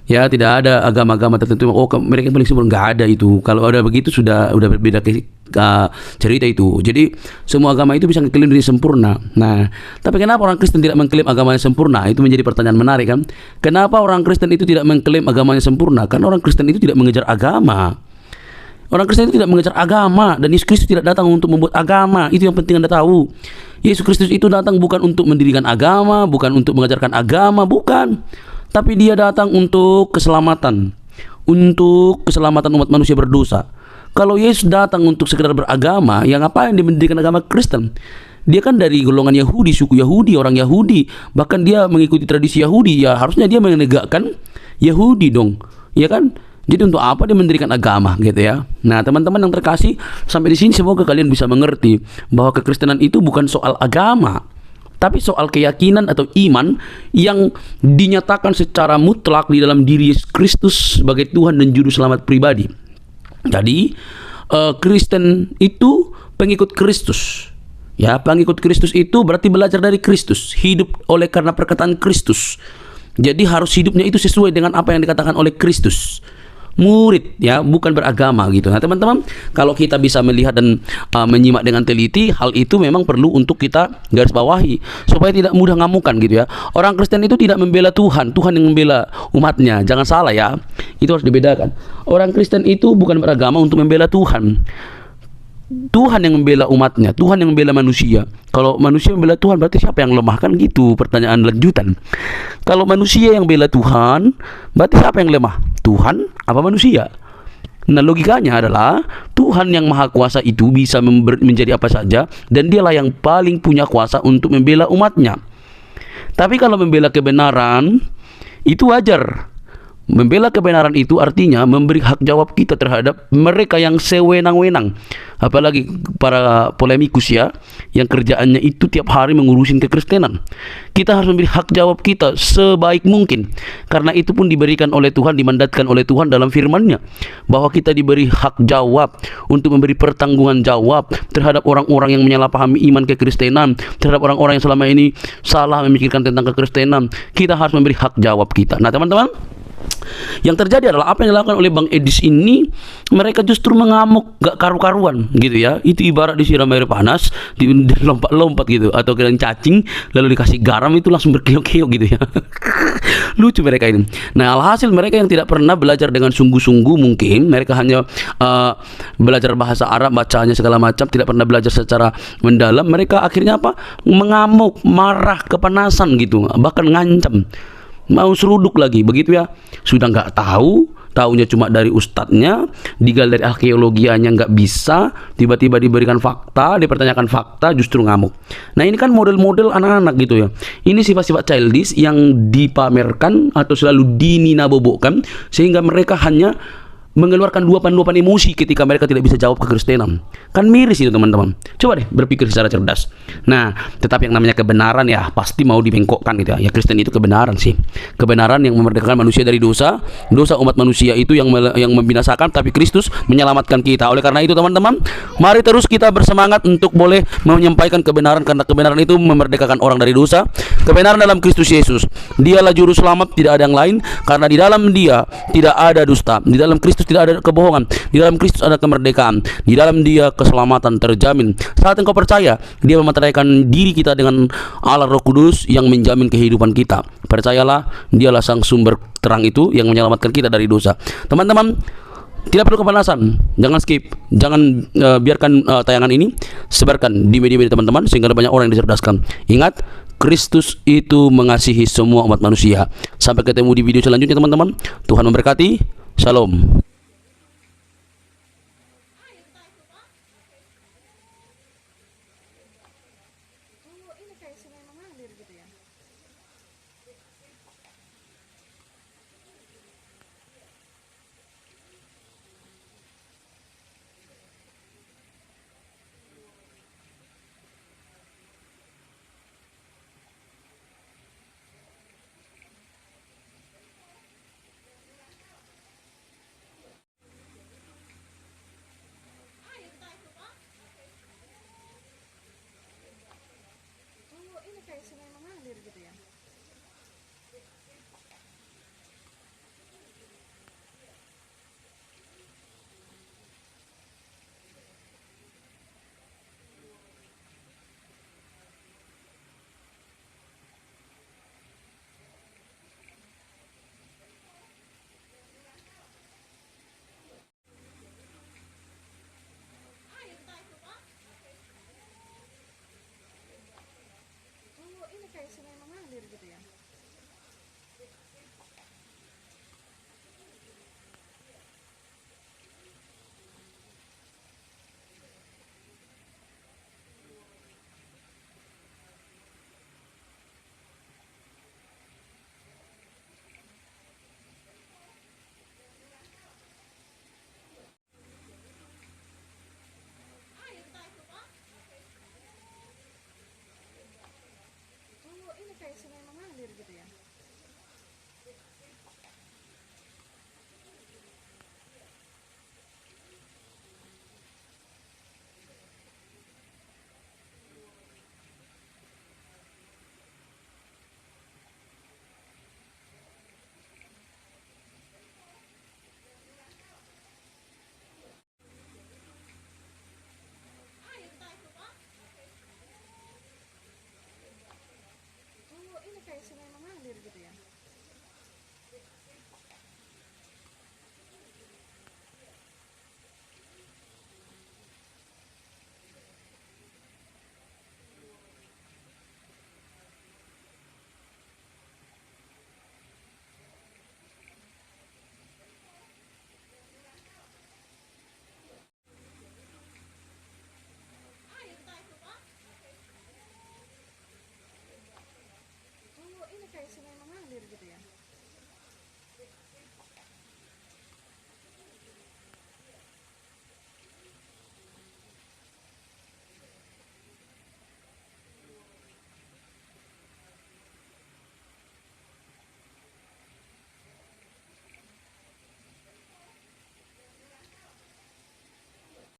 Ya, tidak ada agama-agama tertentu mereka paling sempurna, nggak ada itu. Kalau ada begitu sudah berbeda cerita itu. Jadi semua agama itu bisa mengklaim diri sempurna. Nah, tapi kenapa orang Kristen tidak mengklaim agamanya sempurna? Itu menjadi pertanyaan menarik kan? Kenapa orang Kristen itu tidak mengklaim agamanya sempurna? Karena orang Kristen itu tidak mengejar agama. Orang Kristen itu tidak mengejar agama, dan Yesus Kristus tidak datang untuk membuat agama. Itu yang penting Anda tahu. Yesus Kristus itu datang bukan untuk mendirikan agama, bukan untuk mengajarkan agama, bukan. Tapi dia datang untuk keselamatan umat manusia berdosa. Kalau Yesus datang untuk sekedar beragama, yang ngapain dia mendirikan agama Kristen? Dia kan dari golongan Yahudi, suku Yahudi, orang Yahudi, bahkan dia mengikuti tradisi Yahudi. Ya harusnya dia menegakkan Yahudi dong, ya kan? Jadi untuk apa dia mendirikan agama gitu ya? Nah teman-teman yang terkasih, sampai di sini semoga kalian bisa mengerti bahwa kekristenan itu bukan soal agama, tapi soal keyakinan atau iman yang dinyatakan secara mutlak di dalam diri Yesus Kristus sebagai Tuhan dan Juru Selamat pribadi. Jadi Kristen itu pengikut Kristus. Ya, pengikut Kristus itu berarti belajar dari Kristus, hidup oleh karena perkataan Kristus. Jadi harus hidupnya itu sesuai dengan apa yang dikatakan oleh Kristus. Murid ya, bukan beragama gitu. Nah teman-teman, kalau kita bisa melihat dan menyimak dengan teliti, hal itu memang perlu untuk kita garis bawahi supaya tidak mudah ngamukan gitu ya. Orang Kristen itu tidak membela Tuhan, Tuhan yang membela umatnya. Jangan salah ya, itu harus dibedakan. Orang Kristen itu bukan beragama untuk membela Tuhan. Tuhan yang membela umatnya, Tuhan yang membela manusia. Kalau manusia membela Tuhan, berarti siapa yang lemah? Kan gitu pertanyaan lanjutan. Kalau manusia yang bela Tuhan, berarti siapa yang lemah? Tuhan apa manusia? Nah logikanya adalah Tuhan yang maha kuasa itu bisa menjadi apa saja, dan dialah yang paling punya kuasa untuk membela umatnya. Tapi kalau membela kebenaran, itu wajar. Membela kebenaran itu artinya memberi hak jawab kita terhadap mereka yang sewenang-wenang. Apalagi para polemikus ya, yang kerjaannya itu tiap hari mengurusin kekristenan. Kita harus memberi hak jawab kita sebaik mungkin. Karena itu pun diberikan oleh Tuhan, dimandatkan oleh Tuhan dalam firman-Nya, bahwa kita diberi hak jawab untuk memberi pertanggungan jawab terhadap orang-orang yang menyalahpahami iman kekristenan, terhadap orang-orang yang selama ini salah memikirkan tentang kekristenan. Kita harus memberi hak jawab kita. Nah teman-teman, yang terjadi adalah apa yang dilakukan oleh Bang Edis ini, mereka justru mengamuk gak karu-karuan gitu ya. Itu ibarat disiram air panas, lompat-lompat gitu, atau kalian cacing lalu dikasih garam itu langsung berkeok-keok gitu ya. Lucu mereka ini. Nah, alhasil mereka yang tidak pernah belajar dengan sungguh-sungguh, mungkin mereka hanya belajar bahasa Arab, bacanya segala macam, tidak pernah belajar secara mendalam. Mereka akhirnya apa? Mengamuk, marah, kepanasan gitu, bahkan ngancam, mau seruduk lagi begitu ya. Sudah nggak tahu, taunya cuma dari ustadznya, digal dari arkeologianya nggak bisa, tiba-tiba diberikan fakta, dipertanyakan fakta, justru ngamuk. Nah ini kan model-model anak-anak gitu ya. Ini sifat-sifat childish yang dipamerkan atau selalu dininabobokan, sehingga mereka hanya mengeluarkan luapan-luapan emosi ketika mereka tidak bisa jawab kekristenan. Kan miris itu teman-teman. Coba deh berpikir secara cerdas. Nah, tetapi yang namanya kebenaran ya pasti mau dibengkokkan gitu ya. Ya Kristen itu kebenaran sih. Kebenaran yang memerdekakan manusia dari dosa. Dosa umat manusia itu yang membinasakan, tapi Kristus menyelamatkan kita. Oleh karena itu teman-teman, mari terus kita bersemangat untuk boleh menyampaikan kebenaran, karena kebenaran itu memerdekakan orang dari dosa. Kebenaran dalam Kristus Yesus. Dialah juru selamat, tidak ada yang lain, karena di dalam Dia tidak ada dusta. Di dalam Kristus tidak ada kebohongan. Di dalam Kristus ada kemerdekaan. Di dalam Dia keselamatan terjamin. Saat engkau percaya, Dia memateraikan diri kita dengan Allah Roh Kudus yang menjamin kehidupan kita. Percayalah, Dialah sang sumber terang itu yang menyelamatkan kita dari dosa. Teman-teman, tidak perlu kepanasan, jangan skip, jangan biarkan tayangan ini, sebarkan di media-media teman-teman sehingga ada banyak orang yang dicerdaskan. Ingat, Kristus itu mengasihi semua umat manusia. Sampai ketemu di video selanjutnya teman-teman. Tuhan memberkati. Shalom.